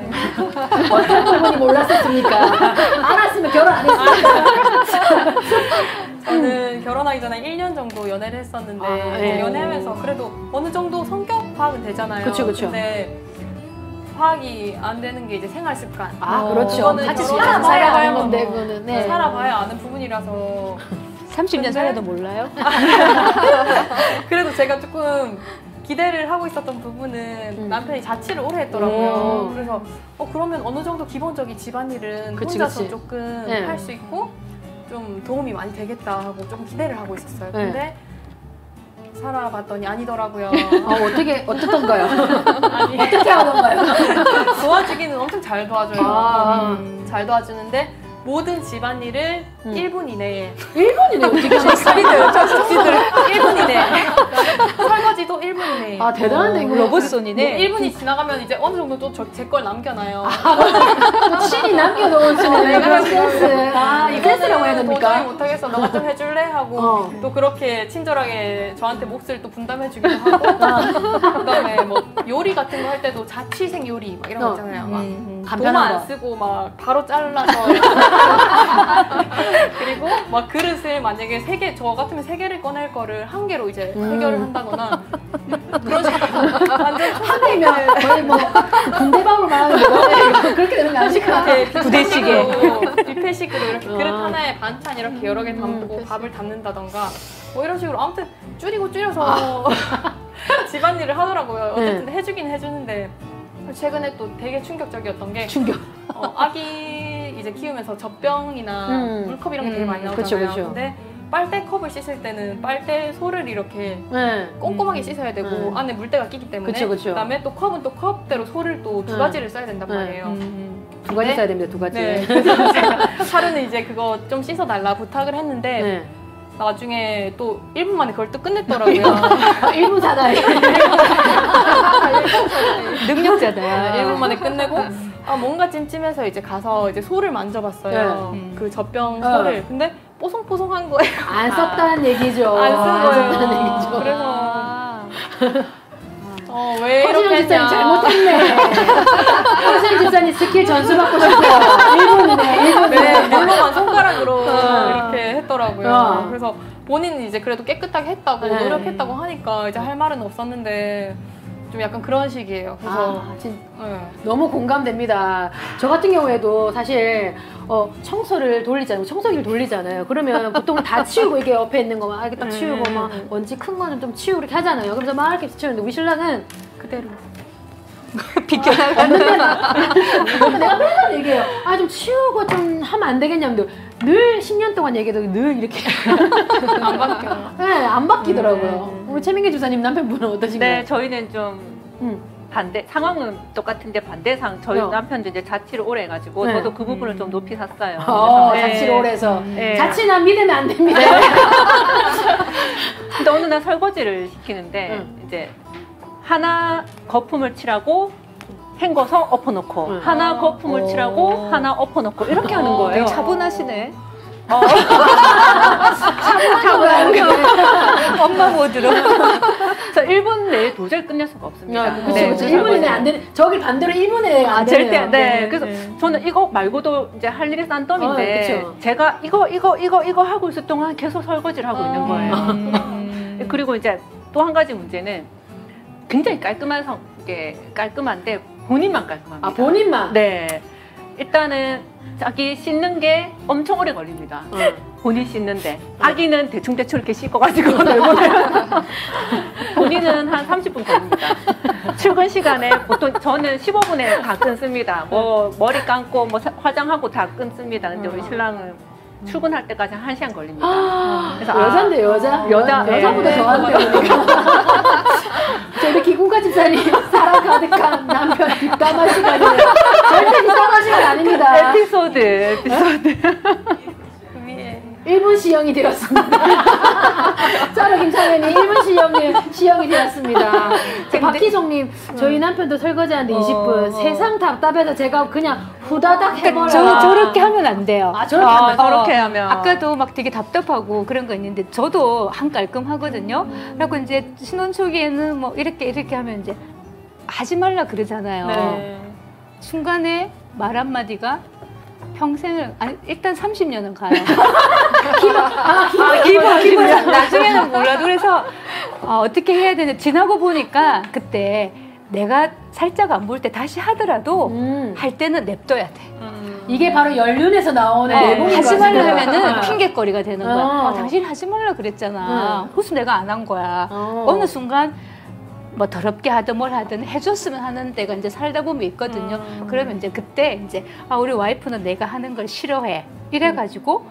어떤 부분이 몰랐었습니까? 알았으면 결혼 안 했습니까? 저는 결혼하기 전에 1년 정도 연애를 했었는데 연애하면서 그래도 어느 정도 성격 파악은 되잖아요. 그쵸. 근데 파악이 안 되는 게 이제 생활 습관. 그렇죠. 같이 살아봐야 건데 그거는 살아봐야 아는 부분이라서 30년 살아도 몰라요? 그래도 제가 조금 기대를 하고 있었던 부분은 남편이 자취를 오래 했더라고요. 그래서 그러면 어느 정도 기본적인 집안일은 혼자서 조금 할 수 있고 좀 도움이 많이 되겠다 하고 좀 기대를 하고 있었어요. 근데 살아봤더니 아니더라고요. 어떻던가요? 어떻게 하던가요? 도와주기는 엄청 잘 도와줘요. 잘 도와주는데 모든 집안일을 1분 이내에 1분 이내에 어떻게 하는 접시들 1분 이내에 설거지도 1분 이내에 대단한데 이거 로봇손이네. 1분이 지나가면 이제 어느 정도 또 제 걸 남겨놔요. 친히 남겨놓으시네. 그런 센스. 이 센스라고 해야 됩니까? 도저히 못하겠어. 너가 좀 해줄래? 하고 또 그렇게 친절하게 저한테 몫을 또 분담해주기도 하고 그다음에 뭐 요리 같은 거 할 때도 자취생 요리 막 이런 거 있잖아요. 막 도마 안 쓰고 막 바로 잘라서 그리고 막 그릇을 만약에 3개, 저 같으면 3개를 꺼낼 거를 1개로 이제 해결을 한다거나 그런 식으로 완전 한 개면 거의 뭐 군대밥으로 말하는 거 그렇게 되는 거 아닐까? 부대찌개 뷔페식으로 이렇게 그릇 하나에 반찬 이렇게 여러 개 담고 밥을 담는다던가 뭐 이런 식으로 아무튼 줄여서 집안일을 하더라고요. 어쨌든 해주긴 해주는데 최근에 또 되게 충격적이었던 게 아기 이제 키우면서 젖병이나 물컵 이런 게 되게 많이 나오잖아요. 그쵸. 근데 빨대컵을 씻을 때는 빨대소를 이렇게 꼼꼼하게 씻어야 되고 안에 물때가 끼기 때문에 그다음에 또 컵은 또 컵대로 소를 또 2가지를 써야 된단 말이에요. 2가지 써야 됩니다. 2가지. 그래서 제가 하루는 이제 그거 좀 씻어달라 부탁을 했는데 나중에 또 1분 만에 그걸 또 끝냈더라고요. 1분 사나이. 능력자다. 1분 만에 끝내고 뭔가 찜찜해서 이제 가서 이제 소를 만져봤어요. 그 젖병 소를. 근데 뽀송뽀송한 거예요. 안 썼다는 얘기죠. 안 쓴 거예요. 안 썼다는 얘기죠. 그래서 왜 이렇게 집사님 잘못했네. 허수영 집사님 스킬 전수 받고 싶어요. 1분이네. 1분. 네, 물로만 손가락으로 이렇게 했더라고요. 그래서 본인은 이제 그래도 깨끗하게 했다고 노력했다고 하니까 이제 할 말은 없었는데 좀 약간 그런 식이에요. 그래서 너무 공감됩니다. 저 같은 경우에도 사실 청소를 돌리잖아요. 청소기를 돌리잖아요. 그러면 보통 다 치우고 이게 옆에 있는 거만 이렇게 딱 치우고 막 먼지 큰 거는 좀 치우고 이렇게 하잖아요. 그래서 막 이렇게 치우는데 우리 신랑은 그대로 비켜나가는 내가 맨날 얘기해요. 좀 치우고 좀 하면 안 되겠냐면 늘 10년 동안 얘기해도 늘 이렇게 안 바뀌어요. 네, 안 바뀌더라고요. 우리 최민기 주사님 남편분은 어떠신가요? 네, 저희는 좀 반대, 상황은 똑같은데 반대상 저희 남편도 이제 자취를 오래 해가지고 저도 그 부분을 좀 높이 샀어요. 자취를 오래 해서 자취는 믿으면 안 됩니다. 근데 어느 날 설거지를 시키는데 이제 하나 거품을 칠하고 헹궈서 엎어놓고 하나 거품을 칠하고 하나 엎어놓고 이렇게 하는 거예요. 되게 차분하시네. 엄마 모드로. 그래서 1분 내에 도저히 끝낼 수가 없습니다. 그렇죠. 1분 내에 안 되는, 저기 반대로 1분 내에 안 되네요. 절대. 네. 그래서 저는 이거 말고도 이제 할 일이 싼더미인데 제가 이거 하고 있을 동안 계속 설거지를 하고 있는 거예요. 그리고 이제 또 한 가지 문제는 굉장히 깔끔한데 본인만 깔끔합니다. 본인만? 네. 일단은 자기 씻는 게 엄청 오래 걸립니다. 본인 씻는데 아기는 대충대충 이렇게 씻어가지고 내보내요. 본인은 한 30분 걸립니다. 출근 시간에 보통 저는 15분에 다 끊습니다. 뭐 머리 감고 뭐 화장하고 다 끊습니다. 근데 우리 신랑은 출근할 때까지 1시간 걸립니다. 그래서 여잔데 여자보다 더한데 저희 기군가 집사님 사랑 가득한 남편 뒷담화 시간이에요. 절대 뒷담화 시간 아닙니다. 에피소드 1분 시영이 되었습니다. 짜루 김창현이 1분 시영이 되었습니다. 박희성님, 저희 남편도 설거지하는데 20분. 세상 답답해서 제가 그냥 후다닥 해버려요. 저렇게 하면 안 돼요. 저렇게 하면. 아까도 막 되게 답답하고 그런 거 있는데 저도 한 깔끔하거든요. 그리고 이제 신혼 초기에는 뭐 이렇게 하면 이제 하지 말라 그러잖아요. 네. 순간에 말 한마디가 평생을, 일단 30년은 가요. 기본. 나중에는 몰라도. 그래서 어떻게 해야 되나 지나고 보니까 그때 내가 살짝 안 볼 때 다시 하더라도 할 때는 냅둬야 돼. 이게 바로 연륜에서 나오는 내공인 하지 말라 하면은 핑계거리가 되는 거야. 당신 하지 말라 그랬잖아. 그래서 내가 안 한 거야. 어느 순간 뭐 더럽게 하든 뭘 하든 해줬으면 하는 때가 이제 살다 보면 있거든요. 그러면 이제 그때 이제 우리 와이프는 내가 하는 걸 싫어해. 이래가지고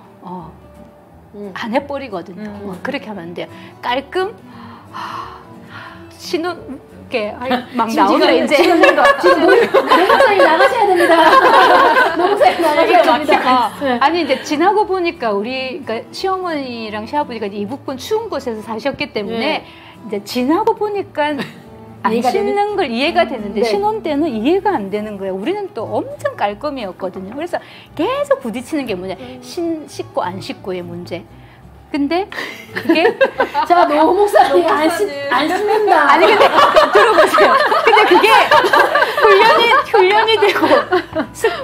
안 해버리거든요. 그렇게 하면 안 돼요. 깔끔 신혼 이렇게 막 나오면 이제 지금 노동상이 나가셔야 됩니다. 노동상이 나가셔야 됩니다. 아니 이제 지나고 보니까 우리 그러니까 시어머니랑 시아버지가 이북분 추운 곳에서 사셨기 때문에 이제 지나고 보니까 안 씻는 걸 이해가 되는데 신혼 때는 이해가 안 되는 거예요. 우리는 또 엄청 깔끔이었거든요. 그래서 계속 부딪히는 게 뭐냐, 씻고 안 씻고의 문제. 근데 그게 자, 노 목사님 안 씻는다. 아니 근데 들어보세요. 근데 그게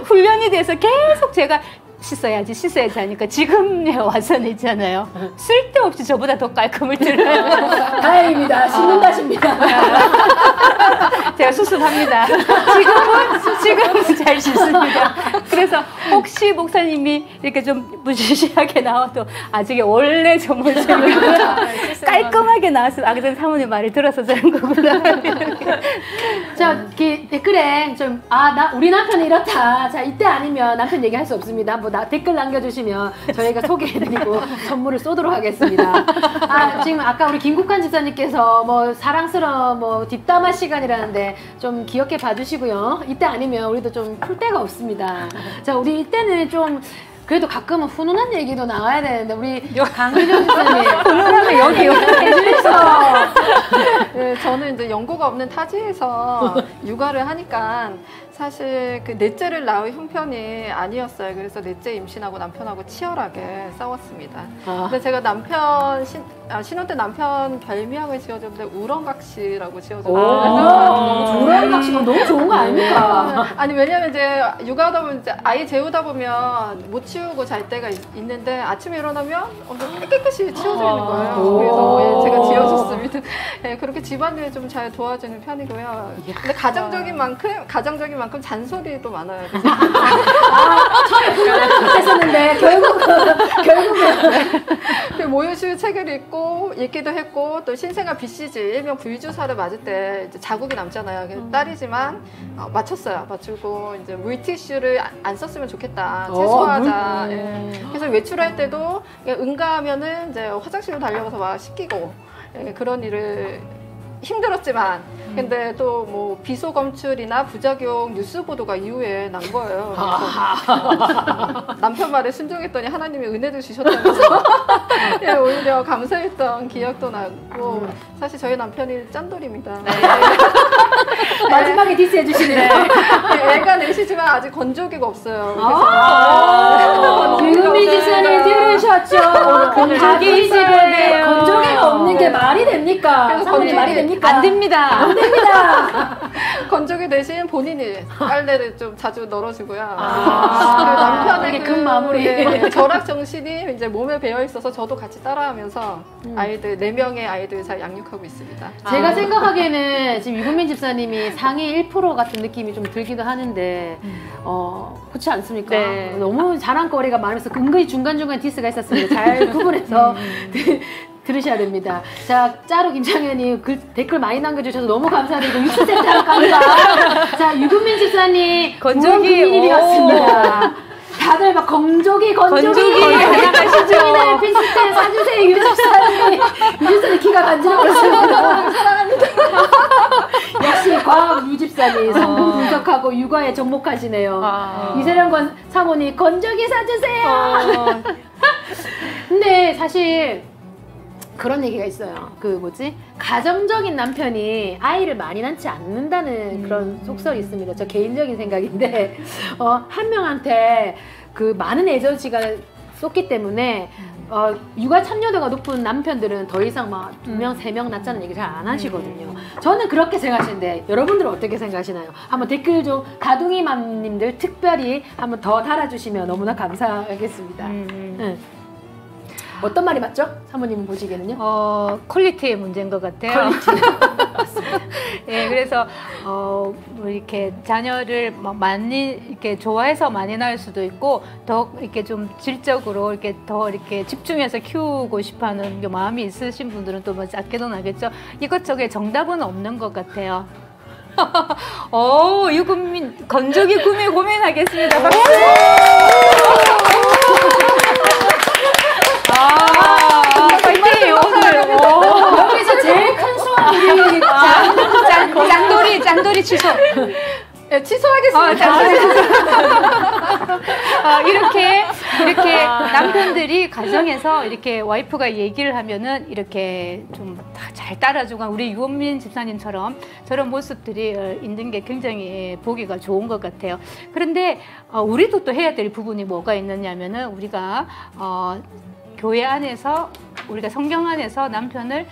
훈련이 돼서 계속 제가 씻어야지 하니까 지금에 와서는 있잖아요. 쓸데없이 저보다 더 깔끔을 들어요. 다행입니다. 씻는다십니다. 제가 수습합니다. 지금은 잘 씻습니다. 그래서 혹시 목사님이 이렇게 좀 무시시하게 나와도 아직 원래 저 모습이구나. 깔끔하게 나왔으면 그전 사모님 말을 들어서 저런 거구나. 자, 댓글에 좀 우리 남편이 이렇다. 자, 이때 아니면 남편 얘기할 수 없습니다. 뭐 댓글 남겨주시면 저희가 소개해드리고 선물을 쏘도록 하겠습니다. 지금 아까 우리 김국환 집사님께서 뭐 사랑스러운 뭐 뒷담화 시간이라는데 좀 귀엽게 봐주시고요. 이때 아니면 우리도 좀 풀 데가 없습니다. 자, 우리 이때는 좀 그래도 가끔은 훈훈한 얘기도 나와야 되는데 우리 강희정 교수님 훈훈하면 여기 해주셔서 네, 저는 이제 연고가 없는 타지에서 육아를 하니까 사실 그 넷째를 낳을 형편이 아니었어요. 그래서 넷째 임신하고 남편하고 치열하게 싸웠습니다. 근데 제가 신혼 때 남편 별명을 지어줬는데 우렁각시라고 지어줬어요. 우렁각시가 너무 좋은 거 아닙니까? 아니 왜냐면 이제 육아하다 보면 이제 아이 재우다 보면 못 치우고 잘 때가 있는데 아침에 일어나면 깨끗이 치워져 있는 거예요. 그래서 제가 지어줬습니다. 네, 그렇게 집안일 좀 잘 도와주는 편이고요. 근데 가정적인 만큼 잔소리도 많아요. 처음에 불안했었는데 결국은 모유수유 책을 읽기도 했고 또 신생아 BCG 일명 불주사를 맞을 때 이제 자국이 남잖아요. 딸이지만 맞췄어요. 맞추고 이제 물티슈를 안 썼으면 좋겠다. 최소화하자. 예. 그래서 외출할 때도 응가하면은 이제 화장실로 달려가서 막 씻기고 그런 일을 힘들었지만 근데 또 뭐 비소 검출이나 부작용 뉴스 보도가 이후에 난 거예요. 남편 말에 순종했더니 하나님이 은혜를 주셨다면서 예, 오히려 감사했던 기억도 나고 사실 저희 남편이 짠돌입니다. 마지막에 디스해 주시네요. 애가 넷이지만 아직 건조기가 없어요. 유미 지사님 들으셨죠? 건조기 집에 건조기가 없는 게 말이 됩니까? 그래서 말이 됩니까? 안 됩니다. 안 됩니다. 건조기 대신 본인이 빨래를 좀 자주 널어주고요. 남편의 금 마무리. 절약 정신이 이제 몸에 배어 있어서 저도 같이 따라하면서 아이들 4명의 아이들 잘 양육하고 있습니다. 제가 생각하기에는 지금 유금민 집사님이 상위 1% 같은 느낌이 좀 들기도 하는데 그렇지 않습니까? 네. 너무 자랑거리가 많으면서 은근히 중간중간 디스가 있었습니다. 잘 구분해서 들으셔야 됩니다. 자, 짜루 김창현님 댓글 많이 남겨주셔서 너무 감사드리고 육수센터 감사. 자, 유금민 집사님 건조기 왔습니다. 다들 막 건조기 나가시죠. 핀스테 사주세요. 유 집사님 기가 간지러웠습니다. 사랑합니다. 역시 과학 유 집사님 성분 분석하고 육아에 접목하시네요. 이세령권 사모님 건조기 사주세요. 근데 사실 그런 얘기가 있어요. 가정적인 남편이 아이를 많이 낳지 않는다는 그런 속설이 있습니다. 저 개인적인 생각인데, 한 명한테 많은 에너지가 쏟기 때문에, 육아 참여도가 높은 남편들은 더 이상 막 2명, 3명 낳자는 얘기 잘 안 하시거든요. 저는 그렇게 생각하시는데, 여러분들은 어떻게 생각하시나요? 한번 댓글 좀, 다둥이맘님들 특별히 한번 더 달아주시면 너무나 감사하겠습니다. 어떤 말이 맞죠? 사모님은 보시기에는요? 퀄리티의 문제인 것 같아요. 예, 그래서 뭐 이렇게 자녀를 많이 이렇게 좋아해서 많이 낳을 수도 있고 더 이렇게 좀 질적으로 이렇게 더 이렇게 집중해서 키우고 싶어하는 마음이 있으신 분들은 또 뭐 작게도 나겠죠. 이것저것 정답은 없는 것 같아요. 유금민 건조기 구매 고민하겠습니다. 파이팅! 오늘 여기서 제일 큰 수확이 짱돌이 취소. 네, 취소하겠습니다. 이렇게 남편들이 가정에서 이렇게 와이프가 얘기를 하면은 이렇게 좀 잘 따라주고 우리 유원민 집사님처럼 저런 모습들이 있는 게 굉장히 보기가 좋은 것 같아요. 그런데 우리도 또 해야 될 부분이 뭐가 있느냐면은 우리가 교회 안에서 우리가 성경 안에서 남편을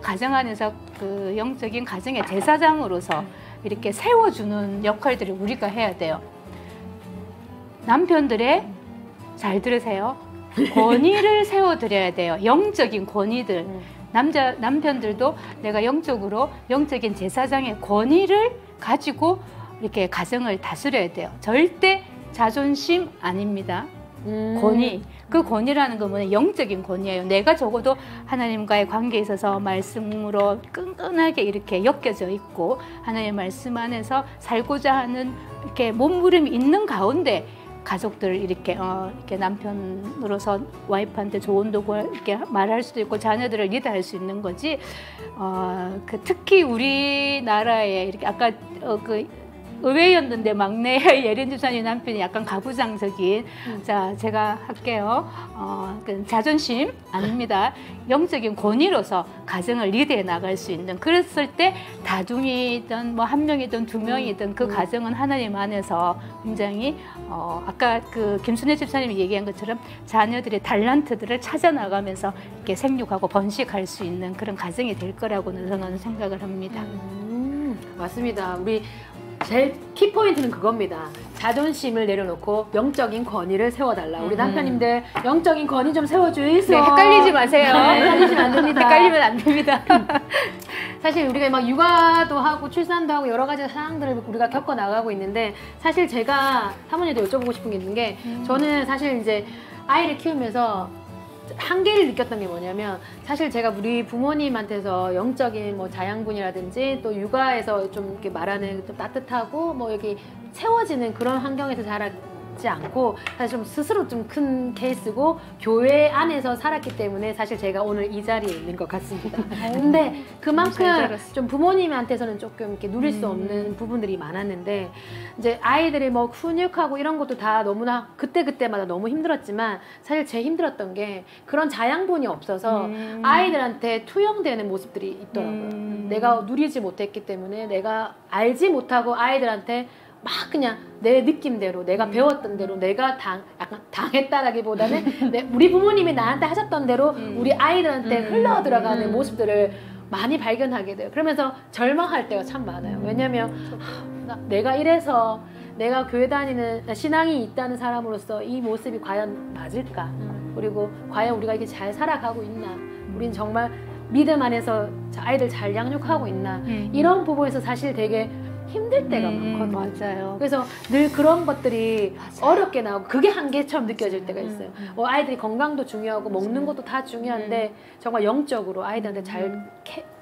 가정 안에서 그 영적인 가정의 제사장으로서 이렇게 세워주는 역할들을 우리가 해야 돼요. 남편들의 잘 들으세요. 권위를 세워드려야 돼요. 영적인 권위들. 남편들도 내가 영적인 제사장의 권위를 가지고 이렇게 가정을 다스려야 돼요. 절대 자존심 아닙니다. 권위. 그 권위라는 건 뭐냐? 영적인 권위예요. 내가 적어도 하나님과의 관계에 있어서 말씀으로 끈끈하게 이렇게 엮여져 있고 하나님의 말씀 안에서 살고자 하는 이렇게 몸부림이 있는 가운데 가족들 이렇게 남편으로서 와이프한테 조언도 이렇게 말할 수도 있고 자녀들을 리드할 수 있는 거지. 특히 우리나라에 이렇게 아까 의외였는데 막내 예린 집사님 남편이 약간 가부장적인 자 제가 할게요. 그 자존심 아닙니다. 영적인 권위로서 가정을 리드해 나갈 수 있는 그랬을 때 다둥이든 뭐 한 명이든 두 명이든 그 가정은 하나님 안에서 굉장히 아까 그 김순애 집사님이 얘기한 것처럼 자녀들의 달란트들을 찾아 나가면서 이렇게 생육하고 번식할 수 있는 그런 가정이 될 거라고는 저는 생각을 합니다. 맞습니다. 우리 제일 키포인트는 그겁니다. 자존심을 내려놓고 영적인 권위를 세워달라. 우리 남편님들 영적인 권위 좀 세워주이소. 네, 헷갈리지 마세요. 네, 헷갈리시면 안 됩니다. 헷갈리면 안 됩니다. 사실 우리가 막 육아도 하고 출산도 하고 여러 가지 상황들을 우리가 겪어 나가고 있는데 사실 제가 사모님도 여쭤보고 싶은 게 있는 게 저는 사실 이제 아이를 키우면서 한계를 느꼈던 게 뭐냐면 사실 제가 우리 부모님한테서 영적인 뭐 자양분이라든지 또 육아에서 좀 이렇게 말하는 좀 따뜻하고 뭐 여기 채워지는 그런 환경에서 자랐지 않고 사실 좀 스스로 좀 큰 케이스고 교회 안에서 살았기 때문에 사실 제가 오늘 이 자리에 있는 것 같습니다. 근데 그만큼 좀 부모님한테서는 조금 이렇게 누릴 수 없는 부분들이 많았는데 이제 아이들이 뭐 훈육하고 이런 것도 다 너무나 그때그때마다 너무 힘들었지만 사실 제일 힘들었던 게 그런 자양분이 없어서 아이들한테 투영되는 모습들이 있더라고요. 내가 누리지 못했기 때문에 내가 알지 못하고 아이들한테 막 그냥 내 느낌대로 내가 배웠던 대로 내가 약간 당했다라기보다는 우리 부모님이 나한테 하셨던 대로 우리 아이들한테 흘러 들어가는 모습들을 많이 발견하게 돼요. 그러면서 절망할 때가 참 많아요. 왜냐면 내가 이래서 내가 교회 다니는 신앙이 있다는 사람으로서 이 모습이 과연 맞을까? 그리고 과연 우리가 이렇게 잘 살아가고 있나? 우린 정말 믿음 안에서 아이들 잘 양육하고 있나? 이런 부분에서 사실 되게 힘들 때가 많거든요. 맞아요. 그래서 늘 그런 것들이 어렵게 나오고 그게 한계처럼 느껴질 때가 있어요. 아이들이 건강도 중요하고 먹는 것도 다 중요한데 정말 영적으로 아이들한테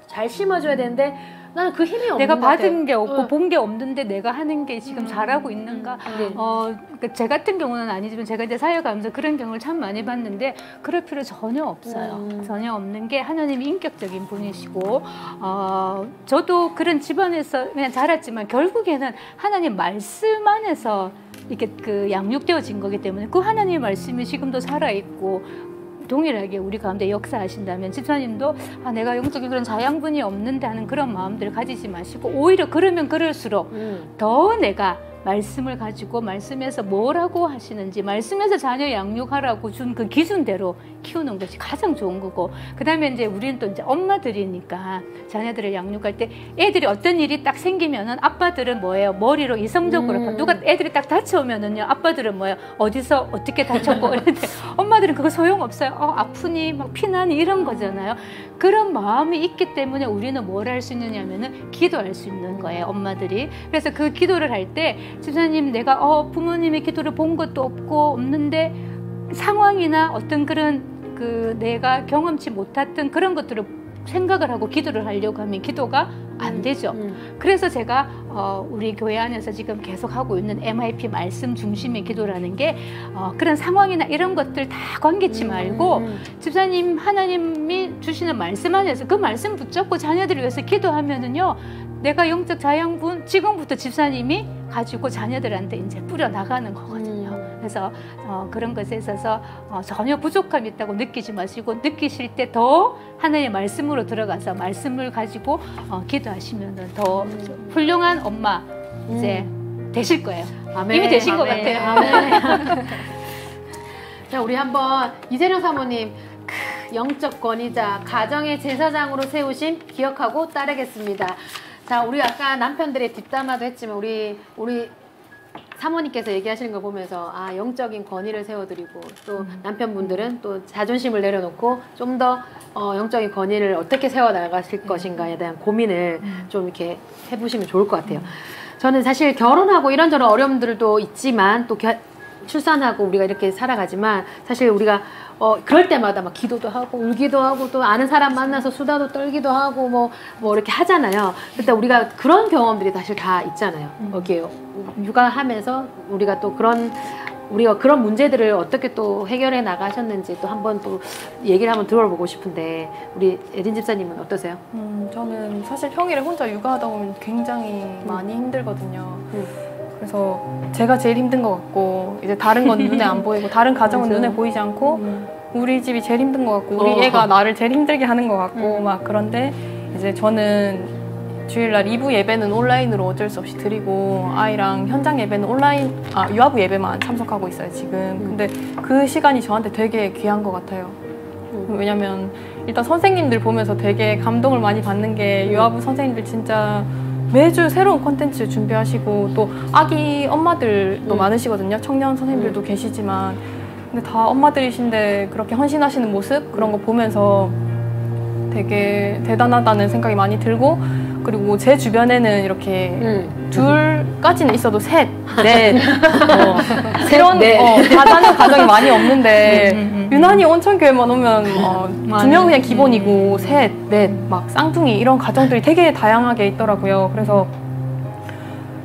잘 심어줘야 되는데 나는 그 힘이 없는 내가 것 같아요. 받은 게 없고 본 게 없는데 내가 하는 게 지금 잘하고 있는가? 그러니까 제 같은 경우는 아니지만 제가 이제 사역하면서 그런 경우를 참 많이 봤는데 그럴 필요 전혀 없어요. 전혀 없는 게 하나님이 인격적인 분이시고 저도 그런 집안에서 그냥 자랐지만 결국에는 하나님 말씀 안에서 이렇게 그 양육되어진 거기 때문에 그 하나님의 말씀이 지금도 살아있고 동일하게 우리 가운데 역사하신다면 집사님도 내가 영적인 그런 자양분이 없는데 하는 그런 마음들을 가지지 마시고 오히려 그러면 그럴수록 더 내가 말씀을 가지고 말씀에서 뭐라고 하시는지 말씀에서 자녀 양육하라고 준 그 기준대로 키우는 것이 가장 좋은 거고 그 다음에 이제 우리는 또 이제 엄마들이니까 자녀들을 양육할 때 애들이 어떤 일이 딱 생기면은 아빠들은 뭐예요? 머리로 이성적으로 누가 애들이 딱 다쳐오면은요 아빠들은 뭐예요? 어디서 어떻게 다쳤고 이런데 엄마들은 그거 소용없어요. 아프니 막 피나니 이런 거잖아요. 그런 마음이 있기 때문에 우리는 뭘 할 수 있느냐면은 기도할 수 있는 거예요. 엄마들이. 그래서 그 기도를 할 때 집사님 내가 부모님의 기도를 본 것도 없는데 상황이나 어떤 그런 그 내가 경험치 못했던 그런 것들을 생각을 하고 기도를 하려고 하면 기도가 안 되죠. 그래서 제가 우리 교회 안에서 지금 계속 하고 있는 MIP 말씀 중심의 기도라는 게 그런 상황이나 이런 것들 다 관계치 말고 집사님 하나님이 주시는 말씀 안에서 그 말씀 붙잡고 자녀들을 위해서 기도하면은요 내가 영적 자양분 지금부터 집사님이 가지고 자녀들한테 이제 뿌려 나가는 거거든요. 그래서 그런 것에 있어서 전혀 부족함이 있다고 느끼지 마시고 느끼실 때 더 하나님의 말씀으로 들어가서 말씀을 가지고 기도하시면 더 훌륭한 엄마 이제 되실 거예요. 아멘. 이미 되신 것 같아요. 아멘. 자, 우리 한번 이재령 사모님 영적 권위자 가정의 제사장으로 세우신 기억하고 따르겠습니다. 자, 우리 아까 남편들의 뒷담화도 했지만 우리 사모님께서 얘기하시는 걸 보면서 영적인 권위를 세워드리고 또 남편분들은 또 자존심을 내려놓고 좀 더 영적인 권위를 어떻게 세워나가실 것인가에 대한 고민을 좀 이렇게 해보시면 좋을 것 같아요. 저는 사실 결혼하고 이런저런 어려움들도 있지만 또 출산하고 우리가 이렇게 살아가지만 사실 우리가 그럴 때마다 막 기도도 하고 울기도 하고 또 아는 사람 만나서 수다도 떨기도 하고 뭐 이렇게 하잖아요. 그때 우리가 그런 경험들이 사실 다 있잖아요. 여기에 육아하면서 우리가 또 그런 우리가 그런 문제들을 어떻게 또 해결해 나가셨는지 또 한번 또 얘기를 한번 들어보고 싶은데 우리 에린 집사님은 어떠세요? 저는 사실 평일에 혼자 육아하다 보면 굉장히 많이 힘들거든요. 그래서 제가 제일 힘든 것 같고 이제 다른 건 눈에 안 보이고 다른 가정은 눈에 보이지 않고 우리 집이 제일 힘든 것 같고 우리 애가 나를 제일 힘들게 하는 것 같고 막 그런데 이제 저는 주일날 2부 예배는 온라인으로 어쩔 수 없이 드리고 아이랑 현장 예배는 유아부 예배만 참석하고 있어요 지금. 근데 그 시간이 저한테 되게 귀한 것 같아요. 왜냐면 일단 선생님들 보면서 되게 감동을 많이 받는 게 유아부 선생님들 진짜 매주 새로운 콘텐츠 준비하시고 또 아기 엄마들도 많으시거든요. 청년 선생님들도 계시지만 근데 다 엄마들이신데 그렇게 헌신하시는 모습 그런 거 보면서 되게 대단하다는 생각이 많이 들고 그리고 제 주변에는 이렇게 둘까지는 있어도 셋, 넷 이런 다자녀 가정이 많이 없는데 유난히 온천교회만 오면 2명 그냥 기본이고 셋, 넷 막 쌍둥이 이런 가정들이 되게 다양하게 있더라고요. 그래서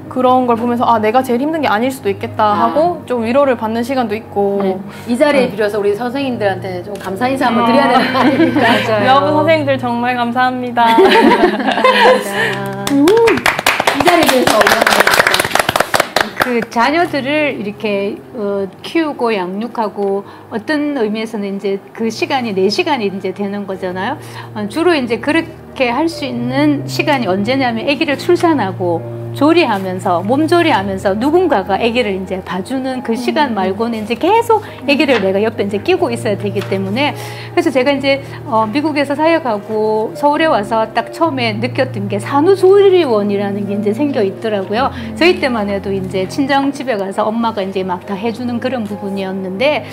그런 걸 보면서 아 내가 제일 힘든 게 아닐 수도 있겠다 하고 좀 위로를 받는 시간도 있고 이 자리에 빌어서 우리 선생님들한테 좀 감사 인사 한번 드려야 되는 거 아닙니까? 여러분 선생님들 정말 감사합니다. 이 자리에 빌어서 그 자녀들을 이렇게 키우고 양육하고 어떤 의미에서는 이제 그 시간이 4시간이 이제 되는 거잖아요. 주로 이제 그렇게 할 수 있는 시간이 언제냐면 아기를 출산하고 조리하면서 몸조리하면서 누군가가 아기를 이제 봐주는 그 시간 말고는 이제 계속 아기를 내가 옆에 이제 끼고 있어야 되기 때문에 그래서 제가 이제 미국에서 사역하고 서울에 와서 딱 처음에 느꼈던 게 산후조리원이라는 게 이제 생겨 있더라고요. 저희 때만 해도 이제 친정 집에 가서 엄마가 이제 막 다 해주는 그런 부분이었는데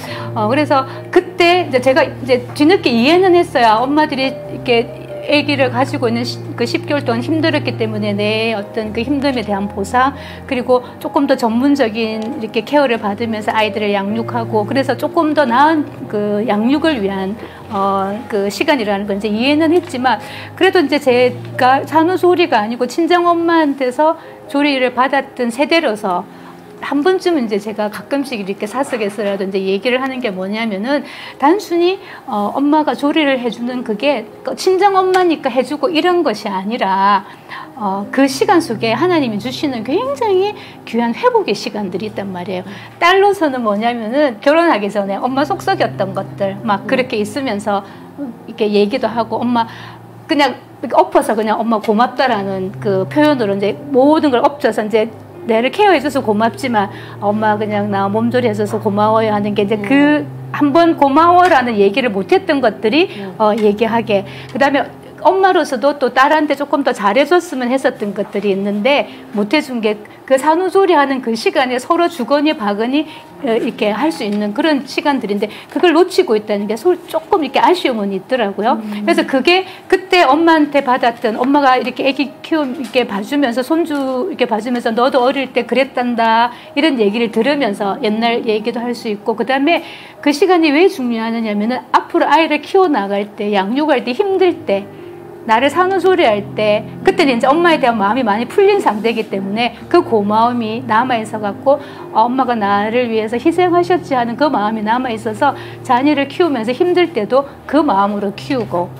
그래서 그때 이제 제가 이제 뒤늦게 이해는 했어요. 엄마들이 이렇게 아기를 가지고 있는 그 10개월 동안 힘들었기 때문에 내 어떤 그 힘듦에 대한 보상 그리고 조금 더 전문적인 이렇게 케어를 받으면서 아이들을 양육하고 그래서 조금 더 나은 그 양육을 위한 그 시간이라는 건 이제 이해는 했지만 그래도 이제 제가 산후조리가 아니고 친정엄마한테서 조리를 받았던 세대로서 한 번쯤은 이제 제가 가끔씩 이렇게 사석에서라도 이제 얘기를 하는 게 뭐냐면은 단순히 엄마가 조리를 해주는 그게 친정 엄마니까 해주고 이런 것이 아니라 그 시간 속에 하나님이 주시는 굉장히 귀한 회복의 시간들이 있단 말이에요. 딸로서는 뭐냐면은 결혼하기 전에 엄마 속썩였던 것들 막 그렇게 있으면서 이렇게 얘기도 하고 엄마 그냥 엎어서 그냥 엄마 고맙다라는 그 표현으로 이제 모든 걸 엎쳐서 이제 내를 케어해줘서 고맙지만 엄마 그냥 나 몸조리 해줘서 고마워요 하는 게 이제 그 한번 고마워라는 얘기를 못했던 것들이 얘기하게 그 다음에 엄마로서도 또 딸한테 조금 더 잘해줬으면 했었던 것들이 있는데 못해준 게 그 산후조리하는 그 시간에 서로 주거니 박으니 이렇게 할 수 있는 그런 시간들인데 그걸 놓치고 있다는 게 조금 이렇게 아쉬움은 있더라고요. 그래서 그게 그때 엄마한테 받았던 엄마가 이렇게 아기 이렇게 봐주면서 손주 이렇게 봐주면서 너도 어릴 때 그랬단다 이런 얘기를 들으면서 옛날 얘기도 할 수 있고 그 다음에 그 시간이 왜 중요하냐면은 앞으로 아이를 키워나갈 때 양육할 때 힘들 때 나를 산후조리할 때 그때는 이제 엄마에 대한 마음이 많이 풀린 상태이기 때문에 그 고마움이 남아있어 갖고 엄마가 나를 위해서 희생하셨지 하는 그 마음이 남아있어서 자녀를 키우면서 힘들 때도 그 마음으로 키우고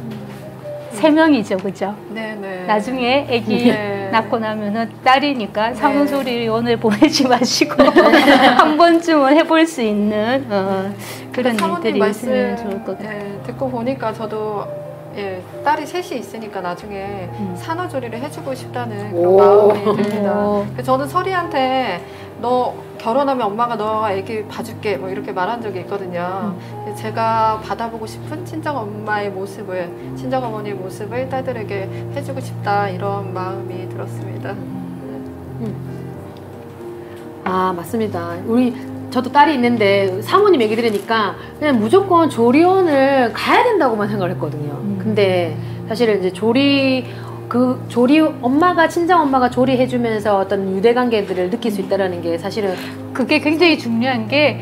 3명이죠 그죠? 네네. 나중에 아기 낳고 나면은 딸이니까 산후조리원을 보내지 마시고 한 번쯤은 해볼 수 있는 그런 일들이 있으면 좋을 것 같아요. 듣고 보니까 저도 딸이 셋이 있으니까 나중에 산후조리를 해주고 싶다는 그런 마음이 듭니다. 저는 설이한테 너 결혼하면 엄마가 너가 애기 봐줄게 뭐 이렇게 말한 적이 있거든요. 제가 받아보고 싶은 친정엄마의 모습을 친정어머니의 모습을 딸들에게 해주고 싶다 이런 마음이 들었습니다. 아 맞습니다. 저도 딸이 있는데 사모님 얘기 들으니까 그냥 무조건 조리원을 가야 된다고만 생각을 했거든요. 근데 사실은 이제 엄마가 친정엄마가 조리해주면서 어떤 유대관계들을 느낄 수 있다는 게 사실은 그게 굉장히 중요한 게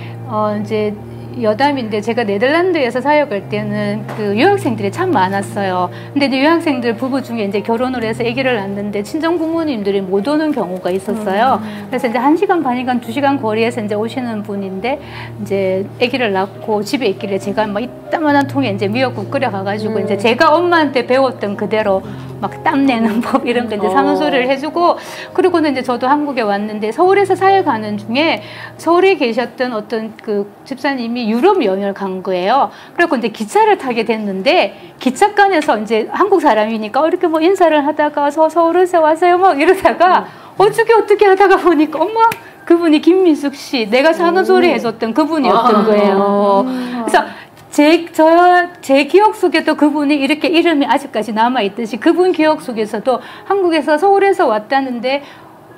이제 여담인데 제가 네덜란드에서 사역할 때는 그 유학생들이 참 많았어요. 근데 이제 유학생들 부부 중에 이제 결혼을 해서 아기를 낳는데 친정 부모님들이 못 오는 경우가 있었어요. 그래서 이제 1시간 반이나 2시간 거리에서 이제 오시는 분인데 이제 아기를 낳고 집에 있길래 제가 막 이따만한 통에 이제 미역국 끓여가가지고 이제 제가 엄마한테 배웠던 그대로 막 땀내는 법 이런 거 이제 산후조리를 해주고 그리고는 이제 저도 한국에 왔는데 서울에서 사역하는 중에 서울에 계셨던 어떤 그 집사님이 유럽 여행을 간 거예요. 그래서 이제 기차를 타게 됐는데 기차간에서 이제 한국 사람이니까 이렇게 뭐 인사를 하다가 서울에서 왔어요 뭐 이러다가 어떻게 하다가 보니까 엄마 그분이 김민숙 씨 내가 산후조리 해줬던 그분이었던 거예요. 그래서 제 기억 속에도 그분이 이렇게 이름이 아직까지 남아있듯이 그분 기억 속에서도 한국에서 서울에서 왔다는데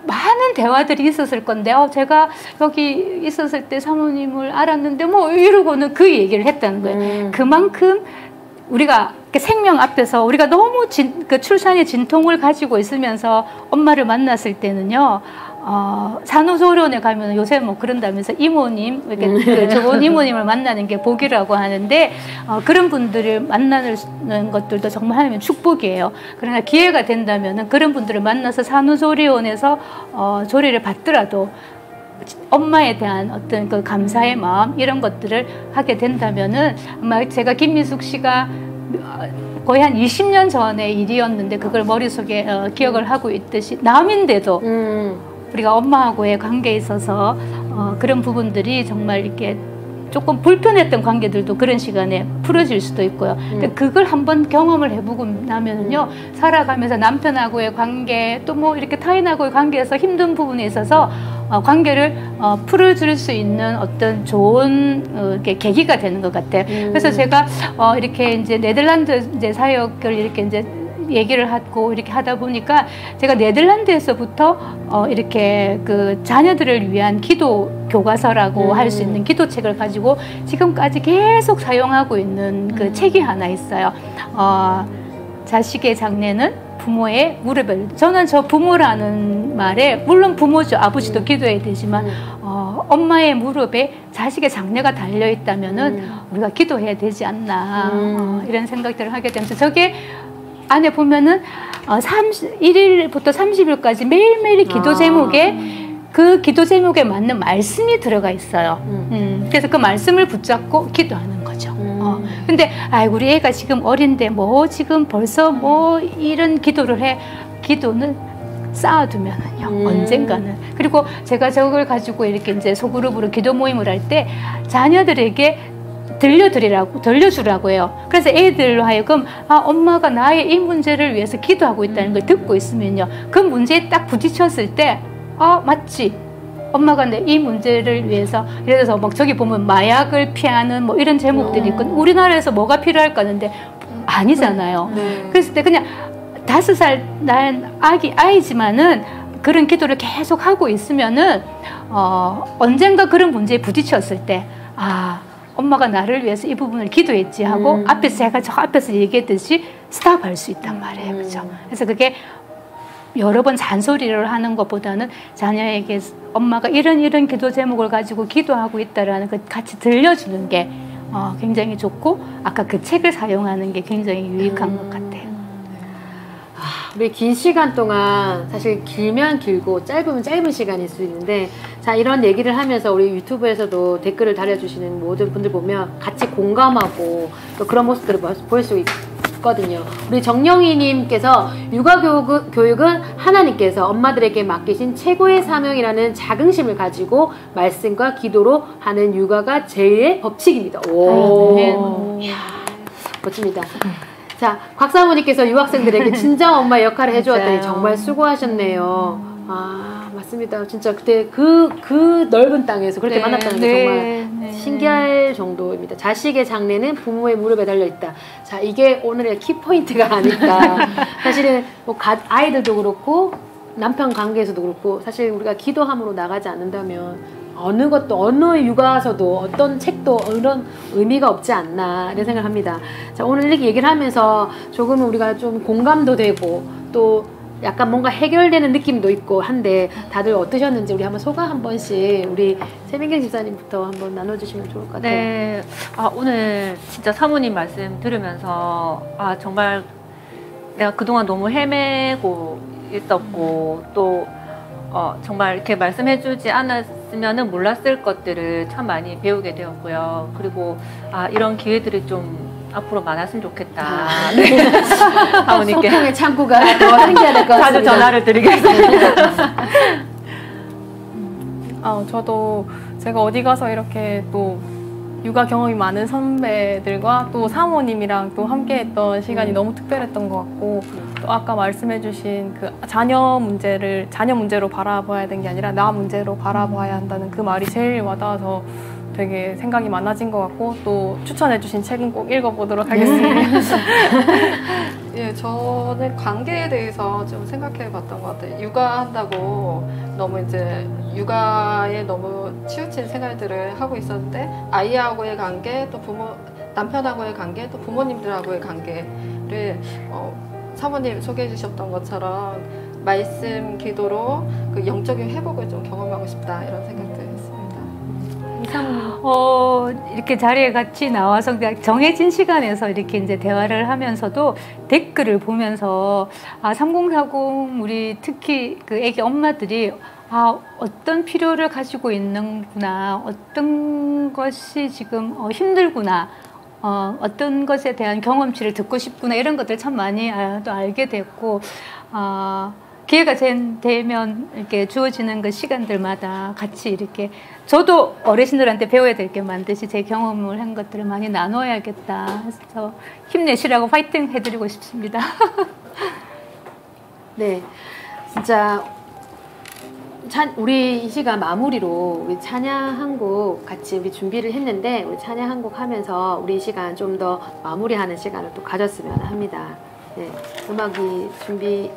많은 대화들이 있었을 건데 제가 여기 있었을 때 사모님을 알았는데 뭐 이러고는 그 얘기를 했다는 거예요. 그만큼 우리가 생명 앞에서 우리가 너무 그 출산의 진통을 가지고 있으면서 엄마를 만났을 때는요. 산후조리원에 가면 요새 뭐 그런다면서 이모님, 이렇게 좋은 이모님을 만나는 게 복이라고 하는데 그런 분들을 만나는 것들도 정말 하나님의 축복이에요. 그러나 기회가 된다면은 그런 분들을 만나서 산후조리원에서 조리를 받더라도 엄마에 대한 어떤 그 감사의 마음 이런 것들을 하게 된다면은 아마 제가 김민숙 씨가 거의 한 20년 전의 일이었는데 그걸 머릿속에 기억을 하고 있듯이 남인데도 우리가 엄마하고의 관계에 있어서 그런 부분들이 정말 이렇게 조금 불편했던 관계들도 그런 시간에 풀어질 수도 있고요. 근데 그걸 한번 경험을 해보고 나면은요, 살아가면서 남편하고의 관계, 또 뭐 이렇게 타인하고의 관계에서 힘든 부분에 있어서 관계를 풀어줄 수 있는 어떤 좋은 계기가 되는 것 같아요. 그래서 제가 이렇게 이제 네덜란드 이제 사역을 이렇게 이제 얘기를 하고 이렇게 하다 보니까 제가 네덜란드에서부터 이렇게 그 자녀들을 위한 기도 교과서라고 할 수 있는 기도책을 가지고 지금까지 계속 사용하고 있는 그 책이 하나 있어요. 자식의 장래는 부모의 무릎에. 저는 저 부모라는 말에 물론 부모죠. 아버지도 기도해야 되지만 엄마의 무릎에 자식의 장래가 달려 있다면은 우리가 기도해야 되지 않나 이런 생각들을 하게 되면서 저게 안에 보면은 1일부터 30일까지 매일매일 기도 제목에 그 기도 제목에 맞는 말씀이 들어가 있어요. 그래서 그 말씀을 붙잡고 기도하는 거죠. 근데 우리 애가 지금 어린데 뭐 지금 벌써 뭐 이런 기도를 해. 기도는 쌓아두면은요 언젠가는. 그리고 제가 저걸 가지고 이렇게 이제 소그룹으로 기도 모임을 할 때 자녀들에게 들려주라고 해요. 그래서 애들로 하여금 엄마가 나의 이 문제를 위해서 기도하고 있다는 걸 듣고 있으면요, 그 문제에 딱 부딪혔을 때 맞지, 엄마가 내 이 문제를 위해서, 예를 들어서 막 저기 보면 마약을 피하는 뭐 이런 제목들이 있고 우리나라에서 뭐가 필요할까 하는데 아니잖아요. 그랬을 때 그냥 5살 난 아이지만은 그런 기도를 계속 하고 있으면은 언젠가 그런 문제에 부딪혔을 때 엄마가 나를 위해서 이 부분을 기도했지 하고 앞에서 제가 저 앞에서 얘기했듯이 스탑할 수 있단 말이에요. 그렇죠? 그래서 그게 여러 번 잔소리를 하는 것보다는 자녀에게 엄마가 이런 기도 제목을 가지고 기도하고 있다라는 걸 같이 들려주는 게 굉장히 좋고 아까 그 책을 사용하는 게 굉장히 유익한 것 같아요. 우리 긴 시간 동안 사실 길면 길고 짧으면 짧은 시간일 수 있는데, 자, 이런 얘기를 하면서 우리 유튜브에서도 댓글을 달아주시는 모든 분들 보면 같이 공감하고 또 그런 모습들을 볼 수 있거든요. 우리 정영희님께서 육아교육은 하나님께서 엄마들에게 맡기신 최고의 사명이라는 자긍심을 가지고 말씀과 기도로 하는 육아가 제일의 법칙입니다. 오, 이야, 멋집니다. 자, 곽사모님께서 유학생들에게 친정 엄마 역할을 해주었더니 정말 수고하셨네요. 맞습니다. 진짜 그때 그 넓은 땅에서 그렇게 만났다는 게 정말 신기할 정도입니다. 자식의 장래는 부모의 무릎에 달려있다. 자, 이게 오늘의 키포인트가 아닐까. 사실은 뭐 아이들도 그렇고 남편 관계에서도 그렇고 사실 우리가 기도함으로 나가지 않는다면 어느 것도, 어느 육아서도 어떤 책도 이런 의미가 없지 않나 이런 생각을 합니다. 자, 오늘 이렇게 얘기를 하면서 조금은 우리가 좀 공감도 되고 또 약간 뭔가 해결되는 느낌도 있고 한데 다들 어떠셨는지 우리 한번 소감 한 번씩 우리 최민경 집사님부터 한번 나눠주시면 좋을 것 같아요. 네, 오늘 진짜 사모님 말씀 들으면서 정말 내가 그동안 너무 헤매고 있었고 또 정말 이렇게 말씀해주지 않았으면 몰랐을 것들을 참 많이 배우게 되었고요. 그리고 이런 기회들이 좀 앞으로 많았으면 좋겠다. 네. 사모님께 소통의 창구가 더 생겨야 될 것 같습니다. 자주 전화를 드리겠습니다. 저도 제가 어디 가서 이렇게 또 육아 경험이 많은 선배들과 또 사모님이랑 또 함께 했던 시간이 너무 특별했던 것 같고 또 아까 말씀해주신 그 자녀 문제로 바라봐야 되는 게 아니라 나 문제로 바라봐야 한다는 그 말이 제일 와닿아서 되게 생각이 많아진 것 같고 또 추천해주신 책은 꼭 읽어보도록 하겠습니다. 예, 저는 관계에 대해서 좀 생각해봤던 것 같아요. 육아한다고 너무 이제 육아에 너무 치우친 생활들을 하고 있었는데 아이하고의 관계, 또 남편하고의 관계, 또 부모님들하고의 관계를 사모님 소개해 주셨던 것처럼 말씀, 기도로 그 영적인 회복을 좀 경험하고 싶다 이런 생각도 했습니다. 이렇게 자리에 같이 나와서 정해진 시간에서 이렇게 이제 대화를 하면서도 댓글을 보면서 3040 우리 특히 그 애기 엄마들이 어떤 필요를 가지고 있는구나, 어떤 것이 지금 힘들구나, 어떤 것에 대한 경험치를 듣고 싶구나 이런 것들 참 많이 또 알게 됐고 기회가 되면 이렇게 주어지는 그 시간들마다 같이 이렇게 저도 어르신들한테 배워야 될 게 많듯이 제 경험을 한 것들을 많이 나눠야겠다 해서 힘내시라고 파이팅 해드리고 싶습니다. 네, 진짜 우리 이 시간 마무리로 우리 찬양 한 곡 같이 우리 준비를 했는데 우리 찬양 한 곡 하면서 우리 이 시간 좀 더 마무리하는 시간을 또 가졌으면 합니다. 네, 음악이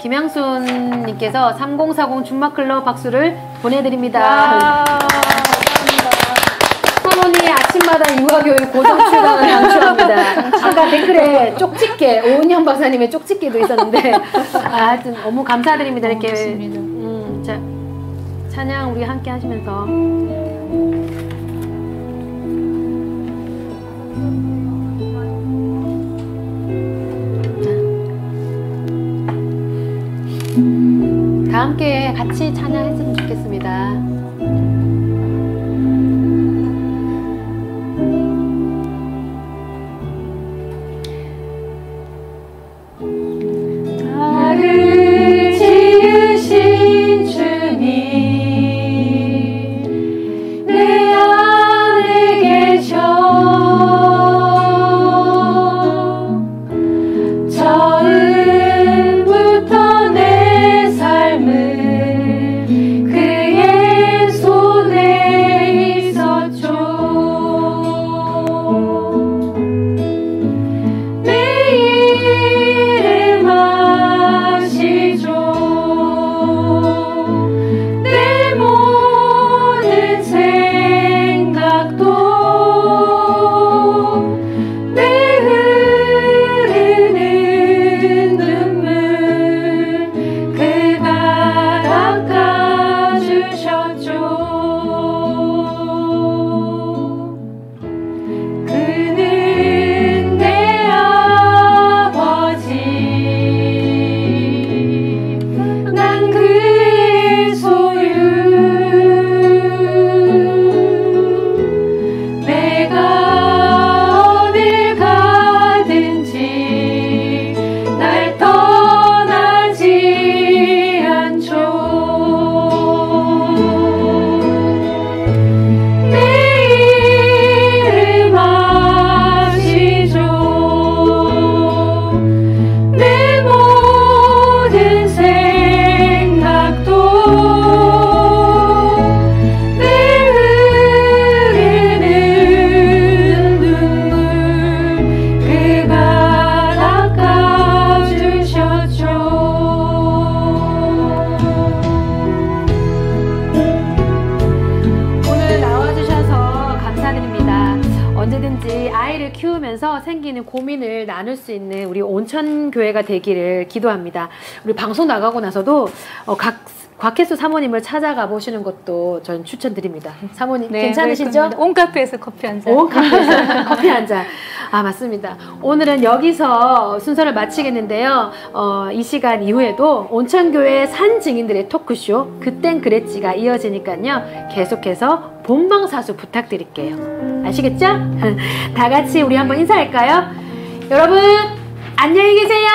김양순 님께서 3040 줌마클럽 박수를 보내드립니다. 사모님 아침마다 육아교육 고정 출강을 강추합니다. 아까 댓글에 쪽집게 오은영 박사님의 쪽집게도 있었는데 하여튼 너무 감사드립니다. 이렇게 자, 찬양 우리 함께 하시면서 다 함께 같이 찬양했으면 좋겠습니다. 처음부터 내 삶을 그의 언제든지 아이를 키우면서 생기는 고민을 나눌 수 있는 우리 온천교회가 되기를 기도합니다. 우리 방송 나가고 나서도 곽혜수 사모님을 찾아가 보시는 것도 전 추천드립니다. 사모님 네, 괜찮으시죠? 온 카페에서 커피 한 잔. 온 카페에서 커피 한 잔. 아, 맞습니다. 오늘은 여기서 순서를 마치겠는데요. 이 시간 이후에도 온천교회 산 증인들의 토크쇼 그땐 그랬지가 이어지니까요. 계속해서 본방사수 부탁드릴게요. 아시겠죠? 다 같이 우리 한번 인사할까요? 여러분 안녕히 계세요.